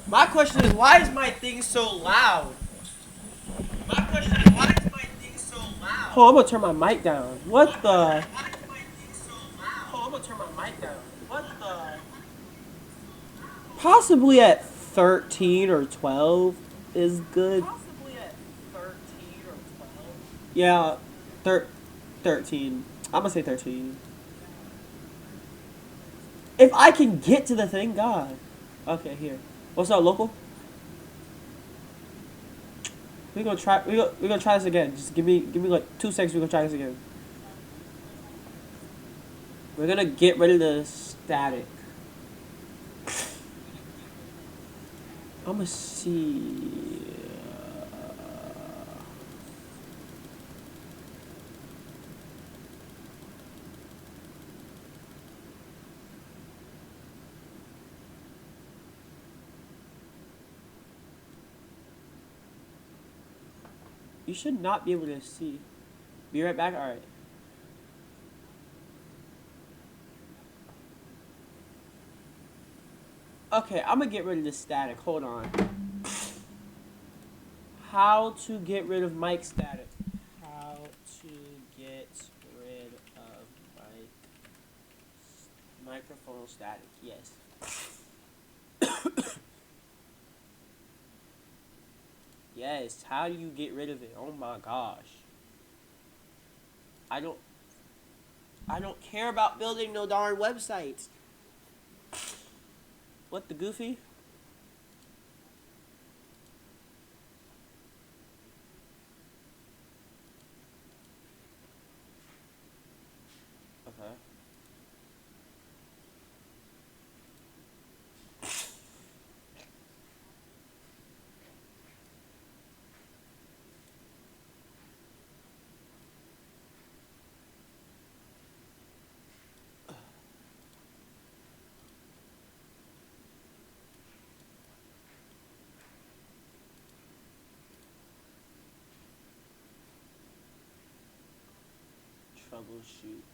My question is, why is my thing so loud? My question is, why is my thing so loud? Oh, I'm gonna turn my mic down. What the? Why is my thing so loud? Oh, I'm gonna turn my mic down. What the? Possibly at 13 or 12 is good. Possibly at 13 or 12. Yeah, 13. I'm gonna say 13. If I can get to the thing, God. Okay, here. What's up, local? We gonna try. We gonna try this again. Just give me like 2 seconds. We gonna try this again. We're gonna get rid of the static. I'm gonna see. You should not be able to see. Be right back. All right. Okay, I'm gonna get rid of the static. Hold on. How to get rid of mic static? How to get rid of microphone static? Yes. Yes. How do you get rid of it? Oh my gosh. I don't. I don't care about building no darn websites. What the goofy? Okay.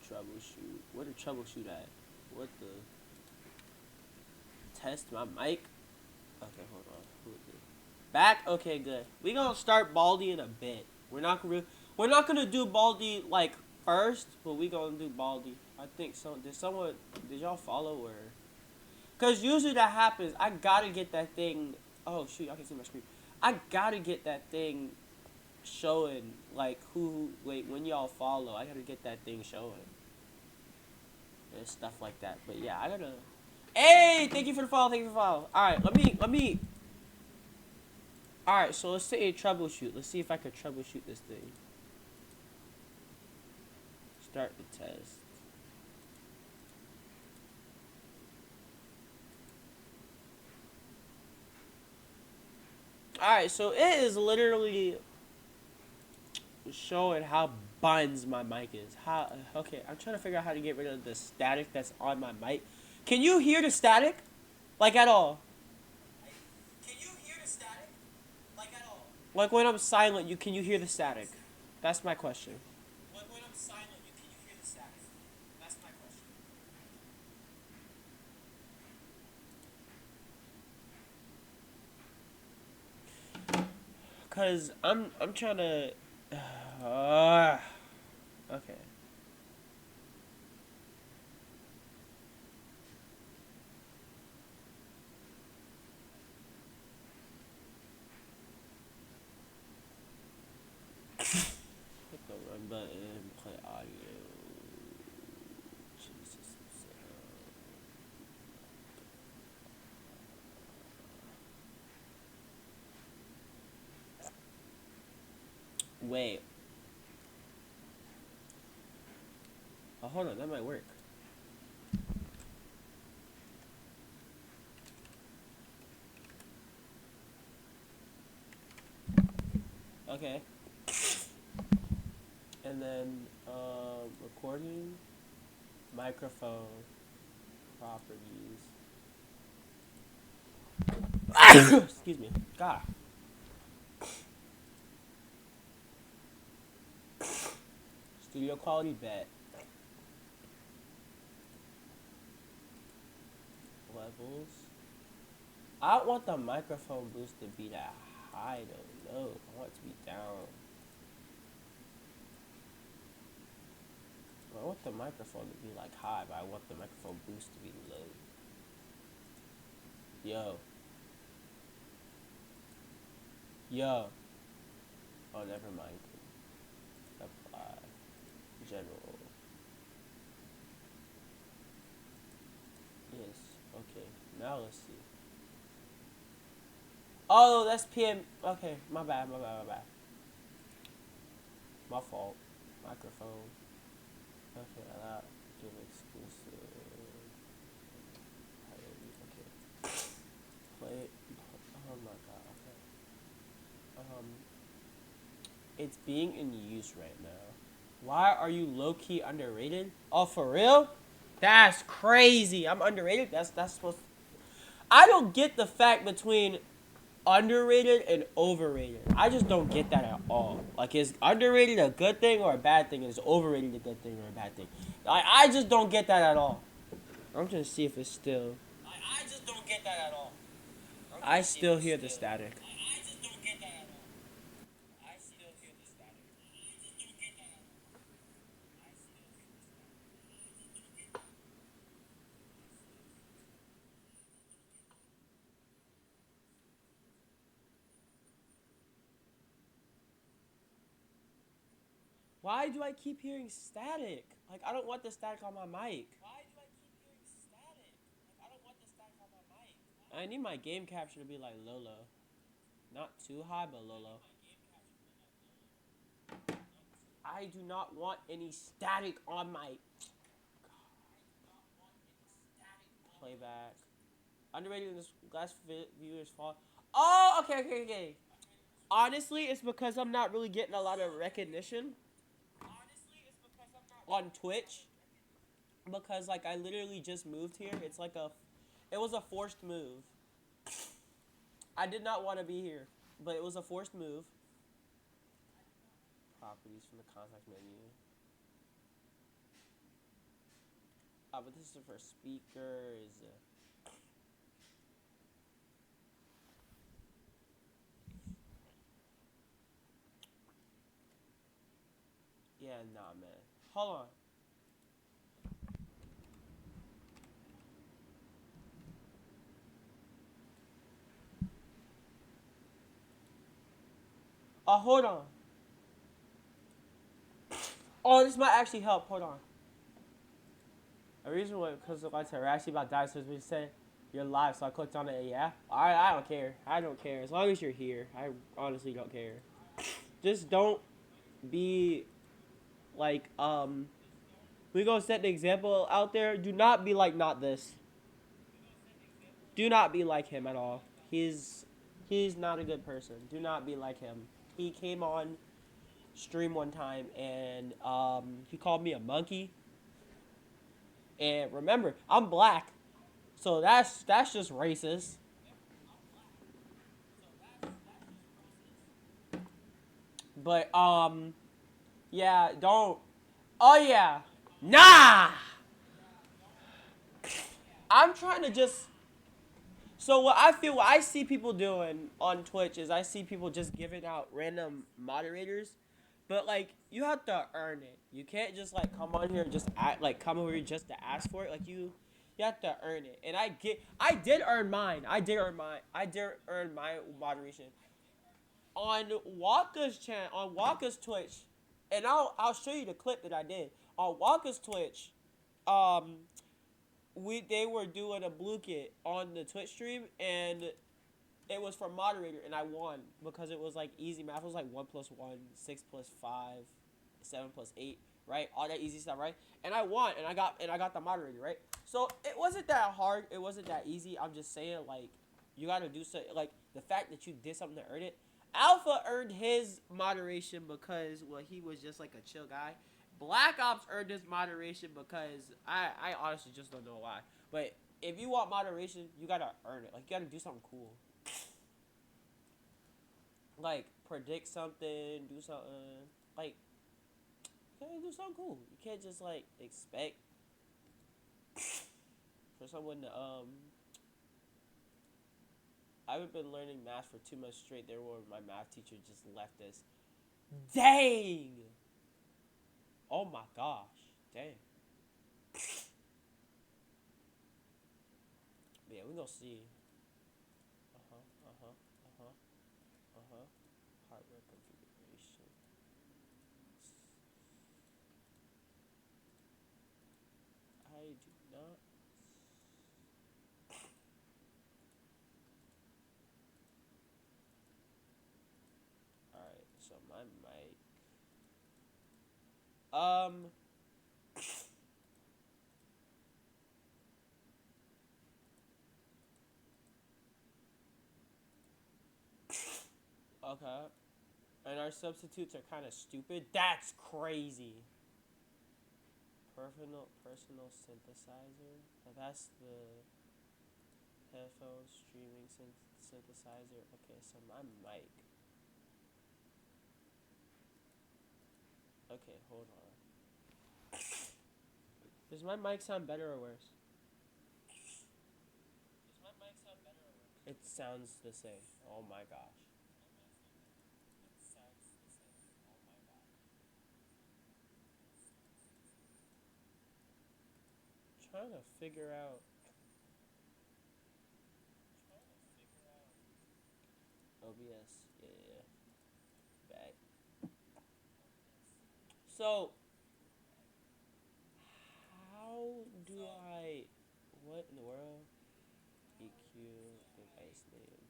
Troubleshoot. Where to troubleshoot at? What the? Test my mic? Okay, hold on. Who is it? Back? Okay, good. We gonna start Baldi in a bit. We're not gonna do Baldi like first, but we gonna do Baldi. I think so. Did y'all follow or? Cause usually that happens. I gotta get that thing. Oh shoot, I can see my screen. I gotta get that thing showing like who. Wait, when y'all follow, I gotta get that thing showing. And stuff like that. But yeah, I gotta. Hey, thank you for the follow. Thank you for the follow. All right, let me. All right, so let's say a troubleshoot. Let's see if I could troubleshoot this thing. Start the test. All right, so it is literally showing how buns my mic is. How? Okay, I'm trying to figure out how to get rid of the static that's on my mic. Can you hear the static? Like at all? Can you hear the static? Like at all? Like when I'm silent, can you hear the static? That's my question. Like when I'm silent, can you hear the static? That's my question. Cause I'm trying to. Okay. Hit the run button. Play audio. Jesus. Wait. Oh, hold on. That might work. Okay. And then recording, microphone, properties. Excuse me. God. Studio quality bet. Levels. I don't want the microphone boost to be that high though. No, I want it to be down. I want the microphone to be like high, but I want the microphone boost to be low. Yo. Yo. Oh, never mind. Apply. General. Yes. Okay. Now let's see. Oh, that's PM. Okay, my bad. My fault. Microphone. Okay, allow. Give exclusive. Okay. Play. Oh my god. Okay. It's being in use right now. Why are you low key underrated? Oh, for real? That's crazy. I'm underrated. That's supposed. I don't get the fact between underrated and overrated. I just don't get that at all. Like, is underrated a good thing or a bad thing? Is overrated a good thing or a bad thing? I just don't get that at all. I'm trying to see if it's still. I just don't get that at all. I still hear the static. I just don't get that at all. I still hear the static. I just don't get that at all. I still hear the static. Why do I keep hearing static? Like, I don't want the static on my mic. I need my game capture to be like low. Not too high, but low. I do not want any static on my playback. Underrated in this last viewers fall. Oh, okay. Honestly, it's because I'm not really getting a lot of recognition on Twitch. Because like I literally just moved here. It was a forced move. I did not want to be here, but it was a forced move. Properties from the contact menu. But this is for speakers. Yeah, nah, man. Hold on. Hold on. Oh, this might actually help. Hold on. The reason why, because like I said, we're actually about to die, so we said you're live, so I clicked on it. Yeah. I don't care. I don't care. As long as you're here, I honestly don't care. Just don't be like we gonna set the example out there. Do not be like not this. Do not be like him at all. He's not a good person. Do not be like him. He came on stream one time and he called me a monkey. And remember, I'm black, so that's just racist. But yeah, don't. Oh yeah, nah. I'm trying to just. So what I see people doing on Twitch is I see people just giving out random moderators, but like you have to earn it. You can't just like come on here and just act like come over here just to ask for it. Like you have to earn it. And I did earn mine. I did earn my moderation on Walker's channel on Walker's Twitch, and I'll show you the clip that I did on Walker's Twitch. Um, they were doing a blue kit on the Twitch stream, and it was for moderator, and I won because it was like easy math. It was like 1+1, 6+5, 7+8, right? All that easy stuff, right? And I won, and I got the moderator, right? So it wasn't that hard. It wasn't that easy. I'm just saying, like, you gotta do so. Like the fact that you did something to earn it. Alpha earned his moderation because well he was just like a chill guy. Black Ops earned his moderation because I honestly just don't know why. But if you want moderation, you gotta earn it. Like you gotta do something cool. Like predict something, do something. Like you gotta do something cool. You can't just like expect for someone to I haven't been learning math for 2 months straight. Therefore, my math teacher just left us. Dang! Oh my gosh. Dang. But yeah, we gonna see. Uh huh. Hardware configuration. I do not. Alright, so my mic. Okay. And our substitutes are kind of stupid. That's crazy. Personal synthesizer. That's the headphone streaming synthesizer. Okay, so my mic. Okay, hold on. Does my mic sound better or worse? It sounds the same. Oh my gosh. Trying to figure out. OBS. Yeah. Back. So, how do I... What in the world? EQ, device name.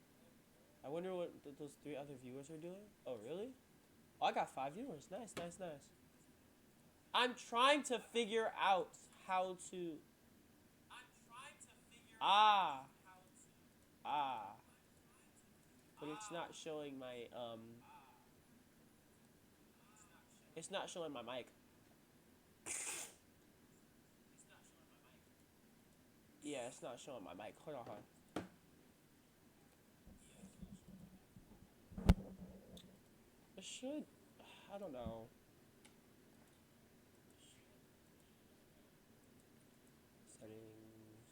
I wonder what those 3 other viewers are doing. Oh, really? Oh, I got 5 viewers. Nice, nice, nice. I'm trying to figure out how to... Ah. Ah. But it's not showing my, It's not showing my mic. Yeah, it's not showing my mic. Hold on, hold on. It should... I don't know. Settings...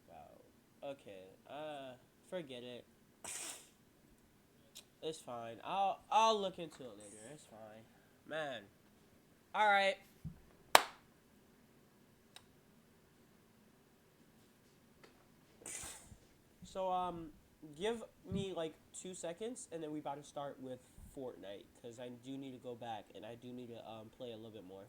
Wow. Okay, forget it. It's fine. I'll look into it later. It's fine. Man. Alright. So, give me like 2 seconds and then we about to start with Fortnite. Because I do need to go back and I do need to play a little bit more.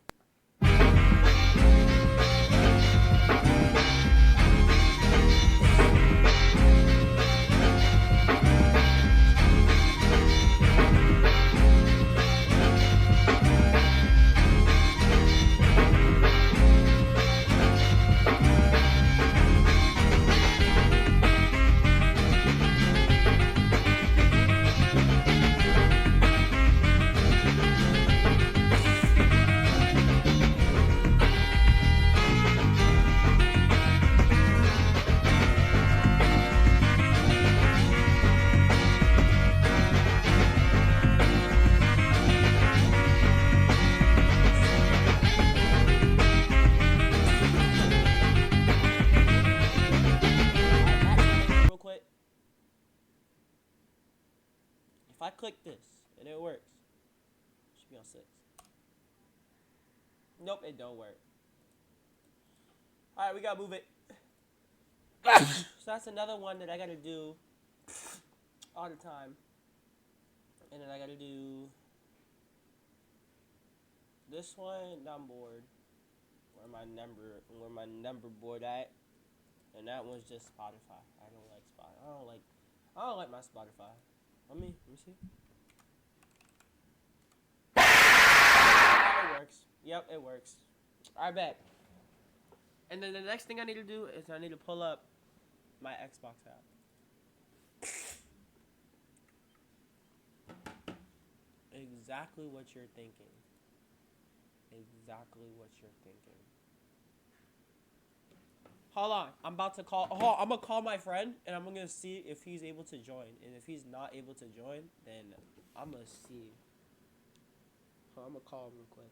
If I click this and it works, it should be on 6. Nope, it don't work. Alright, we gotta move it. So that's another one that I gotta do all the time. And then I gotta do this one. I'm bored. Where my number board at? And that one's just Spotify. I don't like Spotify. I don't like my Spotify. Let me see. It works. Yep, it works. I bet. And then the next thing I need to do is I need to pull up my Xbox app. Exactly what you're thinking. Exactly what you're thinking. Hold on. I'm about to call... Oh, I'm going to call my friend, and I'm going to see if he's able to join. And if he's not able to join, then I'm going to see. Oh, I'm going to call him real quick.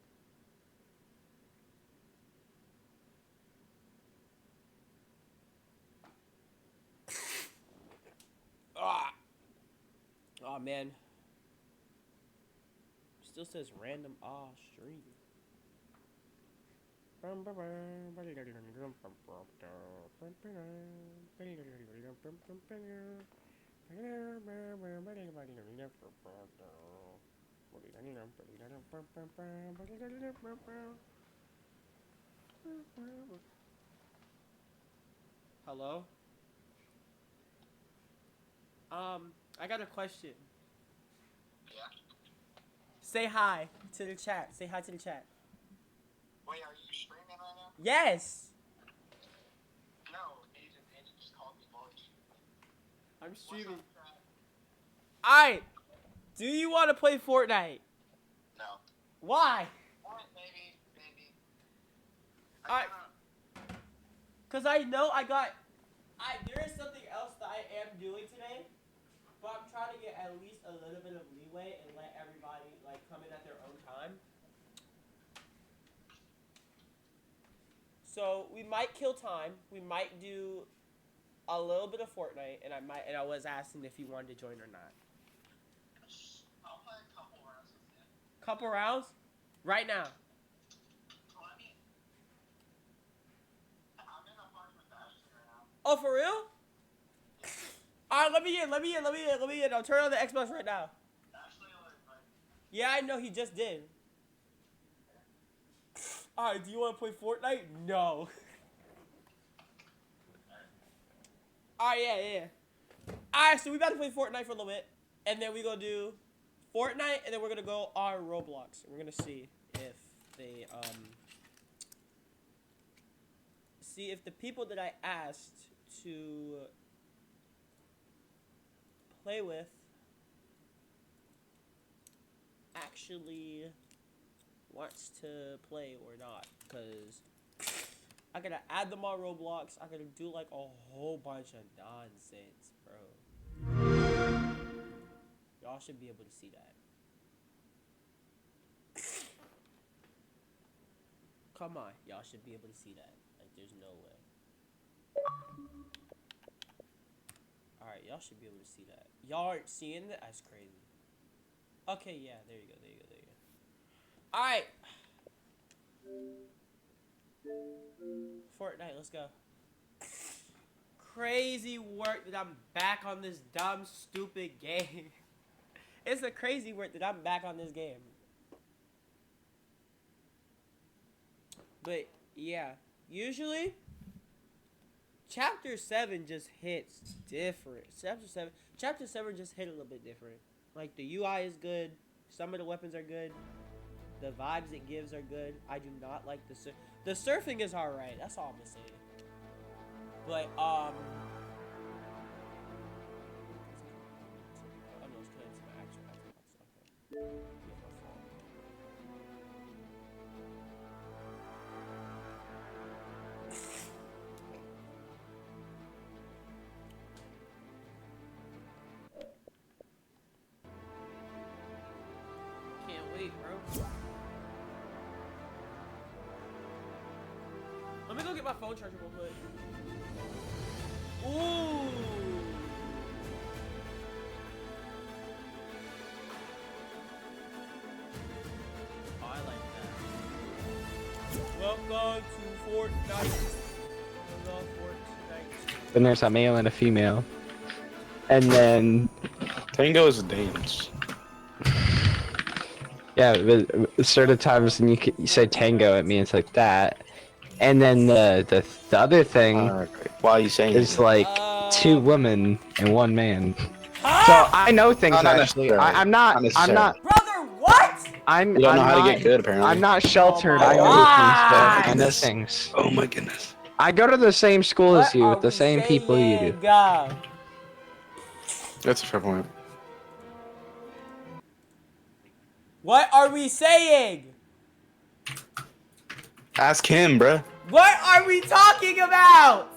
Oh, man. Still says random stream. Hello? I got a question. Yeah. Say hi to the chat. Say hi to the chat. Wait, are you streaming right now? Yes! No, Agent just called me March. I'm streaming. What's up, Alright! Do you want to play Fortnite? No. Why? What, maybe. Alright. Because I know there is something else that I am doing today. But I'm trying to get at least a little bit of leeway and let everybody come in at their own time. So we might kill time. We might do a little bit of Fortnite, and I was asking if you wanted to join or not. I'll play a couple rounds with you. Couple rounds? Right now. Well, I mean, I'm in a party with Ashley right now. Oh, for real? Alright, let me in. I'll turn on the Xbox right now. Ashley will invite me. Yeah, I know he just did. Alright, do you want to play Fortnite? No. Alright, yeah. Alright, so we about to play Fortnite for a little bit. And then we gonna do Fortnite, and then we're gonna go on Roblox. We're gonna see if they, see if the people that I asked to play with actually wants to play or not, because I gotta add them on Roblox. I gotta do like a whole bunch of nonsense, bro. Y'all should be able to see that. Come on, y'all should be able to see that. Like, there's no way. Alright, y'all should be able to see that. Y'all aren't seeing it? That's crazy. Okay, yeah, there you go. Alright. Fortnite, let's go. Crazy work that I'm back on this dumb, stupid game. It's a crazy work that I'm back on this game. But, yeah. Usually, Chapter 7 just hits different. Chapter 7 just hit a little bit different. Like, the UI is good. Some of the weapons are good. The vibes it gives are good. I do not like the surfing is alright. That's all I'm gonna say. But, oh no, it's good. It's my actual Xbox. Okay. Yeah, my fault. Can't wait, bro. Let me go get my phone charger real quick. Ooh. Oh, I like that. Welcome to Fortnite. Then there's a male and a female. And then... Tango is a dance. Yeah, but certain times when you say tango, it means like that. And then the other thing Why are you saying is that? like 2 women and 1 man. So I know things Not actually. necessarily. I'm not. Brother, what? I'm. You don't know I'm how not, to get good, apparently. I'm not sheltered. Oh I know my things. But I know goodness. things. Oh my goodness. I go to the same school as you What with the are same we people you do. saying? That's a fair point. What are we saying? Ask him, bruh. What are we talking about?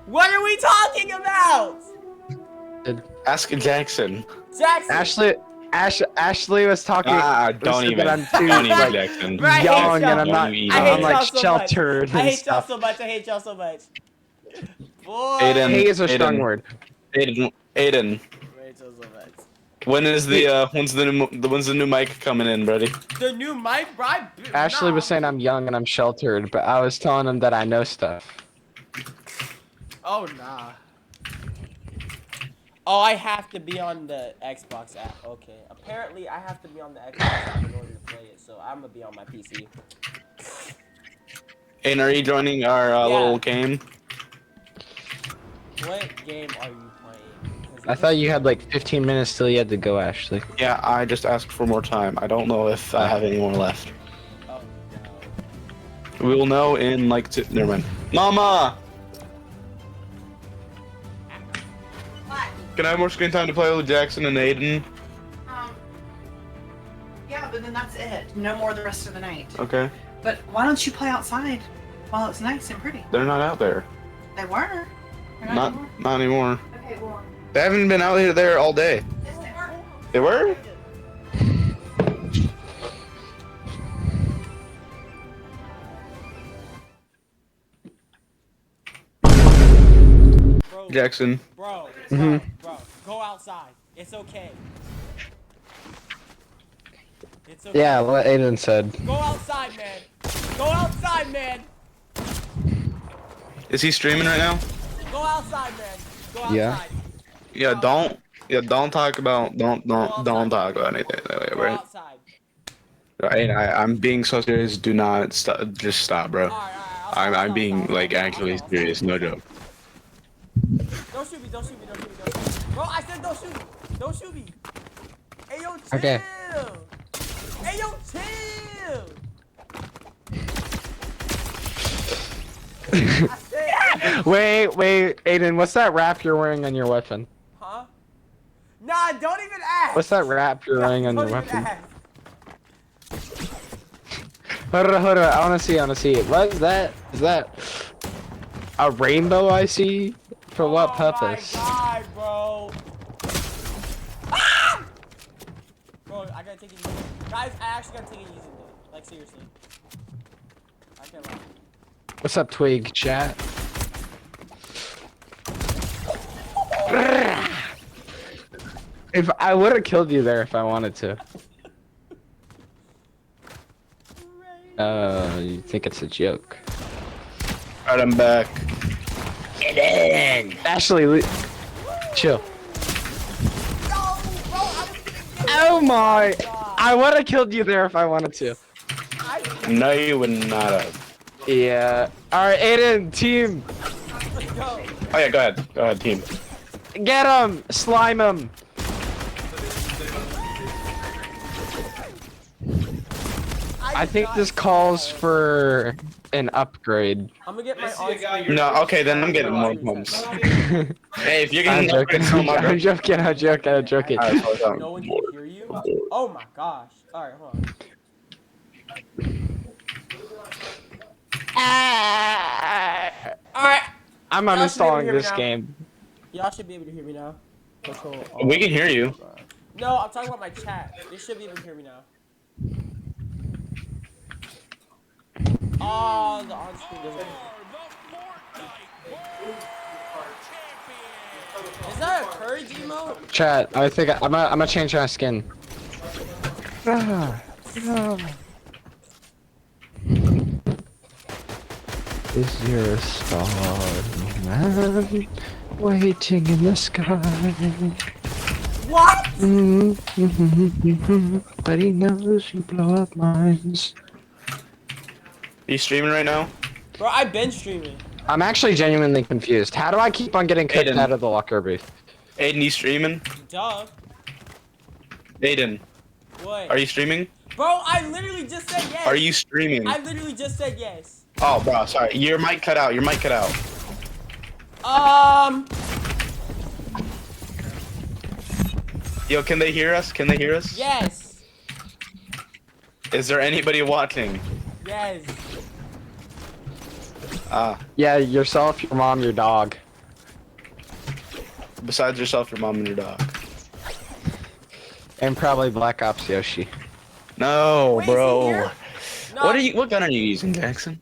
What are we talking about? Ask Jackson. Jackson. Ashley was talking. Don't said even. that I'm too, Don't even, like, Jackson. Bro, I hate young y'all. and I'm not. Don't even. I hate I'm like y'all so much. sheltered. I and hate y'all stuff. so much. I hate y'all so much. Boy. Aiden. Hate is a strong Aiden. word. Aiden. I hate y'all so much. When is when's the new mic coming in, buddy? The new mic, bro. Ashley was saying I'm young and I'm sheltered, but I was telling him that I know stuff. Oh, nah. Oh, I have to be on the Xbox app. Okay. Apparently, I have to be on the Xbox app in order to play it, so I'm gonna be on my PC. And are you joining our little game? What game are you playing? 'Cause I thought you had like 15 minutes till you had to go, Ashley. Yeah, I just asked for more time. I don't know if I have any more left. Oh, no. We will know in like never mind. Mama! What? Can I have more screen time to play with Jackson and Aiden? Yeah, but then that's it. No more the rest of the night. Okay. But why don't you play outside while it's nice and pretty? They're not out there. They were. They're Not anymore? not anymore. Okay, well. They haven't been out here there all day. Yes, they were. They were? Bro, Jackson. bro, Mhm. bro, go outside. It's okay. It's okay. Yeah, what Aiden said. Go outside, man. Go outside, man. Is he streaming right now? Go outside, man. Go outside. Yeah. Don't talk about don't talk about anything that way, Go right? outside. I'm being so serious. Do not stop. Just stop, bro. Alright, I'm being like actually serious. No joke. Don't shoot me, don't shoot me, don't shoot me, don't shoot me. Bro, I said don't shoot me. Don't shoot me. Hey, yo, chill. Okay. Hey, yo, chill. I said, Wait, Aiden, what's that wrap you're wearing on your weapon? huh? Nah, don't even ask. What's that wrap you're wearing on your Don't even weapon? ask. Hold on, I wanna see it. What is that? Is that a rainbow I see? For what purpose? Oh my god, bro. Ah! Bro, I gotta take it easy. Guys, I actually gotta take it easy, though. Like, seriously. I can't lie. What's up, Twig chat? If I would have killed you there if I wanted to. You think it's a joke? Alright, I'm back. Ashley, chill. No, bro, I was gonna get Oh my! I would have killed you there if I wanted to. No, you would not have. Yeah. Alright, Aiden, team. Let's go. Oh yeah, go ahead. Go ahead, team. Get him! Slime him! I think this calls for an upgrade. I'm gonna get my on. No, okay, then I'm getting more pumps. Hey, if you're I'm getting joking. upgrades, so much. I'm joking. Alright, hold on. No one can hear you? Oh my gosh. Alright, hold on. Alright. I'm Y'all should be able to uninstalling hear me this now. game. Y'all should be able to hear me now. Control. We can hear you. No, I'm talking about my chat. They should be able to hear me now. Oh, the on screen doesn't. Is that a courage emote? Chat, I think I'm gonna change my skin. Is there a star man waiting in the sky? What? But he knows you blow up minds. Are you streaming right now? Bro, I've been streaming. I'm actually genuinely confused. How do I keep on getting kicked Aiden. out of the locker booth? Aiden, you streaming? Duh. Aiden, What? are you streaming? Bro, I literally just said yes. Are you streaming? I literally just said yes. Oh, bro, sorry. Your mic cut out. Your mic cut out. Yo, can they hear us? Can they hear us? Yes. Is there anybody watching? Yes. Yeah, yourself, your mom, your dog. Besides yourself, your mom, and your dog. And probably Black Ops Yoshi. No, Wait, is he bro. here? No. What gun are you using, Jackson?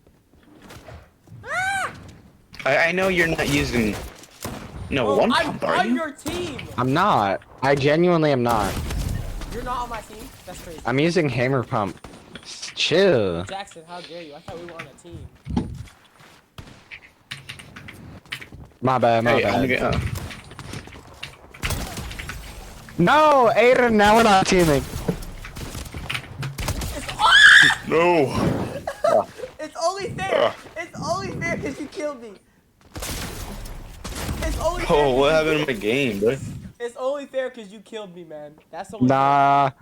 Ah! I know you're not using. No, Bro, one I'm pump, are on you? your team. I'm not. I genuinely am not. You're not on my team? That's crazy. I'm using Hammer Pump. Chill. Jackson, how dare you? I thought we were on a team. My bad, my Hey, bad. I'm gonna, No, Aiden, now we're not teaming. no. It's only fair. It's only fair because you killed me. It's only fair. Oh, what 'cause happened you to my game, bro? It's only fair because you killed me, man. That's only Nah, fair.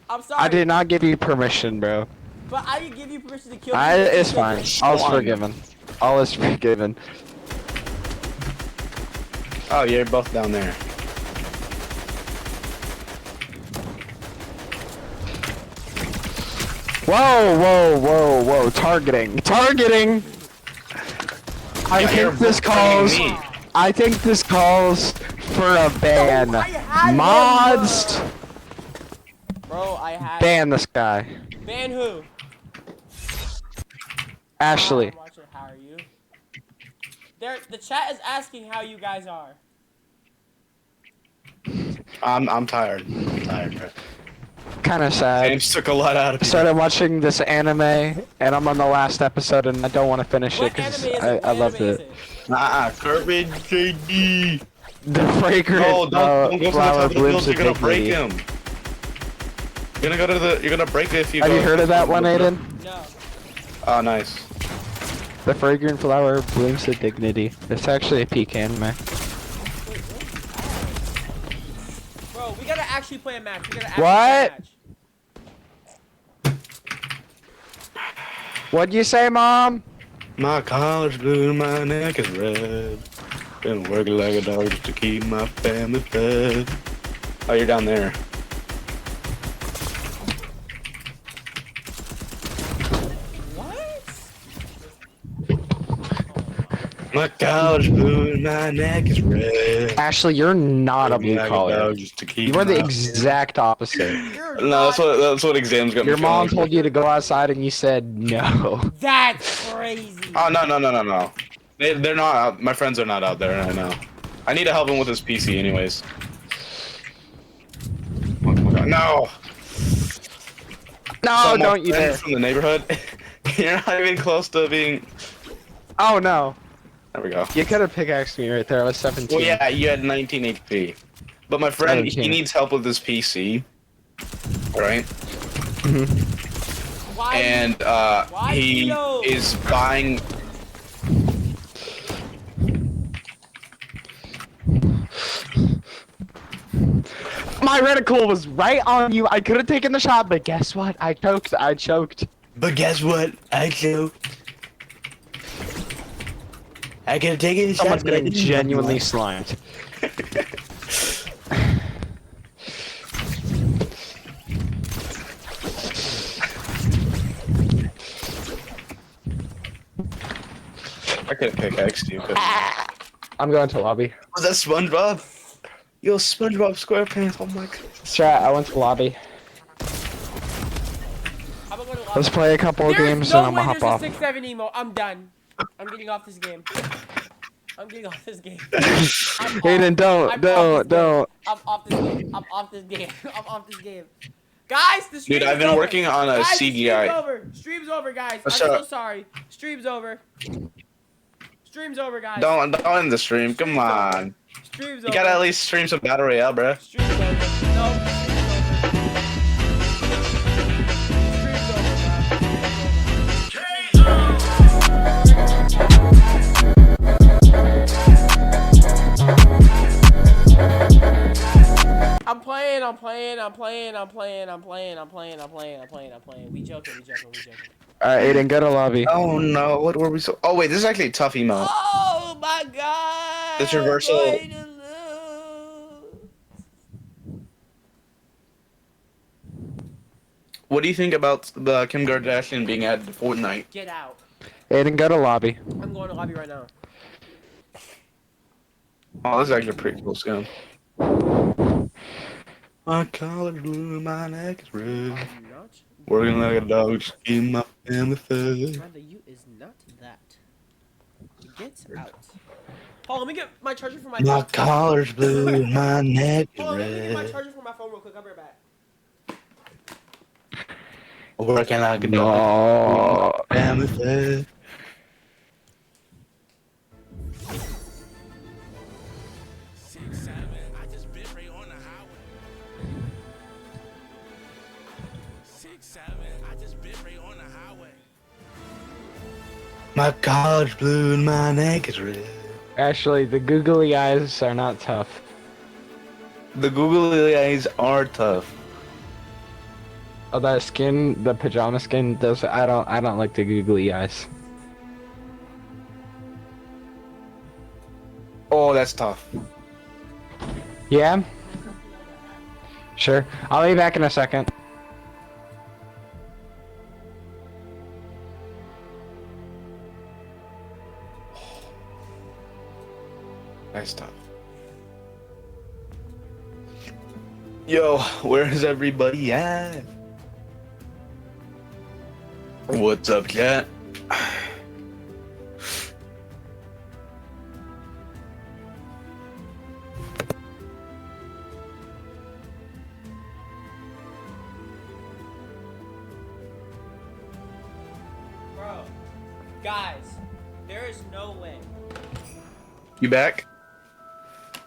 I'm sorry. I did not give you permission, bro. But I didn't give you permission to kill me. because It's you killed fine. me. All is Fine. forgiven. All is forgiven. Oh, you're both down there. Whoa. Targeting. I Yeah, you're think this both targeting calls. me. I think this calls for a ban. I had Mods, one, bro, I had. ban this guy. Ban who? Ashley. I'm watching. How are you? The chat is asking how you guys are. I'm tired. I'm tired, bro. Kind of sad. James took a lot out of I me. started watching this anime, and I'm on the last episode, and I don't want to finish it What because anime is it? I What loved anime is it. Corbin JD. The fragrant No, don't go to the flower top of the blooms build. You're of gonna break dignity. him. You're gonna go to the. You're gonna break it if you. Have go. you heard of that one, Aiden? No. Oh, nice. The fragrant flower blooms to dignity. It's actually a pecan, man. Bro, we gotta actually play a match. We gotta actually What? play a match. What'd you say, Mom? My collar's blue, my neck is red. Been working like a dog just to keep my family fed. Oh, you're down there. What? My collar's blue and my neck is red. Ashley, you're not a Working blue like collar. dog just to keep You are the my- exact opposite. You're No, not. that's what exams got me. Your mom feeling. told you to go outside and you said no. That's crazy. Oh no. They're not out. My friends are not out there right now. I need to help him with his PC, anyways. Oh my god, no! No, So my don't you friend dare. from the neighborhood. You're not even close to being. Oh no. There we go. You could have pickaxed me right there. I was 17. Well, yeah, you had 19 HP. But my friend, he 17. needs help with his PC. Right? Why? And Why he Tito? is buying. My reticle was right on you. I could have taken the shot, but guess what? I choked. But guess what? I choked. I could have taken a Someone's shot, but I getting didn't. genuinely slimed. I could have pickaxed you. But... I'm going to lobby. Was that SpongeBob? Yo, SpongeBob SquarePants. Oh my god. Strat, I went to lobby. How about go to Let's play a couple of There's games no and I'm way gonna hop there's off. a 6-7 emo. I'm done. I'm getting off this game. I'm getting off this game. Aiden, don't. I'm off this game. I'm off this game. I'm off this game. Guys, the stream's Dude, I've been over. working on a Guys, CGI. Stream's over. Stream's over, guys. What's I'm so up? sorry. Stream's over. Stream's over, guys. Don't end the stream. Come on. Stream's You over. gotta at least stream some Battle Royale, bruh. Stream's over. No. Stream's over. I'm playing. We joking. Alright, Aiden, go to lobby. Oh no, what were we so? Oh wait, this is actually a tough emote. Oh my god! This reversal- I'm going to lose. What do you think about the Kim Kardashian being added to Fortnite? Get out. Aiden, go to lobby. I'm going to lobby right now. Oh, this is actually a pretty cool skin. My collar's blue, my neck is red. I'm not. Working like a dog, just keep my family fed. Brother, you is not that. Get out. Hold on, let me get my charger for my My phone. collar's blue, my neck is Hold on, let me get my red. charger for my phone real quick. I'll be right back. Working like a dog, No. family fed. My collar's blue and my neck is red. Actually, the googly eyes are not tough. The googly eyes are tough. Oh, that skin, the pajama skin, does. I don't like the googly eyes. Oh, that's tough. Yeah? Sure. I'll be back in a second. That's tough. Yo, where's everybody at? What's up, chat? Bro, guys, there is no way. You back?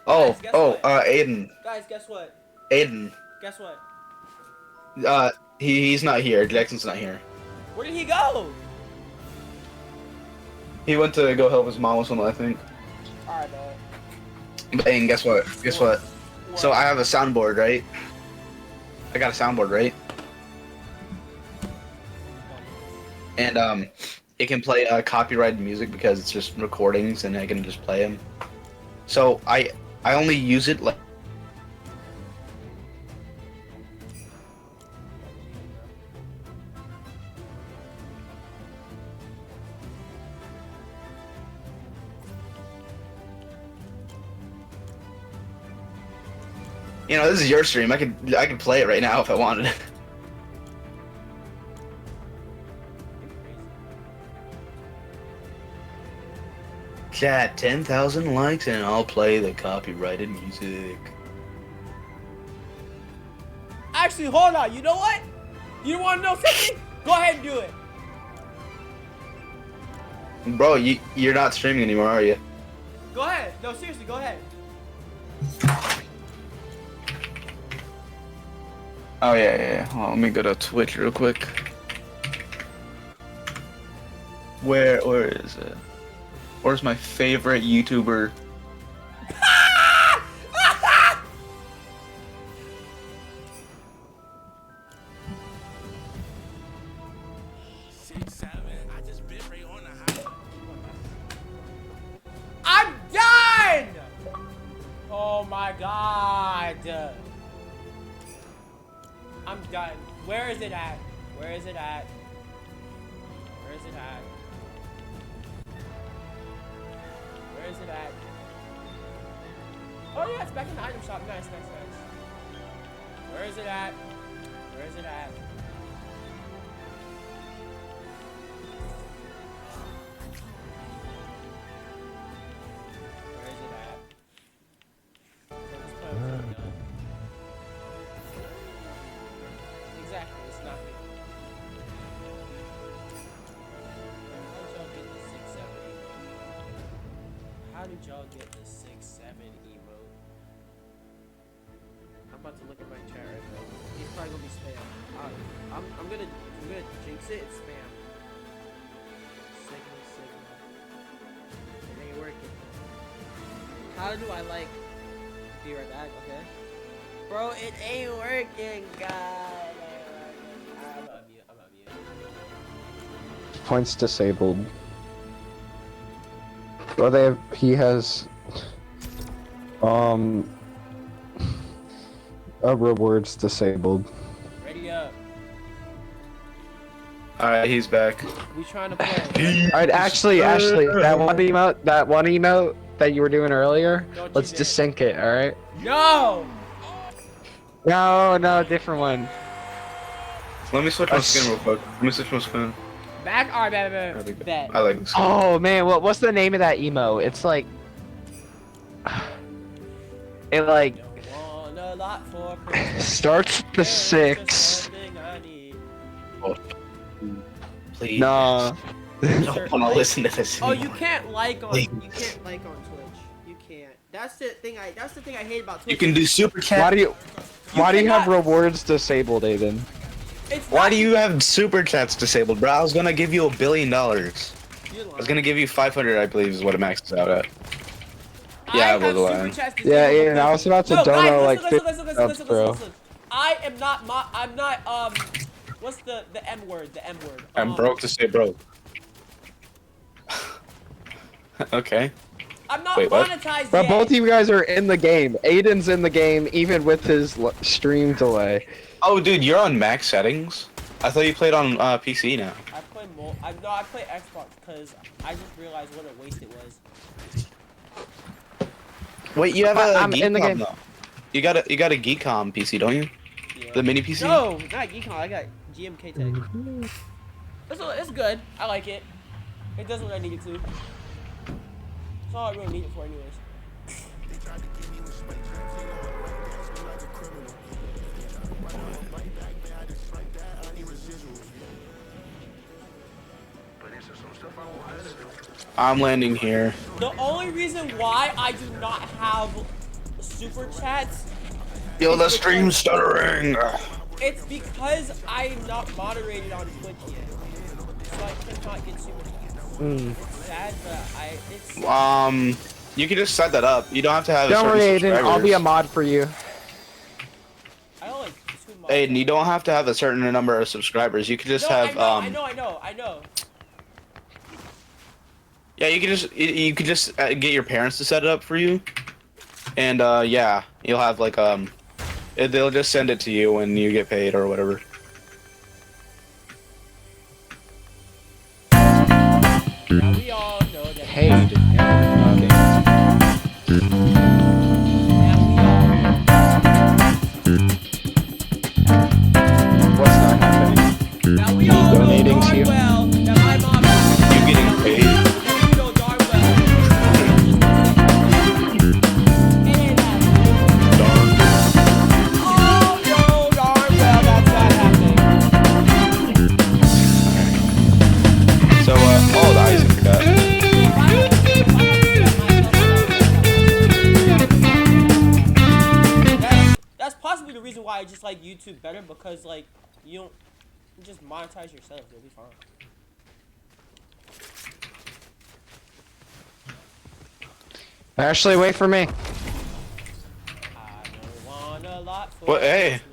Oh, Guys, guess what? Aiden. Guys, guess what? Aiden. Guess what? He's not here. Jackson's not here. Where did he go? He went to go help his mom or something, I think. Alright, man. And guess what? Guess what? So I have a soundboard, right? I got a soundboard, right? And it can play copyrighted music because it's just recordings, and I can just play them. So I only use it like. You know, this is your stream. I could play it right now if I wanted. Chat, 10,000 likes and I'll play the copyrighted music. Actually, hold on. You know what? You want to know something? Go ahead and do it. Bro, you're not streaming anymore, are you? Go ahead. No, seriously, go ahead. Oh yeah. Hold on, let me go to Twitch real quick. Where is it? Where's my favorite YouTuber? I'm done! Oh my god. I'm done. Where is it at? Where is it at? Where is it at? Where is it at? Oh yeah, it's back in the item shop. Nice. Where is it at? Where is it at? Where is it at? So this plan was already done. Exactly, it's not me. How did y'all get the 6-7 emote? I'm about to look at my chat right now. He's probably gonna be spam. I'm gonna jinx it. It's spam. Signal. It ain't working. How do I like? Be right back, okay? Bro, it ain't working, God. I'm on mute. Points disabled. Well, he has rewards disabled. Ready up. Alright, he's back. We trying to play. Alright, actually, that one emote that you were doing earlier, Don't let's you just dare. sync it, alright? No! No, different one. Let me switch my skin real quick. Let me switch my skin. Back? Alright, bet. I like this skin. Oh man, what's the name of that emo? It's like it like Want a lot for Christmas. starts with the There's just 6. one thing I need. Please. No. I don't want to listen to this Oh, anymore. you can't like on Please. Twitch. You can't. That's the thing I hate about Twitch. You can do super chat. Why do you have cannot- rewards disabled, Aiden? It's Why not- do you have super chats disabled, bro? I was gonna give you $1 billion. I You're was lying. gonna give you 500, I believe, is what it maxes out at. Yeah, I was have lying. super chats Yeah, disabled Aiden, I was about to No, dono guys, like listen, 50 bro. listen. I am not I'm not what's the M word? The M word. I'm broke to say broke. Okay. I'm not Wait, what? monetized But yet. both of you guys are in the game. Aiden's in the game even with his stream delay. Oh, dude, you're on max settings? I thought you played on PC now. I play I play Xbox because I just realized what a waste it was. Wait, you have a I'm in the Geekcom, game. though. You got a Geekcom PC, don't you? Yeah. The mini PC? No, not Geekon. I got GMK Tech. It's good. I like it. It does what I need it to. That's all I really need it for, anyways. I'm landing here. The only reason why I do not have super chats. Yo, is the because- stream's stuttering. It's because I'm not moderated on Twitch yet, so I cannot get super chats. It's sad, but it's. You can just set that up. You don't have to have a Don't certain worry, Aiden. I'll be a subscribers. mod for you. I don't like two mods. Aiden, you don't have to have a certain number of subscribers. You can just No, have I know. Yeah, you can just get your parents to set it up for you, and yeah, you'll have like they'll just send it to you when you get paid or whatever. Now we all know that. Paid. Okay. Now we What's not happening? Now we all Donating know to you? darn well that my mom is You getting paid? you know darn well. It ain't happening. Oh no, darn well that's not happening. So oh, the ice I forgot. That's possibly the reason why I just like YouTube better, because like you don't just monetize yourself, you'll be fine. Ashley, wait for me. I don't want a lot for Well, hey. Christmas.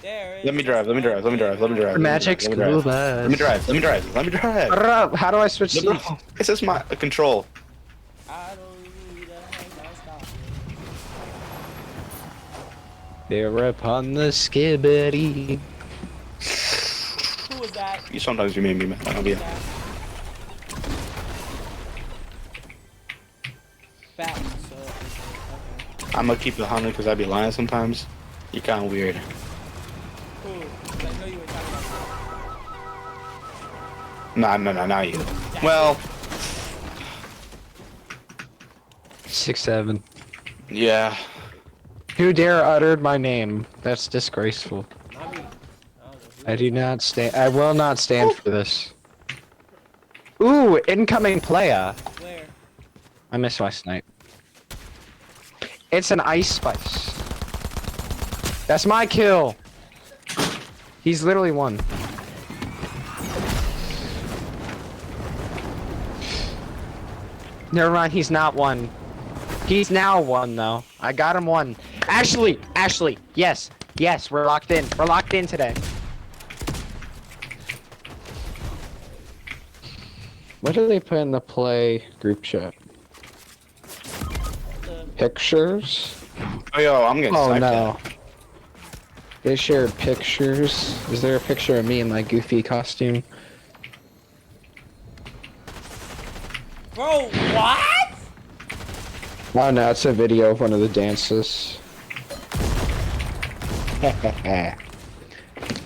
There is Let me drive. Let me drive. Let me drive. Let me drive. Magic Let me school drive. bus. Let me drive. Let me drive. Let me drive. How do I switch No, seats? bro, this is my control. I don't need a hangout stop. They're upon the skibbity. Who was that? You sometimes you make me mad. I'll be. That? Back, so okay. I'm gonna keep it 100 because I be lying sometimes. You're kind of weird. Cool. I know you were talking about Nah, not you. Well, 6'7". yeah. Who dare uttered my name? That's disgraceful. not me. I don't know who I do not stand. I will not stand for this. Ooh, incoming player. where. I miss my snipe. It's an ice spice. That's my kill. He's literally one. Never mind, he's not one. He's now one though. I got him one. Ashley, yes, we're locked in. We're locked in today. What do they put in the play group chat? Pictures? Oh, yo, I'm getting Oh sniped no. at. They shared pictures. Is there a picture of me in my goofy costume? Bro, what? Oh no, it's a video of one of the dances.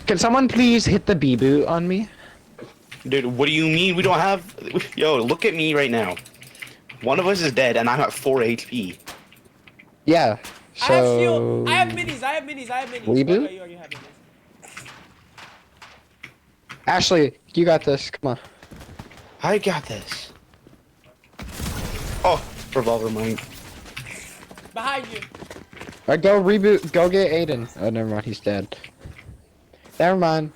Can someone please hit the B boot on me? Dude, what do you mean we don't have? Yo, look at me right now. One of us is dead, and I'm at 4 HP. Yeah. I have shield. So I have minis. I have minis. Reboot? Okay, you already have minis. Ashley, you got this. Come on. I got this. Oh, revolver mine. Behind you. Alright, go reboot. Go get Aiden. Oh, never mind. He's dead. Never mind.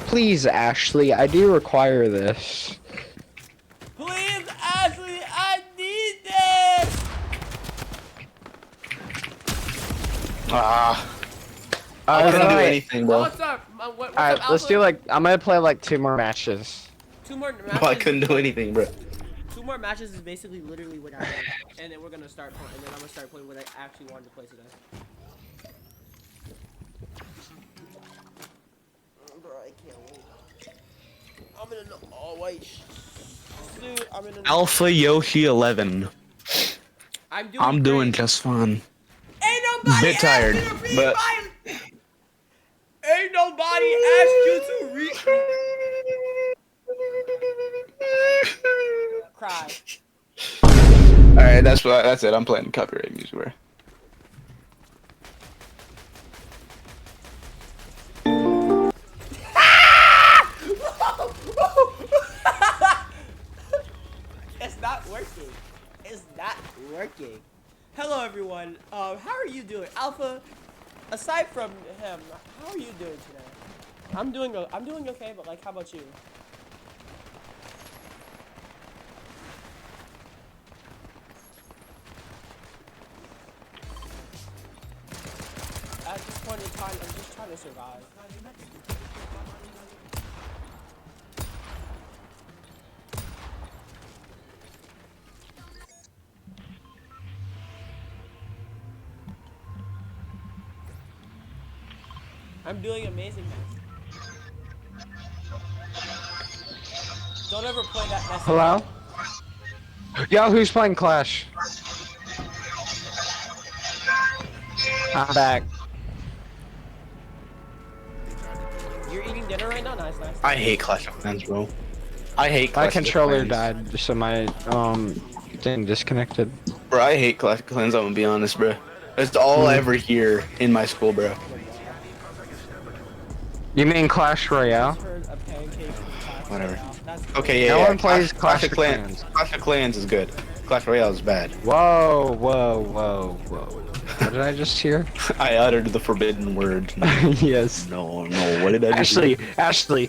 Please, Ashley, I do require this. Please, Ashley, I need this. Ah. I couldn't do anything, bro. What's up? What's Alright, up, let's Alpha? do like, I'm gonna play like 2 more matches. 2 more matches. No, I couldn't do anything, bro. 2 more matches is basically literally what I did. And then we're gonna start playing. And then I'm gonna start playing what I actually wanted to play today. Bro, I can't wait. I'm in an all-white suit. I'm in an Alpha Yoshi 11. I'm doing great. just fine. Ain't nobody Bit tired, asked you to read but- my... Ain't nobody asked you to read... Cry. Alright, that's it. I'm playing copyright music, bro. It's not working. It's not working. speaking. Hello, everyone. How are you doing, Alpha? Aside from him, how are you doing today? I'm doing okay, but like, how about you? At this point in time, I'm just trying to survive. I'm doing amazing. Don't ever play that message. Hello? Yo, who's playing Clash? I'm back. You're eating dinner right now? Nice, nice. I hate Clash of Clans, bro. I hate Clash My of controller Clans. died, so my thing disconnected. Bro, I hate Clash of Clans, I'm gonna be honest, bro. That's all I ever hear in my school, bro. You mean Clash Royale? Heard a pancake from Clash Whatever. Royale. That's Okay, yeah, No yeah. one plays Clash of Clans. Clash of Clans is good. Clash Royale is bad. Whoa, whoa, whoa, whoa. What did I just hear? I uttered the forbidden word. Yes. No, what did I just Ashley,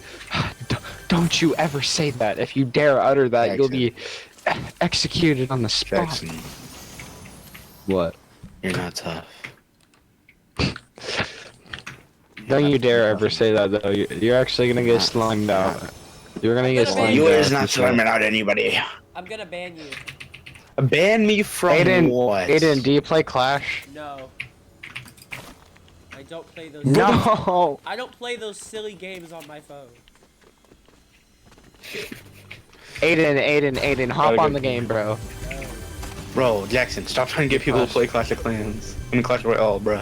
don't you ever say that. If you dare utter that, you'll be executed on the spot. Jackson, What? you're not tough. Don't you dare ever say that, though. You're actually gonna get slimed out. You're gonna get slimed You out. is not slamming out anybody. I'm gonna ban you. Ban me from Aiden, what? Aiden, do you play Clash? No. I don't play those. No! I don't play those silly games on my phone. Aiden, hop Gotta on go. the game, bro. No. Bro, Jackson, stop trying to get people to play Clash of Clans. I mean, Clash Royale, bro.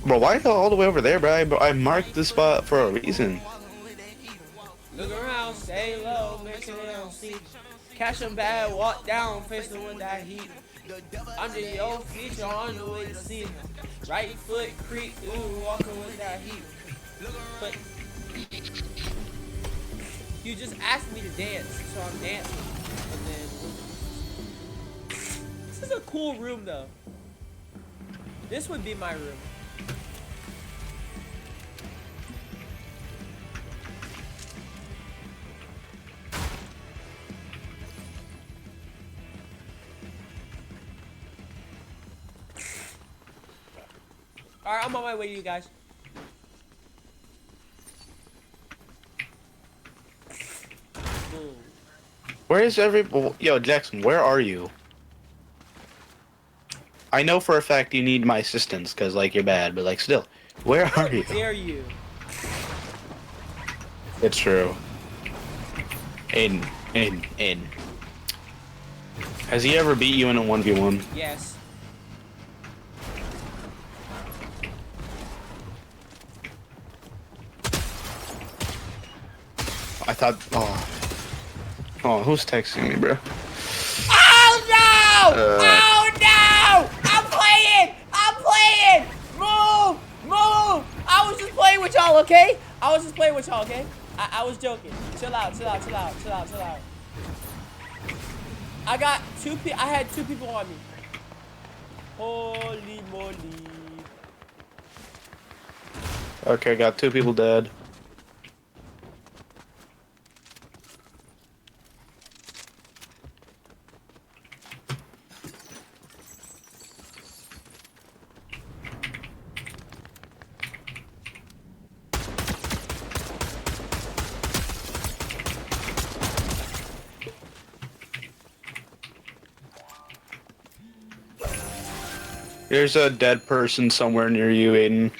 Bro, why are you all the way over there, bro? I marked this spot for a reason. Look around, stay low, make sure they don't see. Catch 'em bad, walk down, face them with that heat. Under your feet, you're on the way to see. Right foot creep, ooh, walking with that heat. But you just asked me to dance, so I'm dancing. And then this is a cool room, though. This would be my room. Alright, I'm on my way to you guys. Boom. Where is Yo, Jackson, where are you? I know for a fact you need my assistance, because, like, you're bad, but, like, still. Where are you? Dare you? It's true. Aiden. Has he ever beat you in a 1v1? Yes. I thought, oh, who's texting me, bro? Oh no! Oh no! I'm playing! Move! I was just playing with y'all, okay? I was joking. Chill out. I had two people on me. Holy moly. Okay, got 2 people dead. There's a dead person somewhere near you, Aiden.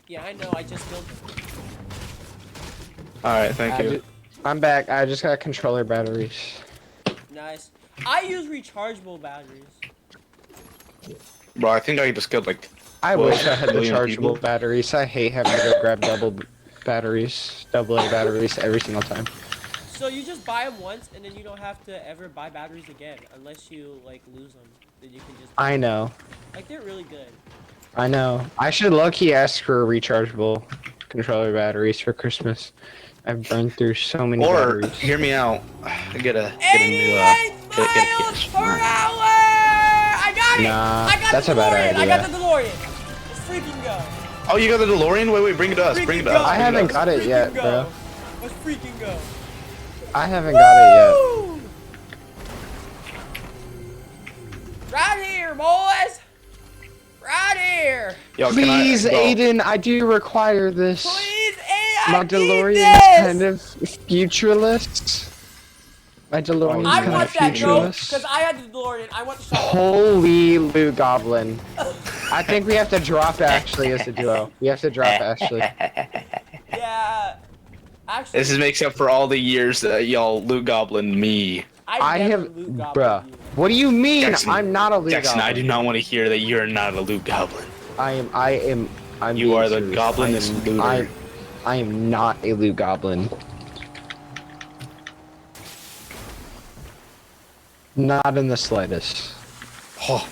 Yeah, I know. I just killed him. Alright, thank you. I'm back. I just got controller batteries. Nice. I use rechargeable batteries. Bro, I think I just killed, like, I wish I had the billion chargeable people. batteries. I hate having to go grab double A batteries every single time. So you just buy them once, and then you don't have to ever buy batteries again, unless you like lose them. Then you can just. I know. Like they're really good. I know. I should low-key ask for rechargeable controller batteries for Christmas. I've burned through so many Or, batteries. hear me out. Get a new get a miles PS5. per hour! I got it! Nah, I got that's the a bad DeLorean! I idea. got the DeLorean! Let's freaking go! Oh, you got the DeLorean? Wait, bring it to us. Freaking Bring it to go. us. I bring haven't to us. got it Freaking yet, go. bro. Let's freaking go! I haven't got it yet. Woo! Right here, boys! Right here! Yo, Please, can I, bro, Aiden, I do require this. Please, Aiden, My I need DeLorean this! is kind of futurist. My DeLorean I is kind want of that, no, because futurist. I had the DeLorean. I want the shotgun. Holy Loot Goblin. I think we have to drop Ashley as a duo. We have to drop Ashley. Yeah. Actually, This is makes up for all the years that y'all Loot Goblin me. I never have, loot goblin bruh. you. What do you mean? Jackson, I'm not a Loot Jackson, Goblin. I do not want to hear that you're not a Loot Goblin. I'm You being are the serious. goblinest looter. I am not a Loot Goblin. Not in the slightest. Oh.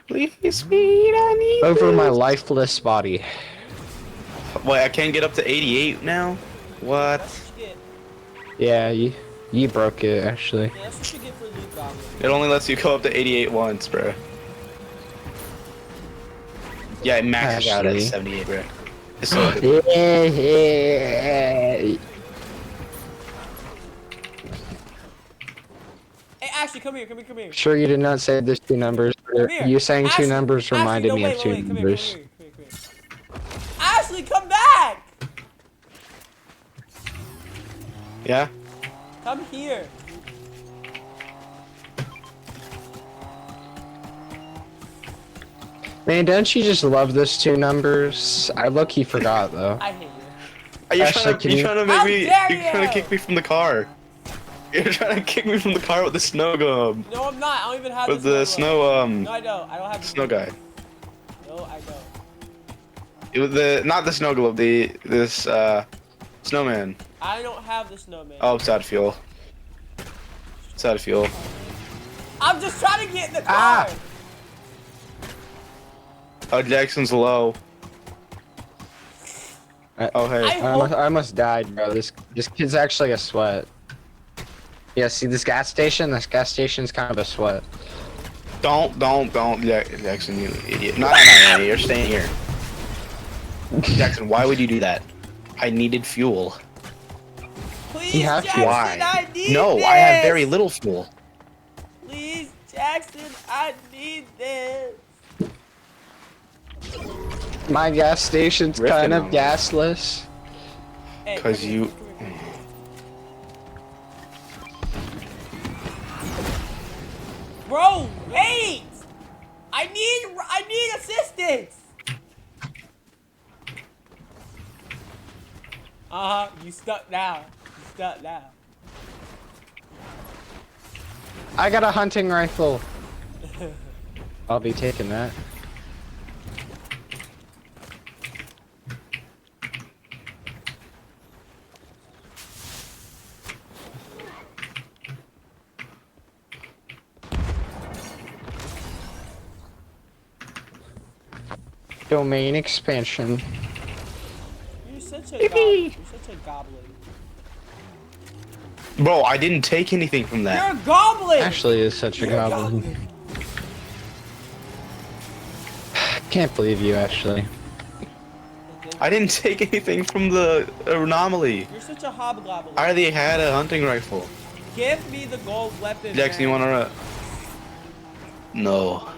Please, speed, I need Over this. my lifeless body. Wait, I can't get up to 88 now? What? That's what you get. Yeah, you broke it actually. Yeah, that's what you get for loot goblin. It only lets you go up to 88 once, bro. Yeah, it maxes out at Actually. 78, bro. It's so good. Hey, Ashley, come here, come here, come here. Sure, you did not say there's two numbers. Come here. You saying two Ashley, numbers reminded Ashley, me no, of two wait, come here, numbers. come here, come here, come here. Ashley, come back! Yeah? Come here. Man, don't you just love those two numbers? I low-key forgot though. I hate you. Are you Ashley, trying to, can you you- trying to make How me? dare You're trying you! to kick me from the car. You're trying to kick me from the car with the snow gum. No, I'm not. I don't even have With the the snow. snow No, I don't. I don't have the snow guy. No, I don't. It was the not the snow globe. This snowman. I don't have the snowman. Oh, it's out of fuel. It's out of fuel. I'm just trying to get in the car. Ah! Oh, Jackson's low. Oh hey. I I hope- almost died, bro. This kid's actually a sweat. Yeah, see this gas station? This gas station's kind of a sweat. Don't, Jackson, you idiot. No, you're staying here. Jackson, why would you do that? I needed fuel. Please, You have to. Jackson, Why? I need No, this. I have very little fuel. Please, Jackson, I need this. My gas station's Riffing kind of on it. gasless. Hey, 'Cause come here, you- come here. Bro, wait! I need assistance. You stuck now. You stuck now. I got a hunting rifle. I'll be taking that. Domain expansion. You're such a goblin. You're such a goblin. Bro, I didn't take anything from that. You're a goblin. Ashley is such a You're goblin. Can't believe you, Ashley. I didn't take anything from the anomaly. You're such a hobgoblin. I already had a hunting rifle. Give me the gold weapon. Jackson, you man. wanna? No.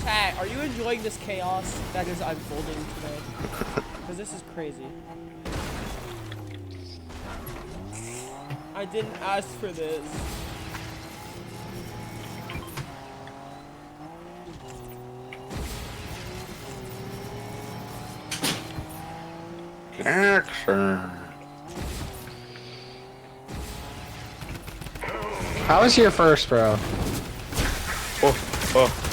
Chat, are you enjoying this chaos that is unfolding today? Because this is crazy. I didn't ask for this. Jackson. How was your first, bro? Oh, oh.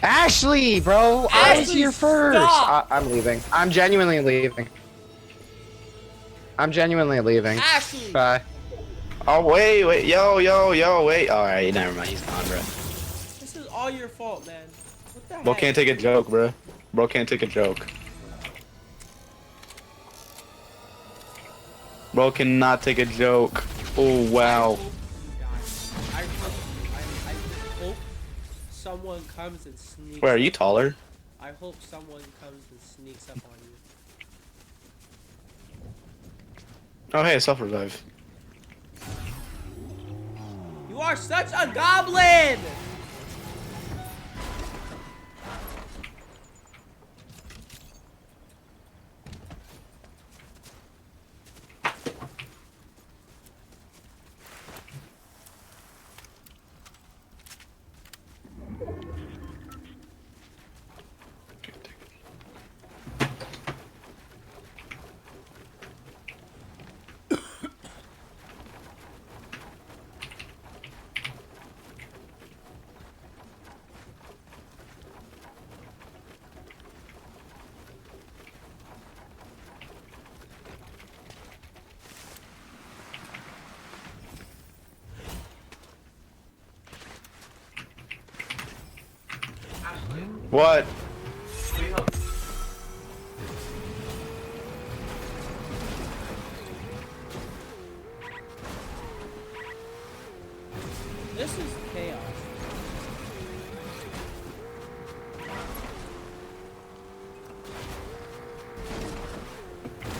Ashley, bro! I was Ashley, your first! stop! I'm leaving. I'm genuinely leaving. I'm genuinely leaving. Ashley! Bye. Oh wait, wait. All right, never mind. He's gone, bro. This is all your fault, man. What the Bro heck? can't take a joke, bro. Bro can't take a joke. Bro cannot take a joke. Oh wow. I hope someone comes and sneaks. Wait, are you taller? I hope someone comes and sneaks up on you. Oh hey, self revive. You are such a goblin! What? This is chaos.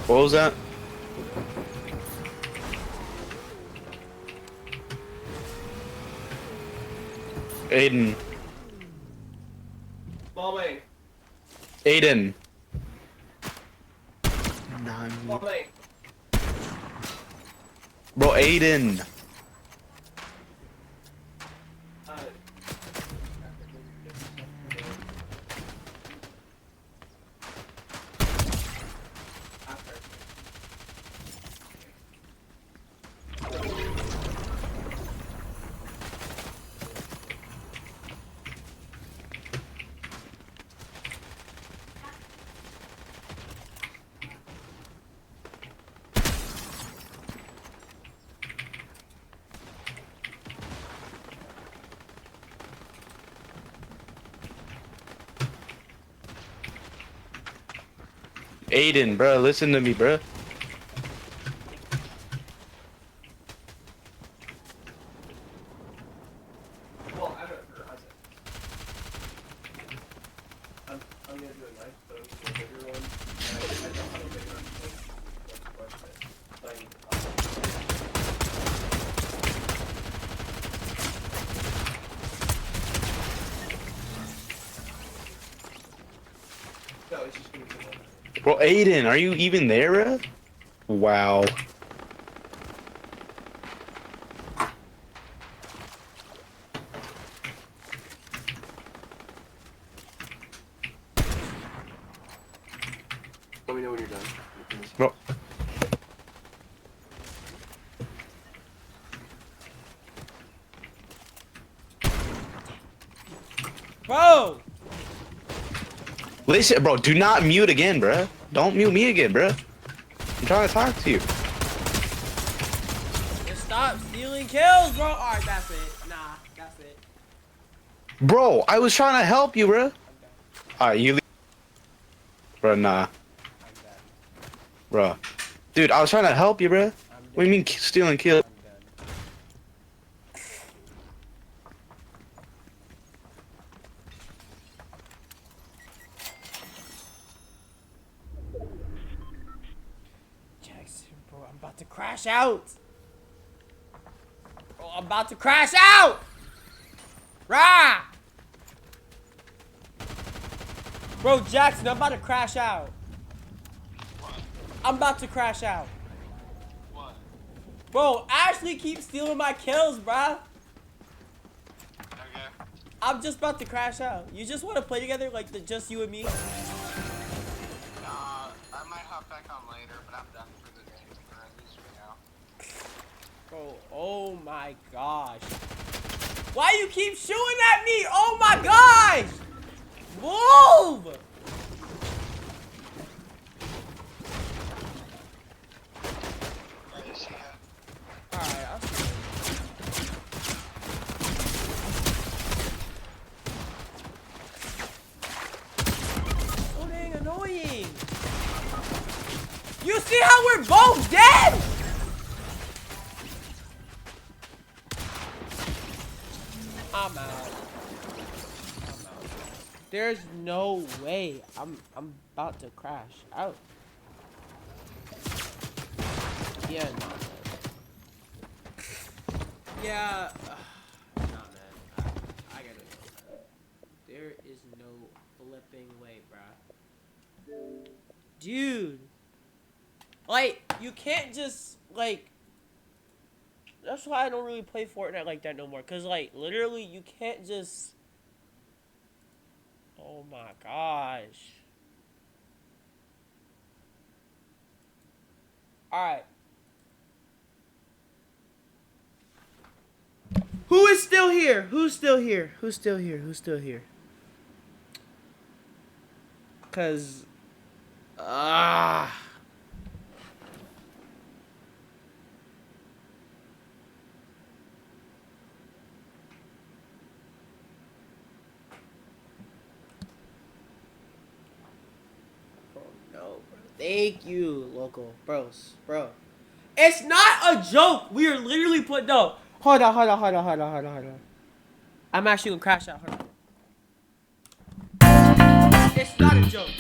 What was that? Aiden. Mommy. Aiden. Mommy. Bro, Aiden. Aiden, bro, listen to me, bro. Well, I don't know. I'm gonna do a knife, so it's a bigger one. I don't have a bigger one. That's the question. So I need to No, it's just gonna be one. Bro, Aiden, are you even there, bro? Wow. Let me know when you're done. Bro. Bro! Listen, bro, do not mute again, bro. Don't mute me again, bro. I'm trying to talk to you. Just stop stealing kills, bro! Alright, that's it. Nah, that's it. Bro, I was trying to help you, bro. I'm done. Alright, you leave. Bro, nah. I'm done. Bro. Dude, I was trying to help you, bro. I'm done. What do you mean stealing kills? I'm done. Jackson, bro, I'm about to crash out. Bro, I'm about to crash out. Rah! Bro, Jackson, I'm about to crash out. I'm about to crash out. What? Bro, Ashley keeps stealing my kills, bruh. Okay. I'm just about to crash out. You just want to play together like just you and me? I might hop back on later, but I'm done for the day, or at least for now. Bro, oh my gosh. Why you keep shooting at me? Oh my gosh! Move! I'm out. There's no way. I'm about to crash out. Yeah, nah, man. Yeah. Nah, man. I gotta go, man. There is no flipping way, bruh. Dude. Like, you can't just, like... That's why I don't really play Fortnite like that no more. Because, like, literally, you can't just... Oh, my gosh. Alright. Who is still here? Who's still here? Who's still here? Who's still here? Because... Ah... No, bro. Thank you, local bros, bro. It's not a joke. We are literally put no. Hold on. I'm actually gonna crash out. Hold on. It's not a joke.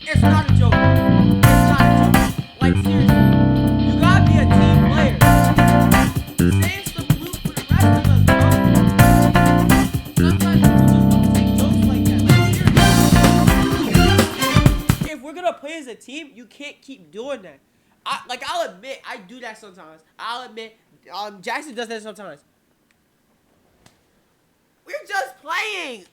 It's not a joke. It's not a joke. Like seriously, you gotta be a team player. Say it's the loop for the rest of us, bro. Sometimes people just don't take jokes like that. Like, if we're gonna play as a team, you can't keep doing that. I'll admit, I do that sometimes. I'll admit, Jackson does that sometimes. We're just playing.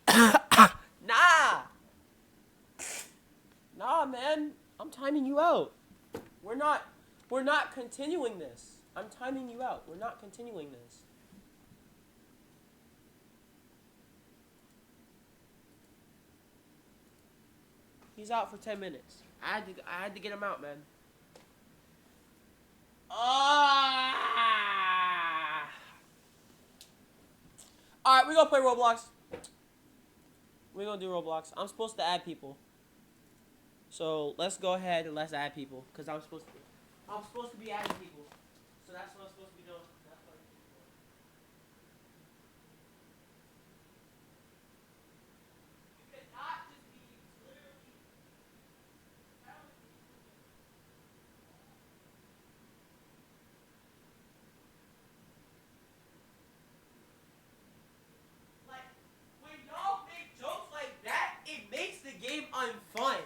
Nah, man. I'm timing you out. We're not continuing this. I'm timing you out. We're not continuing this. He's out for 10 minutes. I had to get him out, man. Alright, we're gonna play Roblox. We're gonna do Roblox. I'm supposed to add people. So let's go ahead and let's add people. Cause I'm supposed to be adding people. So that's what I'm supposed to be doing. That's what I'm supposed to be doing. You cannot just be literally telling me. Like, when y'all make jokes like that, it makes the game unfun.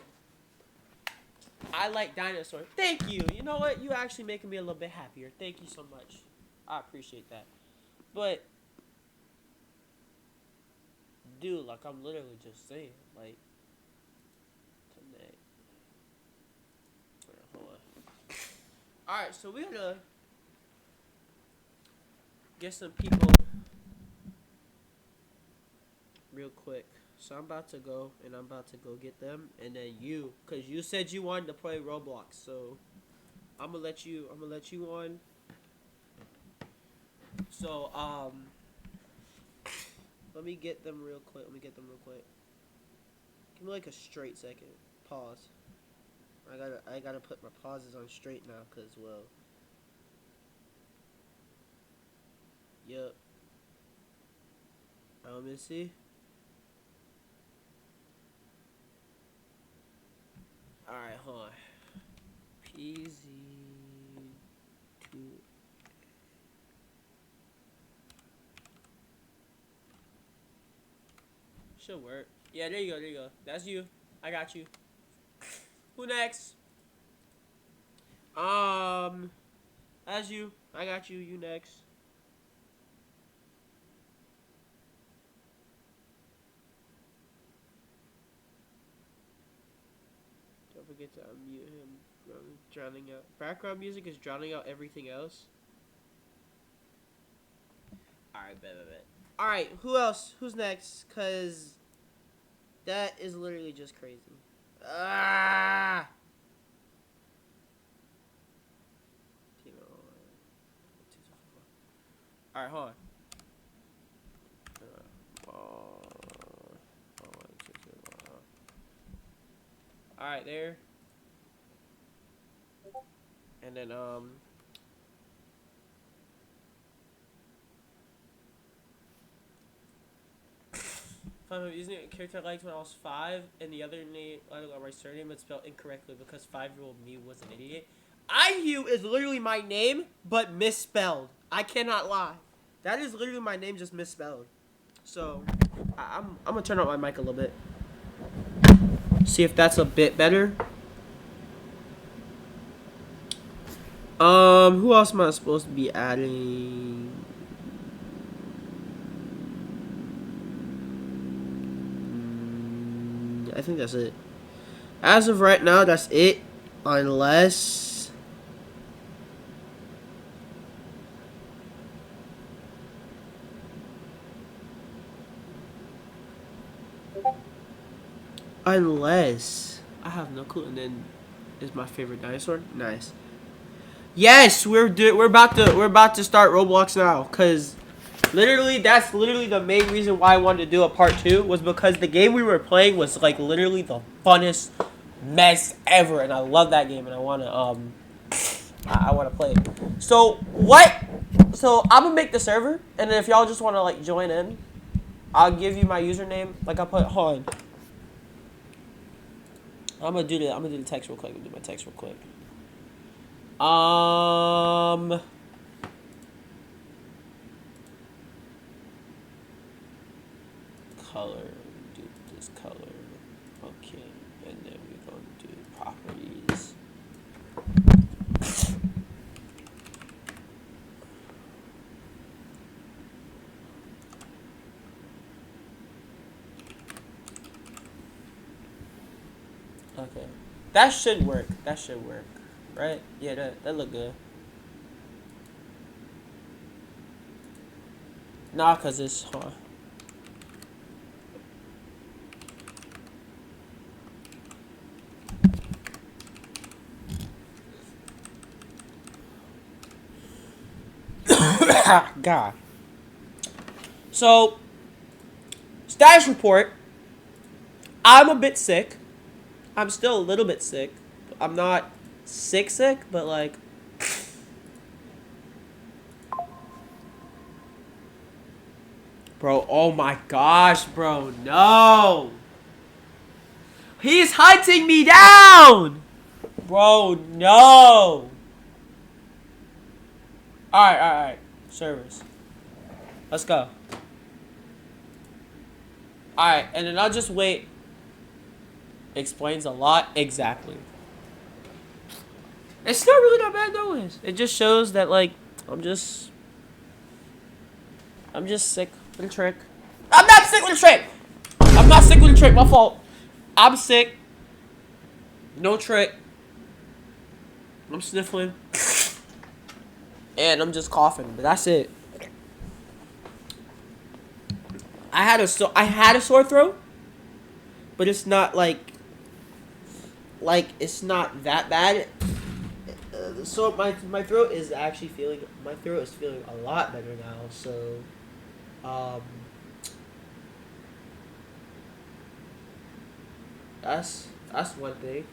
I like dinosaurs. Thank you. You know what? You actually making me a little bit happier. Thank you so much. I appreciate that. But, dude, like, I'm literally just saying, like, connect. Wait, hold on. Alright, so we're gonna get some people real quick. So I'm about to go, and I'm about to go get them, and then you, cause you said you wanted to play Roblox, so I'm gonna let you on. So let me get them real quick. Give me like a straight second. Pause. I gotta put my pauses on straight now, cause well. Yup. Let me see. Alright, hold on. PZ2. Should work. Yeah, there you go. That's you. I got you. Who next? That's you. I got you. You next. Don't forget to unmute him. Drowning out. Background music is drowning out everything else. Alright, bet. Alright, who else? Who's next? Cause that is literally just crazy. Ah! Alright, hold on. Alright, there. And then, Find I'm using a character I liked when I was 5, and the other name, I don't know, my surname was spelled incorrectly because 5-year-old me was an idiot. IU is literally my name, but misspelled. I cannot lie. That is literally my name, just misspelled. So, I'm gonna turn up my mic a little bit. See if that's a bit better. Who else am I supposed to be adding? I think that's it. As of right now, that's it. Unless... Unless... I have no clue. And then is my favorite dinosaur. Nice. Yes, we're about to start Roblox now, cause literally that's literally the main reason why I wanted to do a part 2 was because the game we were playing was like literally the funnest mess ever, and I love that game, and I wanna I wanna play it. So what? So I'm gonna make the server, and then if y'all just wanna like join in, I'll give you my username. Like I put hold on. I'm gonna do the text real quick. I'm gonna do my text real quick. Color, do this color, okay, and then we're going to do properties. Okay, that should work. That should work. Right? Yeah, that look good. Nah, cause it's hard. God. So, status report. I'm a bit sick. I'm still a little bit sick. I'm not sick, but like bro, oh my gosh, bro, no, he's hunting me down, bro, no. Alright, servers, let's go. Alright, and then I'll just wait. Explains a lot. Exactly. It's not really that bad though. It just shows that like I'm just sick with a trick. I'm not sick with a trick. I'm not sick with a trick. My fault. I'm sick. No trick. I'm sniffling. And I'm just coughing, but that's it. I had a sore throat, but it's not like it's not that bad. So my throat is actually feeling a lot better now. So, that's one thing.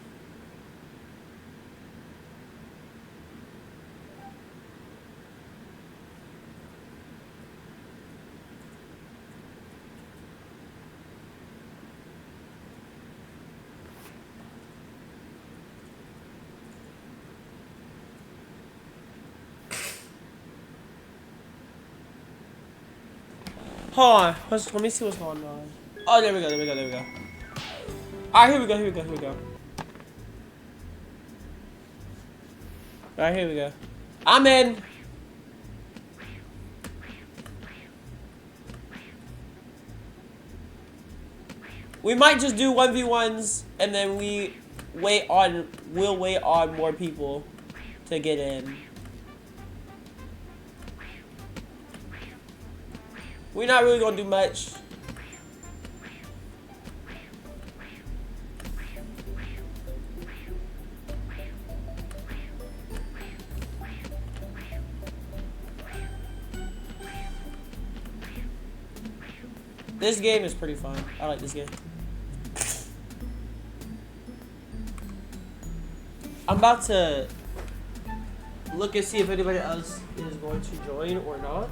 Hold on. Let me see what's going on. Oh, there we go. Alright, here we go. Alright, here we go. I'm in. We might just do 1v1s and then we'll wait on more people to get in. We're not really gonna do much. This game is pretty fun. I like this game. I'm about to look and see if anybody else is going to join or not.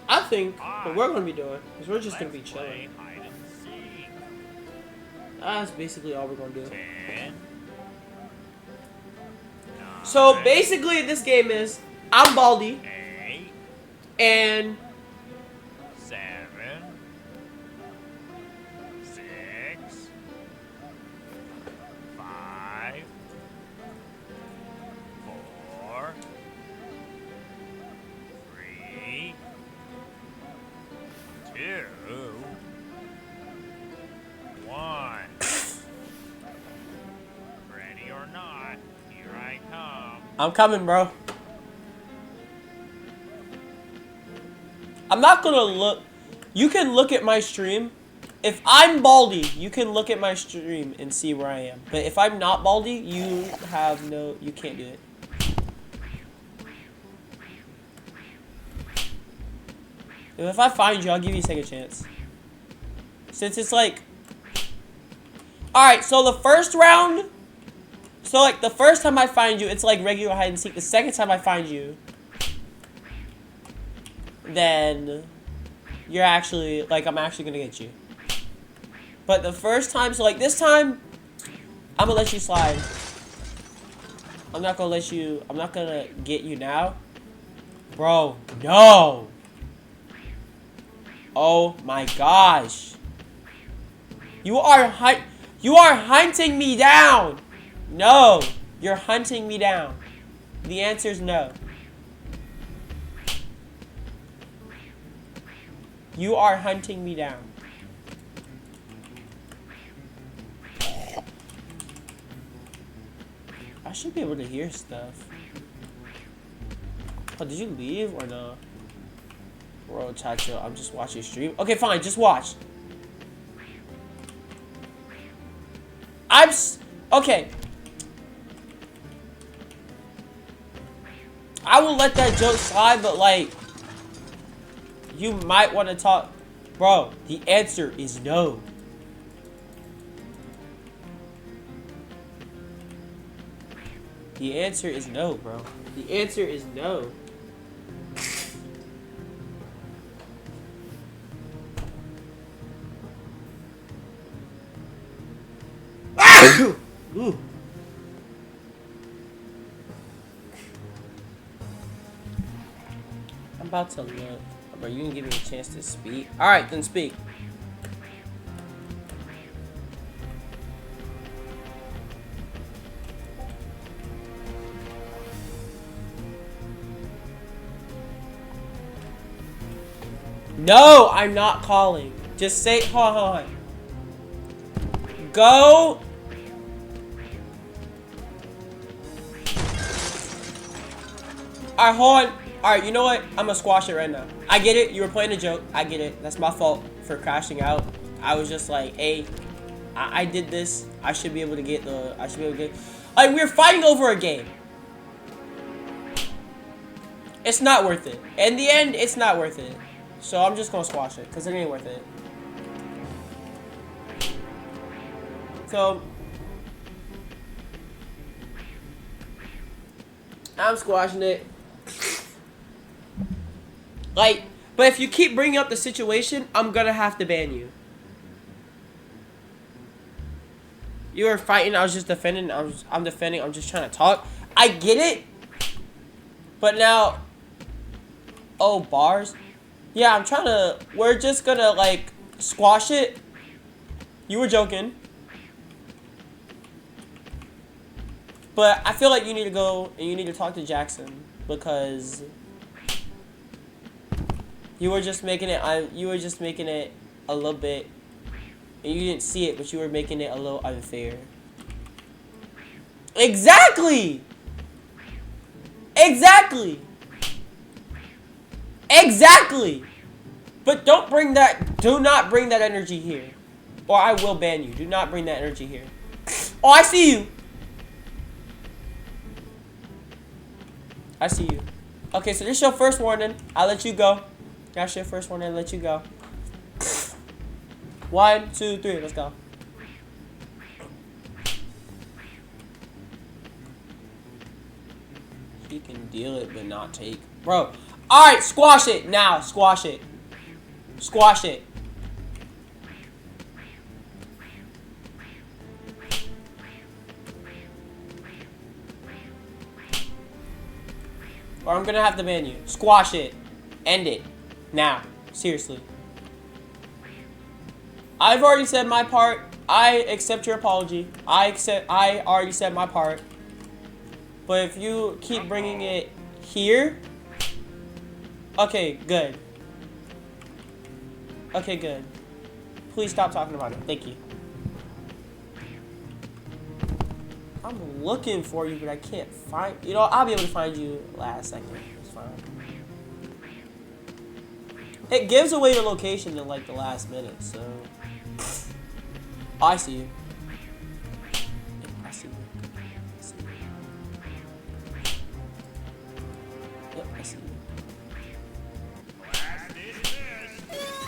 I think what we're gonna be doing is we're just gonna be chilling. That's basically all we're gonna do. So basically, this game is I'm Baldi, and 7, 6, 5, 4, 3, 2, 1. Ready or not, here I come. I'm coming, bro. I'm not gonna look. You can look at my stream. If I'm Baldi, you can look at my stream and see where I am. But if I'm not Baldi, you can't do it. If I find you, I'll give you a second chance. Since it's like... Alright, so the first round... So like, the first time I find you, it's like regular hide and seek. The second time I find you... then you're actually, like, I'm actually gonna get you. But the first time, so like this time, I'm gonna let you slide. I'm not gonna let you, I'm not gonna get you now. Bro, no! Oh my gosh. You are hunting me down! No! You're hunting me down. The answer is no. You are hunting me down. I should be able to hear stuff. Oh, did you leave or no? Bro, Chacho, I'm just watching stream. Okay, fine, just watch. Okay. I will let that joke slide, but like... You might want to talk. Bro, the answer is no. The answer is no, bro. The answer is no. Ooh. I'm about to look. Bro, you didn't give me a chance to speak. Alright, then speak. No, I'm not calling. Just say, hold on. Go. Alright, hold on. Alright, you know what? I'm gonna squash it right now. I get it. You were playing a joke. I get it. That's my fault for crashing out. I was just like, hey, I did this. I should be able to get the... Like, we're fighting over a game. It's not worth it. In the end, it's not worth it. So I'm just gonna squash it, because it ain't worth it. So... I'm squashing it. Like, but if you keep bringing up the situation, I'm gonna have to ban you. You were fighting, I was just defending, I'm defending, I'm just trying to talk. I get it. But now, oh, bars? Yeah, I'm trying to, we're just gonna, like, squash it. You were joking. But I feel like you need to go and you need to talk to Jackson because you were just making it a little bit, and you didn't see it, but you were making it a little unfair. Exactly! Exactly! Exactly! But don't bring that, do not bring that energy here. Or I will ban you. Do not bring that energy here. Oh, I see you! I see you. Okay, so this is your first warning. I'll let you go. That's your first warning. I'll let you go. 1, 2, 3. Let's go. He can deal it, but not take. Bro, Alright, squash it now. Squash it. Squash it. Or I'm gonna have to ban you. Squash it. End it. Now. Seriously. I've already said my part. I accept your apology. I already said my part. But if you keep bringing it here. Okay, good. Okay, good. Please stop talking about it. Thank you. I'm looking for you, but I can't find. You know, I'll be able to find you last second. It's fine. It gives away your location in like the last minute, so. Oh, I see you. I see you. I see you. Yep, I see you.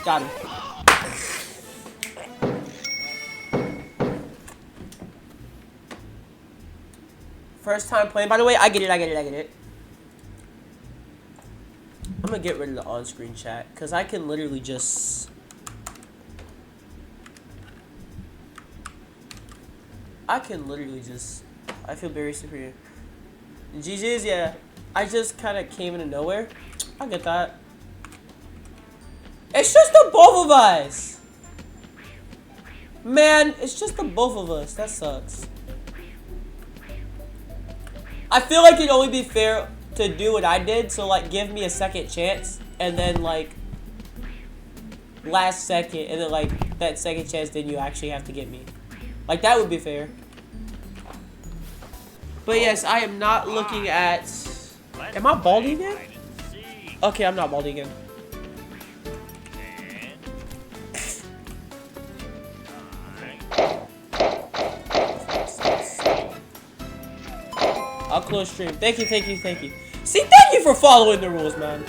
Got him. First time playing. By the way, I get it. I'm gonna get rid of the on-screen chat because I can literally just. I feel very superior. GG's, yeah. I just kind of came into nowhere. I get that. It's just the both of us. Man, it's just the both of us. That sucks. I feel like it'd only be fair to do what I did, so like give me a second chance, and then like last second, and then like that second chance, then you actually have to get me. Like that would be fair. But yes, I am not looking at. Am I baldy again? Okay, I'm not baldy again. I'll close stream. Thank you. See, thank you for following the rules, man.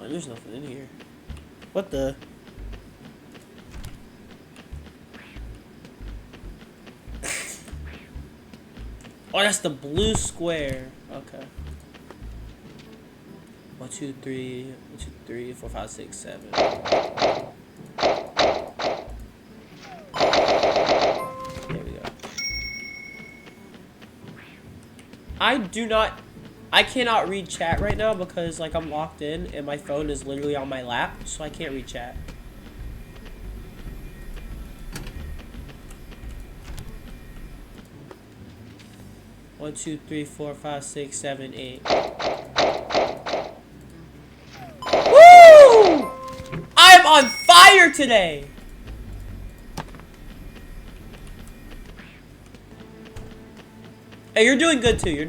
There's nothing in here. What the? Oh, that's the blue square. Okay. 1, 2, 3, 4, 5, 6, 7. There we go. I cannot read chat right now because like I'm locked in and my phone is literally on my lap, so I can't read chat. One, 2, 3, 4, 5, 6, 7, 8. Woo! I'm on fire today! Hey, you're doing good too.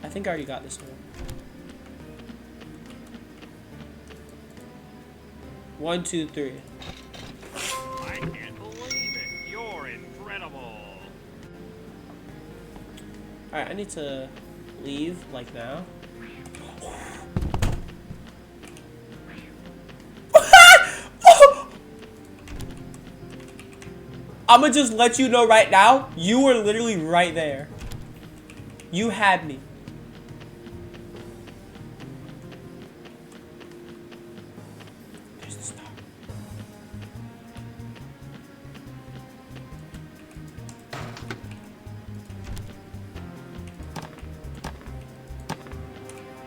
I think I already got this one. 1, 2, 3. I can't believe it. You're incredible. Alright, I need to leave, like, now. I'ma just let you know right now, you were literally right there. You had me. There's the star.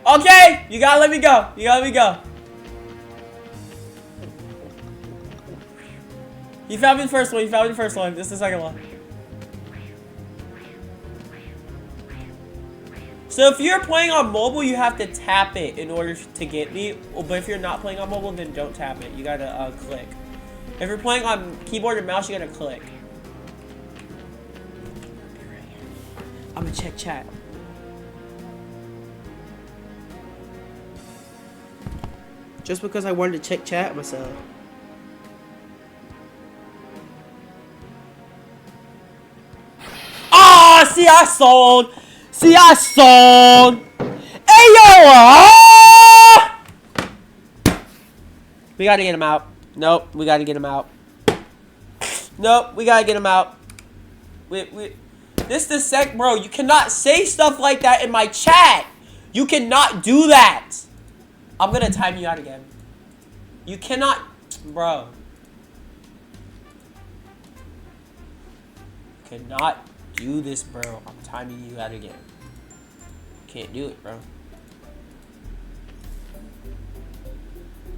Okay, you gotta let me go. You found me the first one. This is the second one. So if you're playing on mobile, you have to tap it in order to get me. But if you're not playing on mobile, then don't tap it. You gotta click. If you're playing on keyboard and mouse, you gotta click. I'm gonna check chat. Just because I wanted to check chat myself. Ah, see, I sold. See, I sold. Hey, yo, We gotta get him out. Nope, we gotta get him out. Nope, we gotta get him out. This is the sec, bro. You cannot say stuff like that in my chat. You cannot do that. I'm gonna time you out again. You cannot, bro. Cannot do this, bro. I'm timing you out again. Can't do it, bro.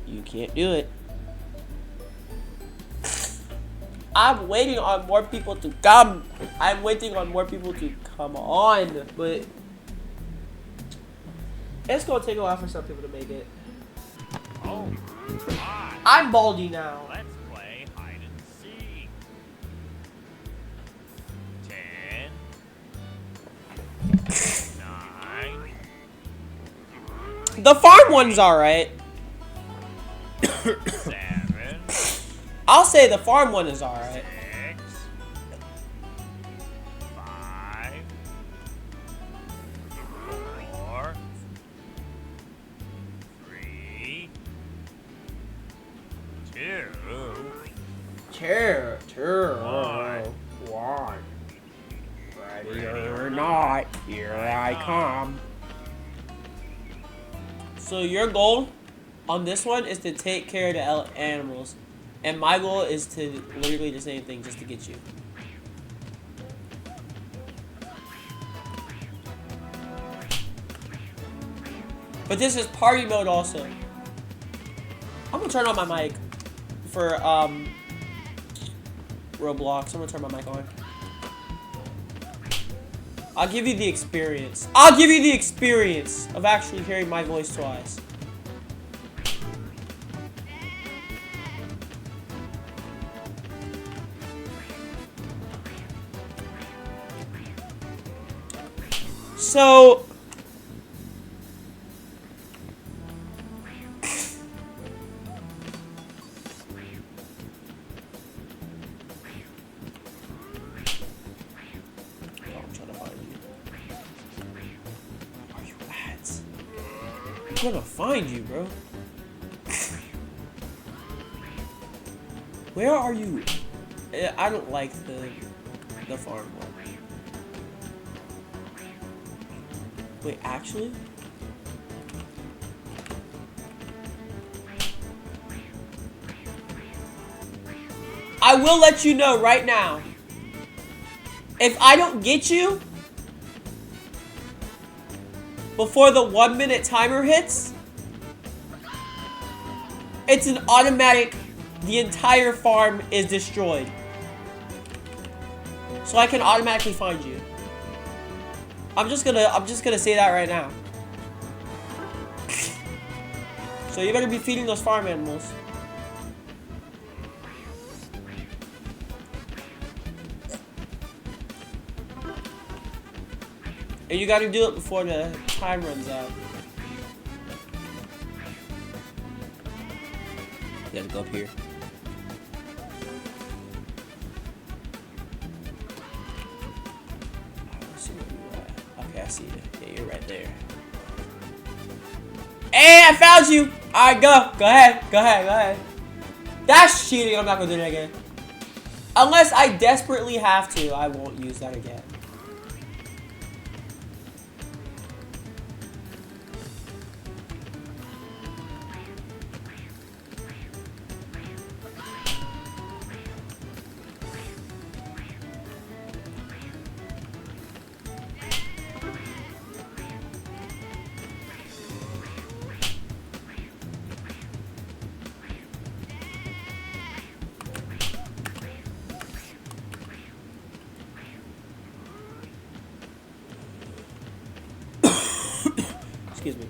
You can't do it. I'm waiting on more people to come. I'm waiting on more people to come on, but it's gonna take a while for some people to make it. Oh, my. I'm Baldy now. Let's play hide and seek. 10, 9, The farm one's alright. 7, I'll say the farm one is alright. 6, 5, 4, 3, 2, One. Ready or not, here I come. So your goal on this one is to take care of the animals. And my goal is to literally the same thing, just to get you. But this is party mode also. I'm gonna turn on my mic for Roblox. I'm gonna turn my mic on. I'll give you the experience. I'll give you the experience of actually hearing my voice twice. So I'm trying to find you. Where are you at? I'm gonna find you, bro. Where are you? I don't like the farm one. Wait, actually? I will let you know right now. If I don't get you before the 1 minute timer hits, it's an automatic, the entire farm is destroyed. So I can automatically find you. I'm just gonna say that right now. So you better be feeding those farm animals. And you gotta do it before the time runs out. You gotta go up here. Okay, I see you. Yeah, you're right there. Hey, I found you! Alright, go. Go ahead. Go ahead. Go ahead. That's cheating. I'm not gonna do that again. Unless I desperately have to, I won't use that again. Excuse me.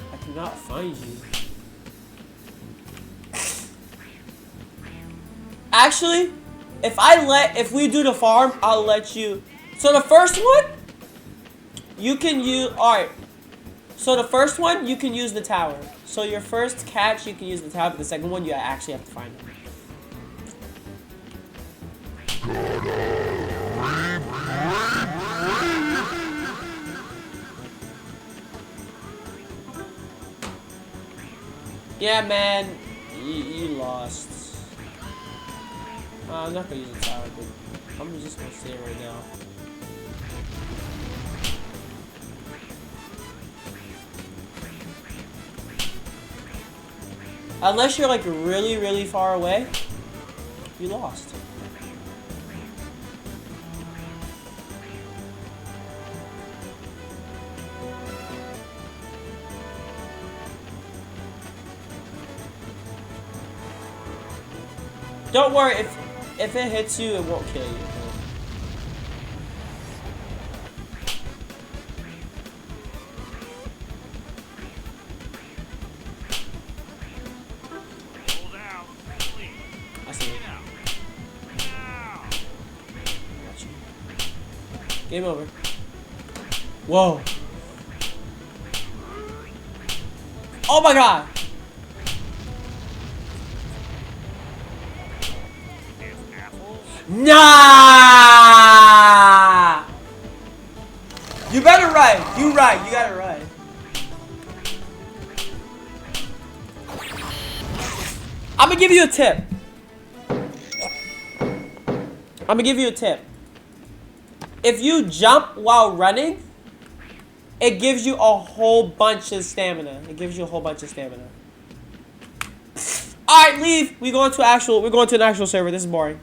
I cannot find you. Actually, if we do the farm, I'll let you. So the first one, you can use. Alright. So the first one, you can use the tower. So your first catch, you can use the tower, but the second one, you actually have to find it. Yeah, man, you lost. I'm not gonna use the tower, but I'm just gonna say it right now. Unless you're like really, really far away, you lost. Don't worry, if it hits you, it won't kill you. Hold out. Please. I see it. Now. Got you. Game over. Whoa. Oh my god. It's apples. Nah. You better run. You run. You gotta run. I'm gonna give you a tip. If you jump while running, it gives you a whole bunch of stamina. Alright, leave. We're going to an actual server. This is boring.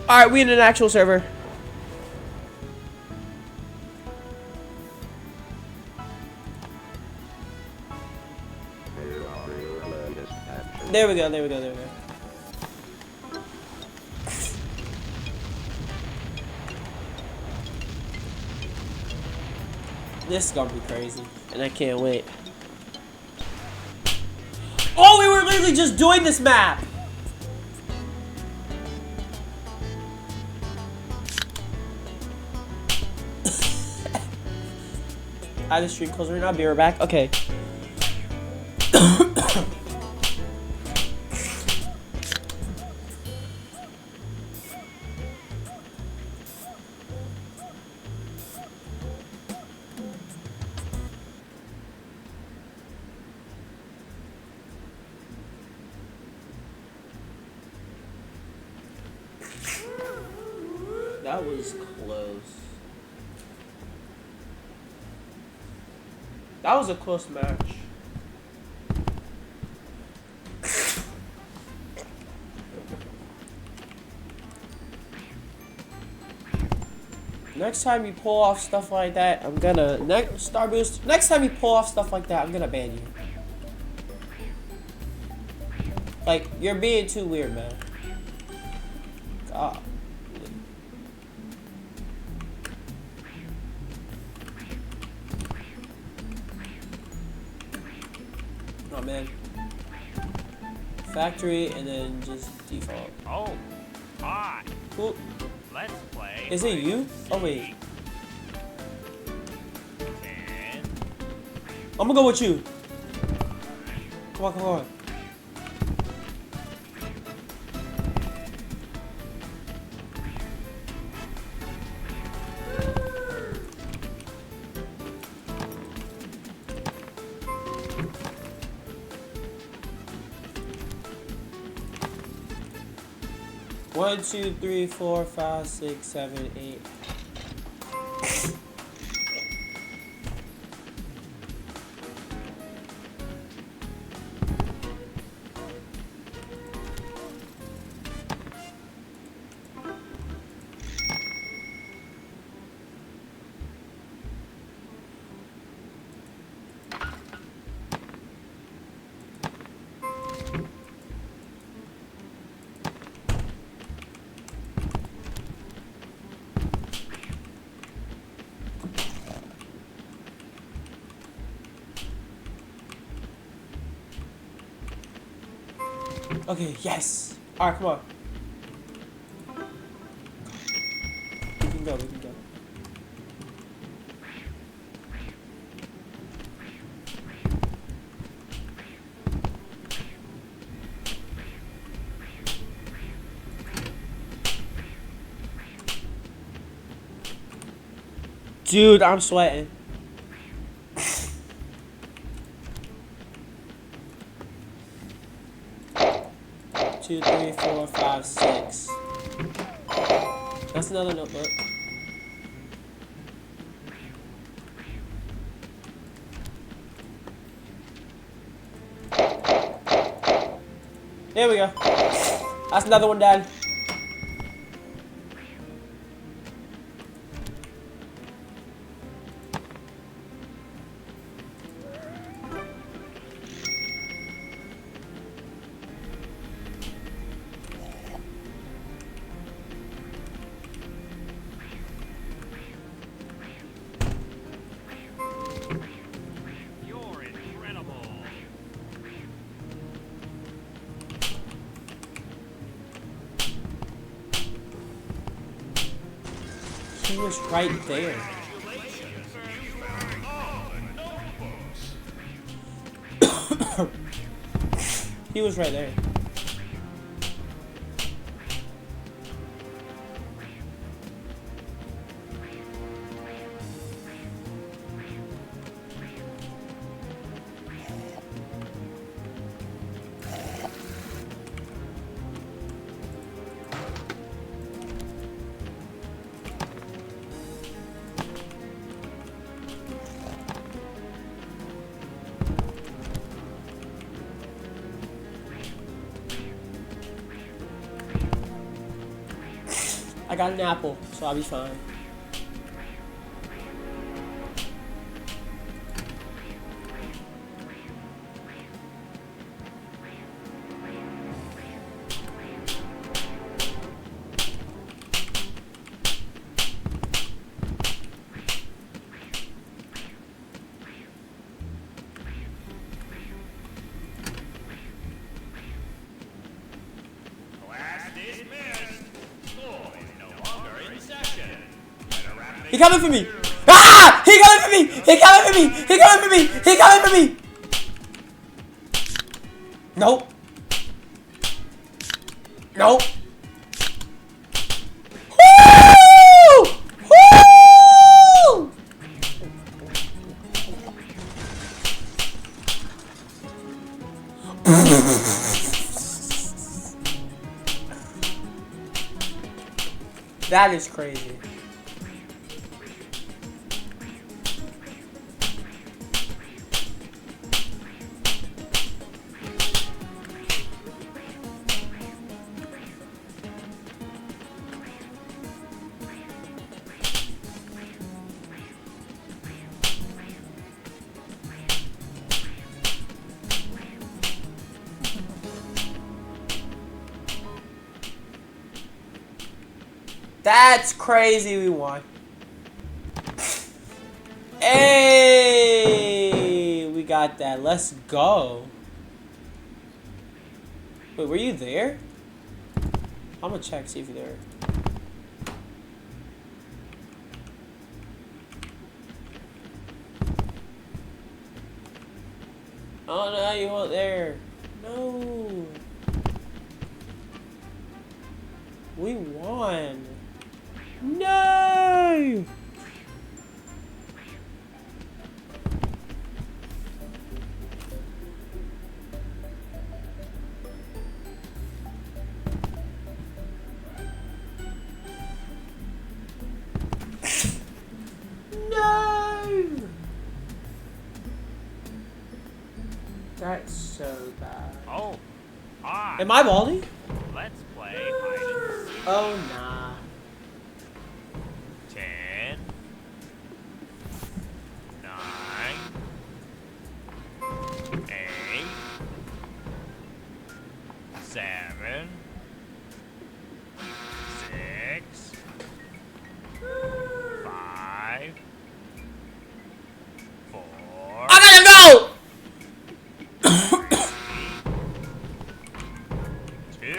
Alright, we in an actual server. There we go. This is gonna be crazy, and I can't wait. Oh, we were literally just doing this map! I have the stream closed right now, be right back. Okay. That was close. That was a close match. Next time you pull off stuff like that, I'm gonna Star Boost. Next time you pull off stuff like that, I'm gonna ban you. Like, you're being too weird, man. God. Oh man. Factory and then just default. Oh, hi. Cool. Let's play. Is it you? Oh wait. And I'm gonna go with you. Come on. 1, 2, 3, 4, 5, 6, 7, 8. Okay, yes. Alright, come on. We can go, we can go. Dude, I'm sweating. Two, three, four, five, six. That's another notebook. There we go. That's another one done. You're incredible. He was right there. He was right there. I got an apple, so I'll be fine. Class dismissed. School is no longer in session. Better wrap He coming for me! Ah! He coming for me! He coming for me! He coming for me! He coming for me! Nope. Nope. Woo! Woo! That is crazy. That's crazy, we won. Hey, we got that. Let's go. Wait, were you there? I'm gonna check, see if you're there. Oh no, you weren't there. No. We won. No! That's so bad. Oh, hi. Am I Baldy? Let's play hide and seek. Oh, nah. 10, 9, 8, 7, 6, 5, 4. I gotta go! 2.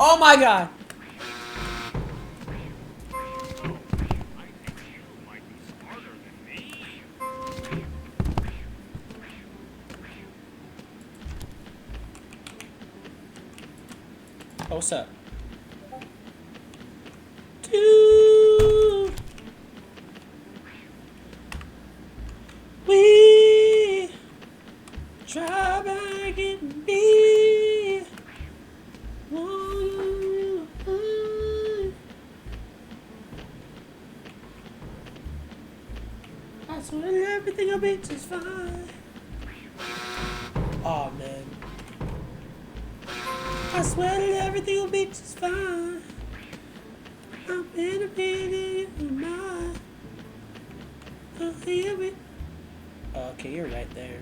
Oh my god! I think you might be smarter than me. Oh, what's up? Two. We try back and be. I swear everything will be just fine. Oh man. I swear that everything will be just fine. I'm in a minute in your mind. I'll hear it. Okay, you're right there.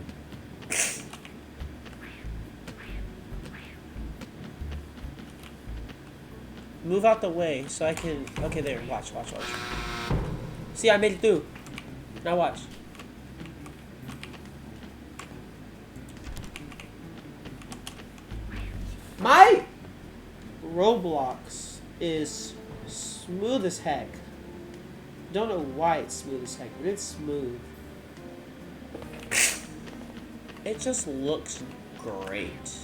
Move out the way so I can. Okay, there. Watch. See, I made it through. Now watch. My Roblox is smooth as heck. Don't know why it's smooth as heck, but it's smooth. It just looks great.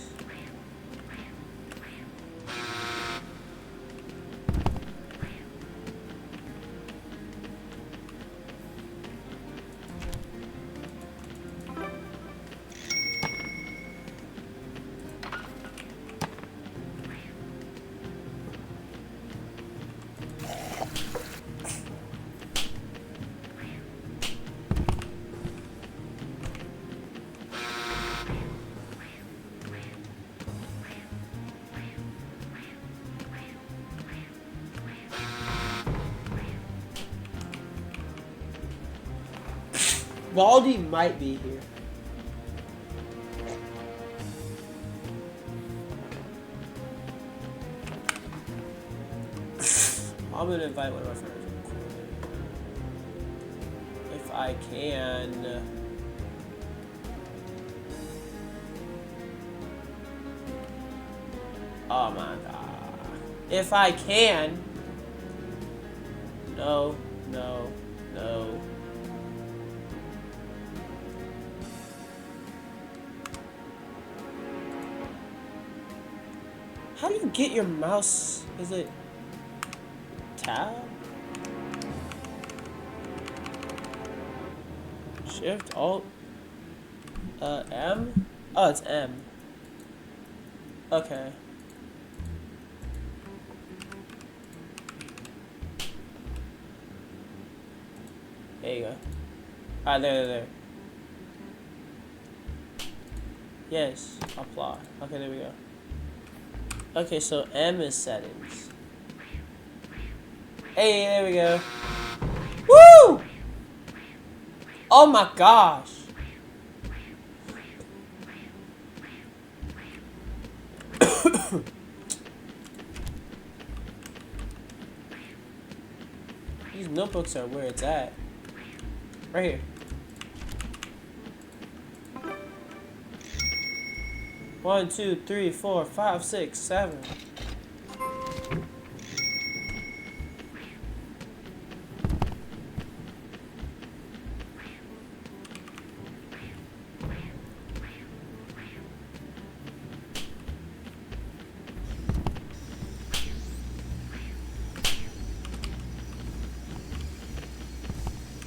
Baldy might be here. I'm gonna invite one of my friends if I can. Oh my god. If I can. No. How do you get your mouse? Is it tab? Shift Alt M? Oh, it's M. Okay. There you go. Ah, there. Yes, apply. Okay, there we go. Okay, so M is settings. Hey, there we go. Woo! Oh my gosh. These notebooks are where it's at. Right here. One, two, three, 4, 5, 6, 7.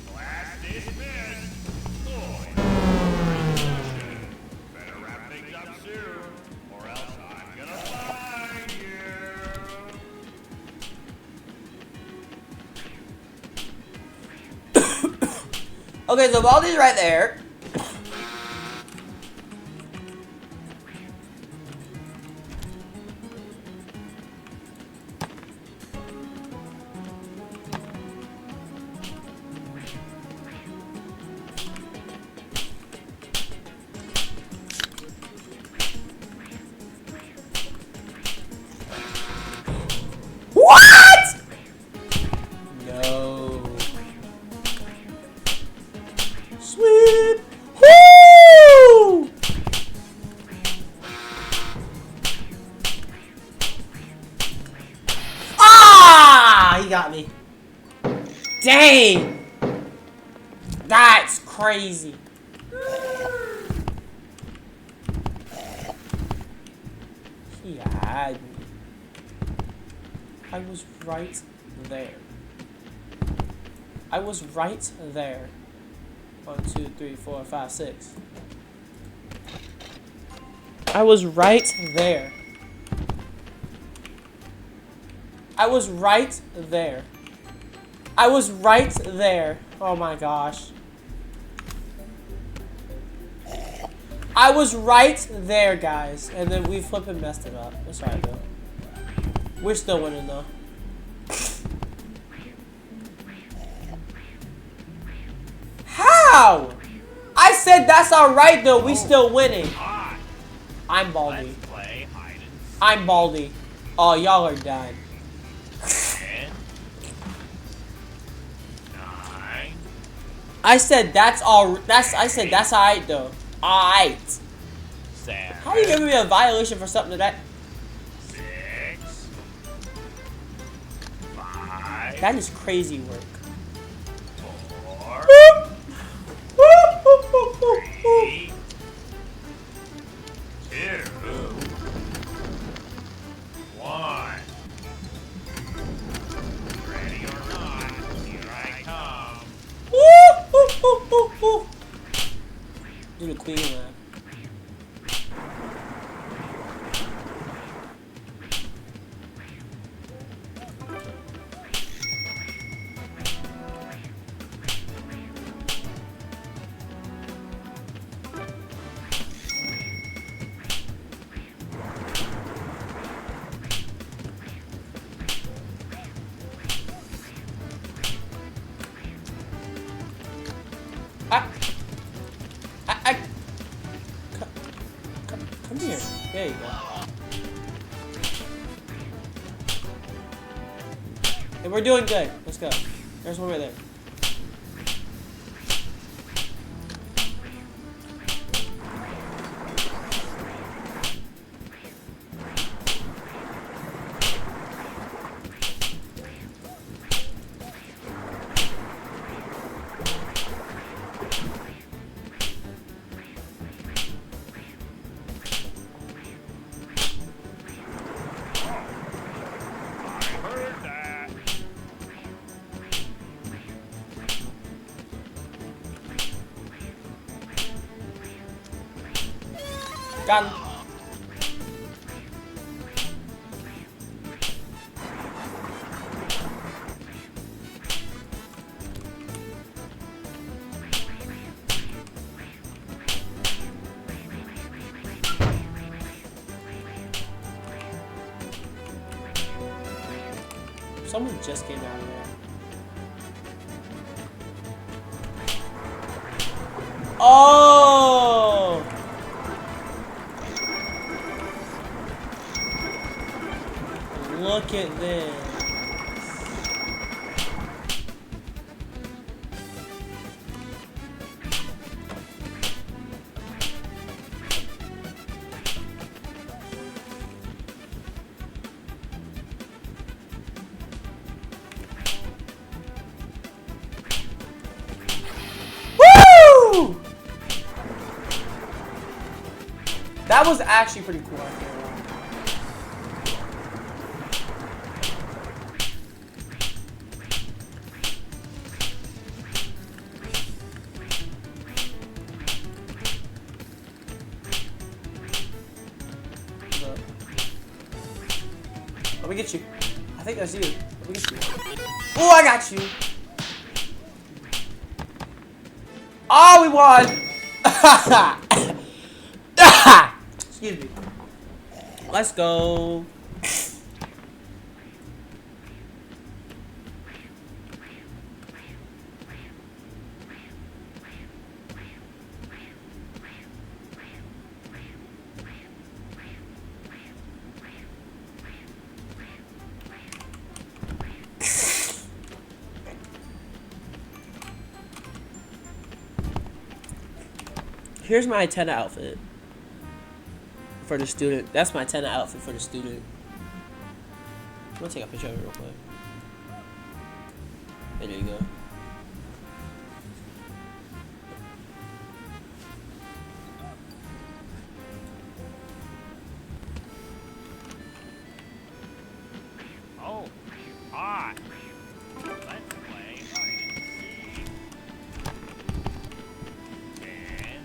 Class dismissed. Boy, better wrap things up soon, or else I'm gonna find you. Okay, so Baldi's right there. What? No. Sweet. Woo! Ah! He got me. Dang. That's crazy. He had me. I was right there. I was right there. 1, 2, 3, 4, 5, 6. I was right there. I was right there. I was right there. Oh my gosh. I was right there, guys. And then we flipping messed it up. That's alright though. We're still winning though. How? I said that's alright though. We still winning. Hi. I'm Baldi. Let's play hide and I'm Baldi. Oh, y'all are done. 10, 9, I said that's all. I said that's alright though. Alright. 7, How are you giving me a violation for something that 6, 5, that is crazy work? 4, 3, 2, 1. Ready or not, here I come. Do the queen laugh. Come here. There you go. And we're doing good. Let's go. There's one right there. I heard that. Got him. Someone just came out of there. Oh! Look at this. Woo! That was actually pretty cool. I can't lie. Let me get you. I think that's you. Let me get you. Oh, I got you. Oh, we won! Excuse me. Let's go. Here's my antenna outfit for the student. That's my antenna outfit for the student. I'm gonna take a picture of it real quick. There you go. Oh, hot. Let's play hide and seek. And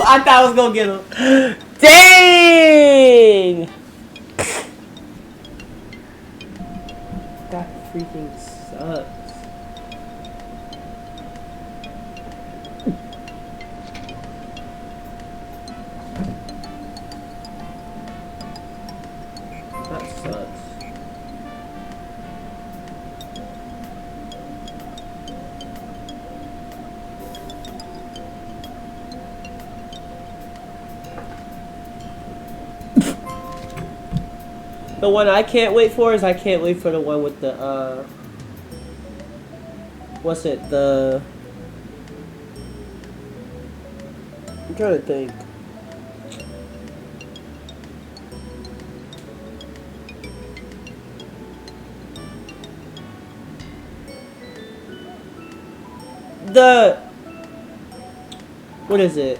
I thought I was gonna get him. Dang! That freaking sucks. That sucks. The one I can't wait for is I can't wait for the one with the what's it, I'm trying to think. What is it?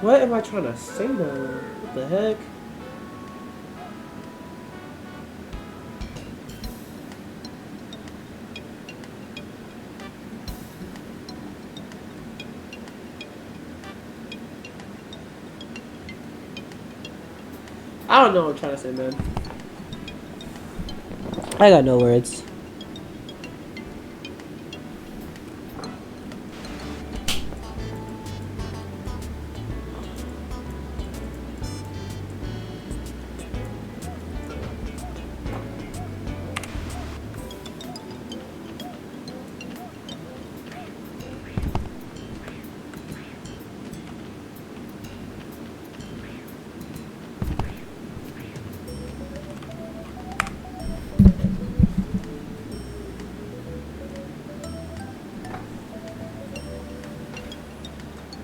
What am I trying to say though? What the heck? I don't know what I'm trying to say, man. I got no words.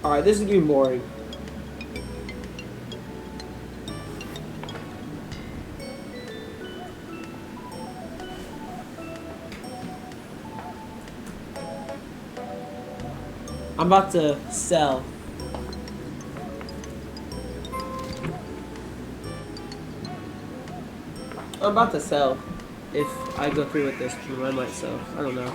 Alright, this is getting boring. I'm about to sell. I'm about to sell. If I go through with this, I might sell. I don't know.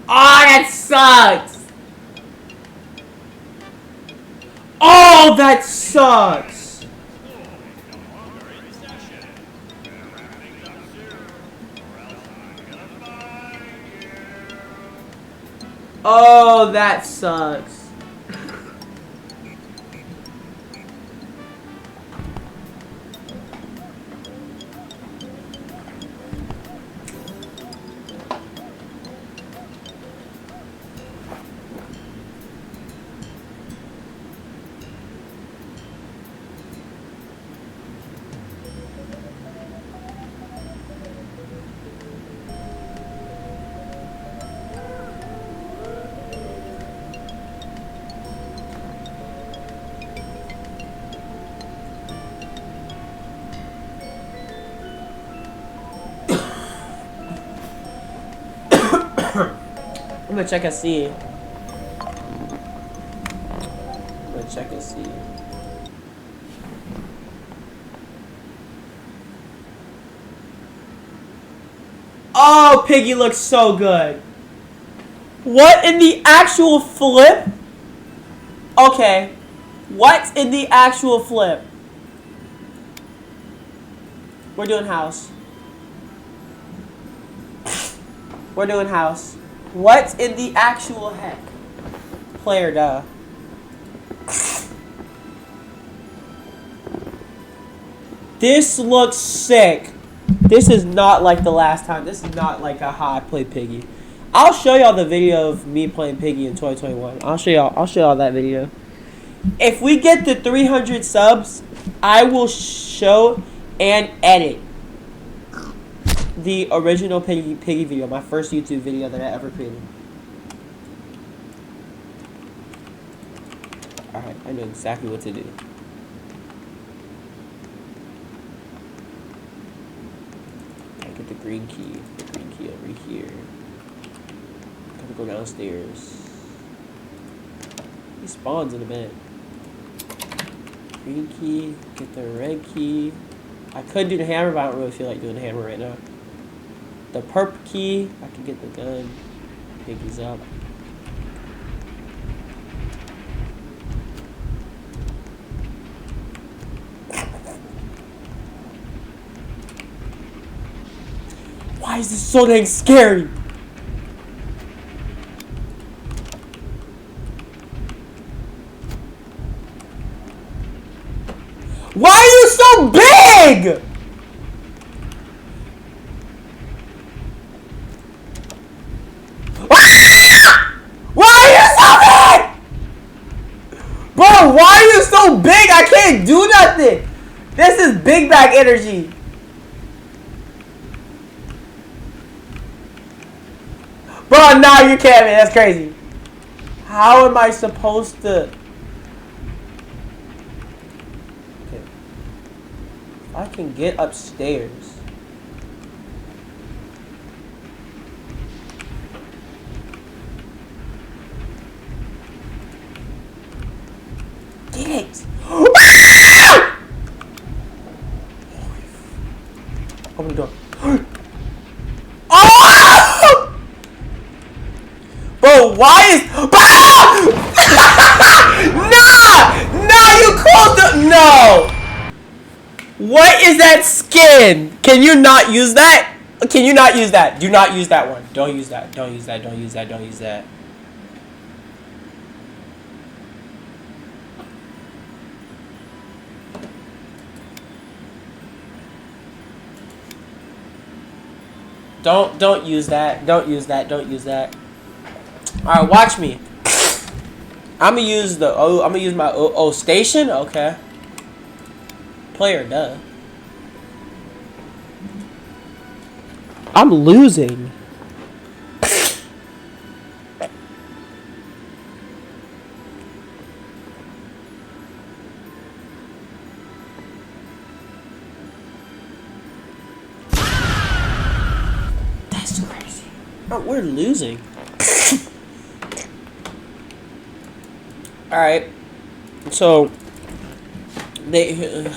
Oh, that sucks! Oh, that sucks! Oh, that sucks. I'm gonna check and see. I'm gonna check and see. Oh, Piggy looks so good. What in the actual flip? Okay. What in the actual flip? We're doing house. We're doing house. What in the actual heck? Player, duh. This looks sick. This is not like the last time. This is not like how I played Piggy. I'll show y'all the video of me playing Piggy in 2021. I'll show y'all that video. If we get to 300 subs, I will show and edit the original Piggy video, my first YouTube video that I ever created. Alright, I know exactly what to do. I get the green key over here. Gotta go downstairs. He spawns in a minute. Green key, get the red key. I could do the hammer, but I don't really feel like doing the hammer right now. The purple key, I can get the gun. Piggy's up. Why is this so dang scary? Why are you so big? Bro, why are you so big? I can't do nothing. This is big bag energy. Bro, nah, you can't, man. That's crazy. How am I supposed to? Okay. If I can get upstairs. Get it! Open the door. Oh! Bro, why is... Nah! Nah, you closed the... No! What is that skin? Can you not use that? Can you not use that? Do not use that one. Don't use that. Don't use that. Don't use that. Don't use that. Don't use that. Don't use that. Don't use that. All right, watch me. I'm gonna use the I'm gonna use my station. Okay. Player, duh. I'm losing. That's crazy. Oh, we're losing. All right. So they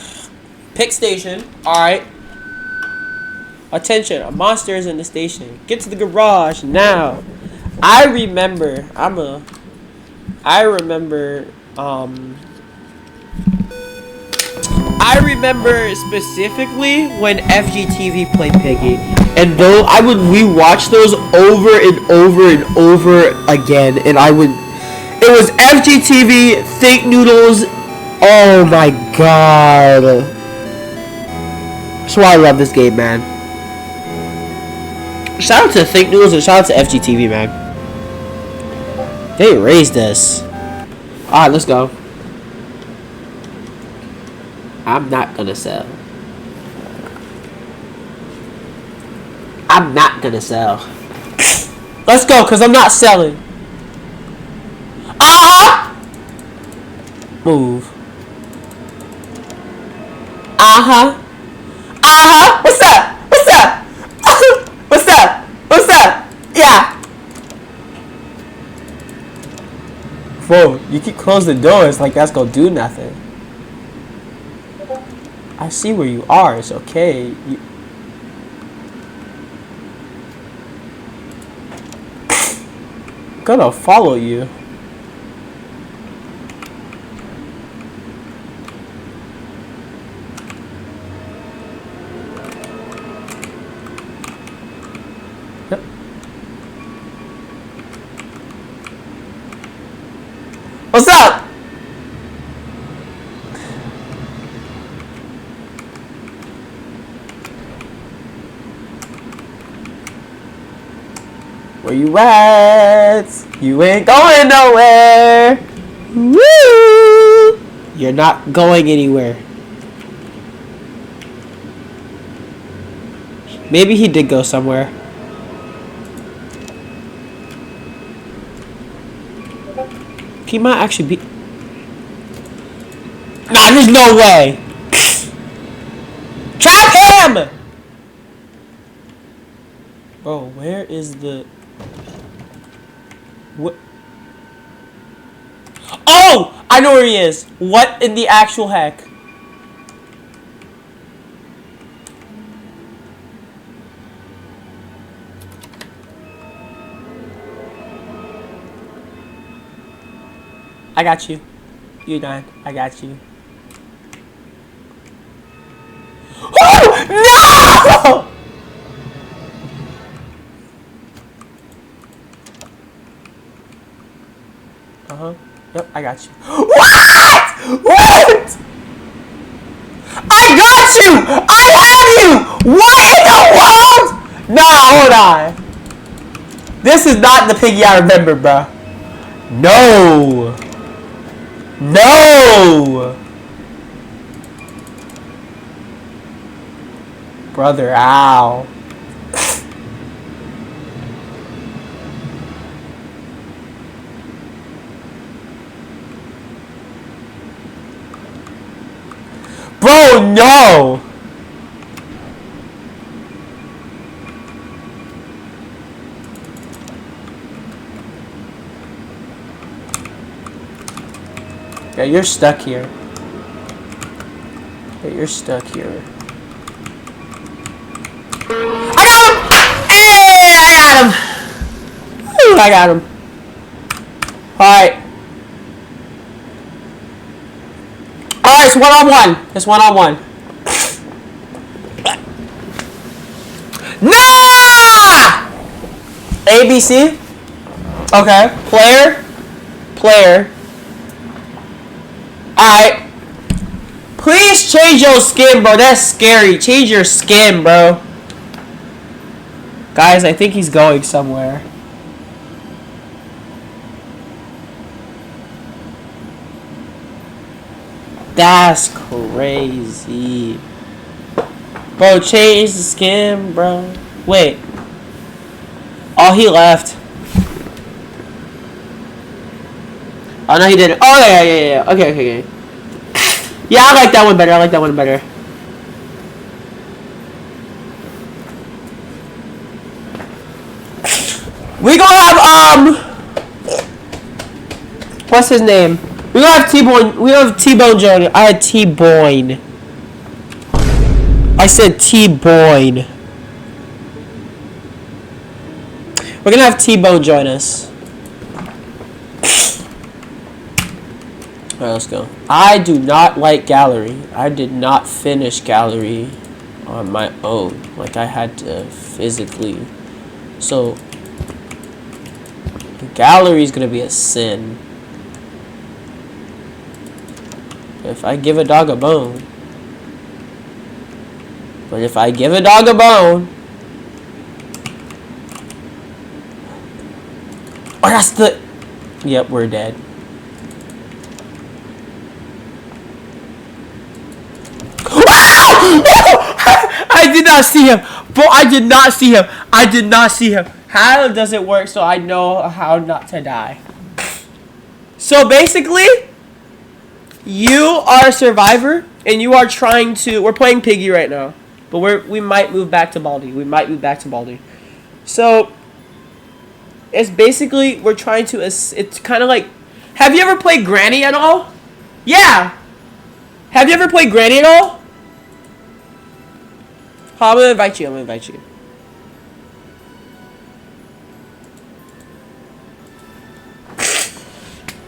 pick station. All right. Attention! A monster is in the station. Get to the garage now. I remember. I I remember specifically when FGTV played Piggy, and though I would rewatch those over and over and over again, and it was FGTV, Think Noodles. Oh my god, that's why I love this game, man. Shout out to Think Noodles and shout out to FGTV, man. They raised us. Alright, let's go. I'm not gonna sell. I'm not gonna sell. Let's go, cause I'm not selling. Move. What's up? What's up? What's up? What's up? Yeah. Bro, you keep closing the doors like that's gonna do nothing. I see where you are. It's okay. I'm gonna follow you. Yep. What's up? Where you at? You ain't going nowhere. Woo! You're not going anywhere. Maybe he did go somewhere. He might actually be. Nah, there's no way. Trap him! Bro, where is the... What? Oh! I know where he is. What in the actual heck? I got you. You done. I got you. Oh! No! Yep, I got you. What? What? I got you! I have you! What in the world? Nah, hold on. This is not the Piggy I remember, bro. No. No. Brother, ow. Bro, no! Yeah, you're stuck here. Yeah, you're stuck here. I got him! Hey, I got him! Ooh, I got him. Alright. Alright, it's one-on-one. It's one-on-one. Nah! ABC. Okay. Player. Player. Alright. Please change your skin, bro. That's scary. Change your skin, bro. Guys, I think he's going somewhere. That's crazy. Bro, change the skin, bro. Wait. Oh, he left. Oh, no, he didn't. Oh, yeah. Okay. Yeah, I like that one better. We gonna have, what's his name? We gonna have T-Bone. We have T-Bone Jr. I had T-Boyne. I said T-Boyne. We're gonna have T-Bone join us. Alright, let's go. I do not like gallery. I did not finish gallery on my own. Like, I had to physically. So, gallery is gonna be a sin. If I give a dog a bone. But if I give a dog a bone. Oh, that's the. Yep, we're dead. I did not see him. Bro, I did not see him. I did not see him. How does it work so I know how not to die? So basically, you are a survivor and you are trying to. We're playing Piggy right now, but we might move back to Baldi. We might move back to Baldi. So it's basically we're trying to. It's kind of like. Have you ever played Granny at all? Yeah. Have you ever played Granny at all? I'm gonna invite you.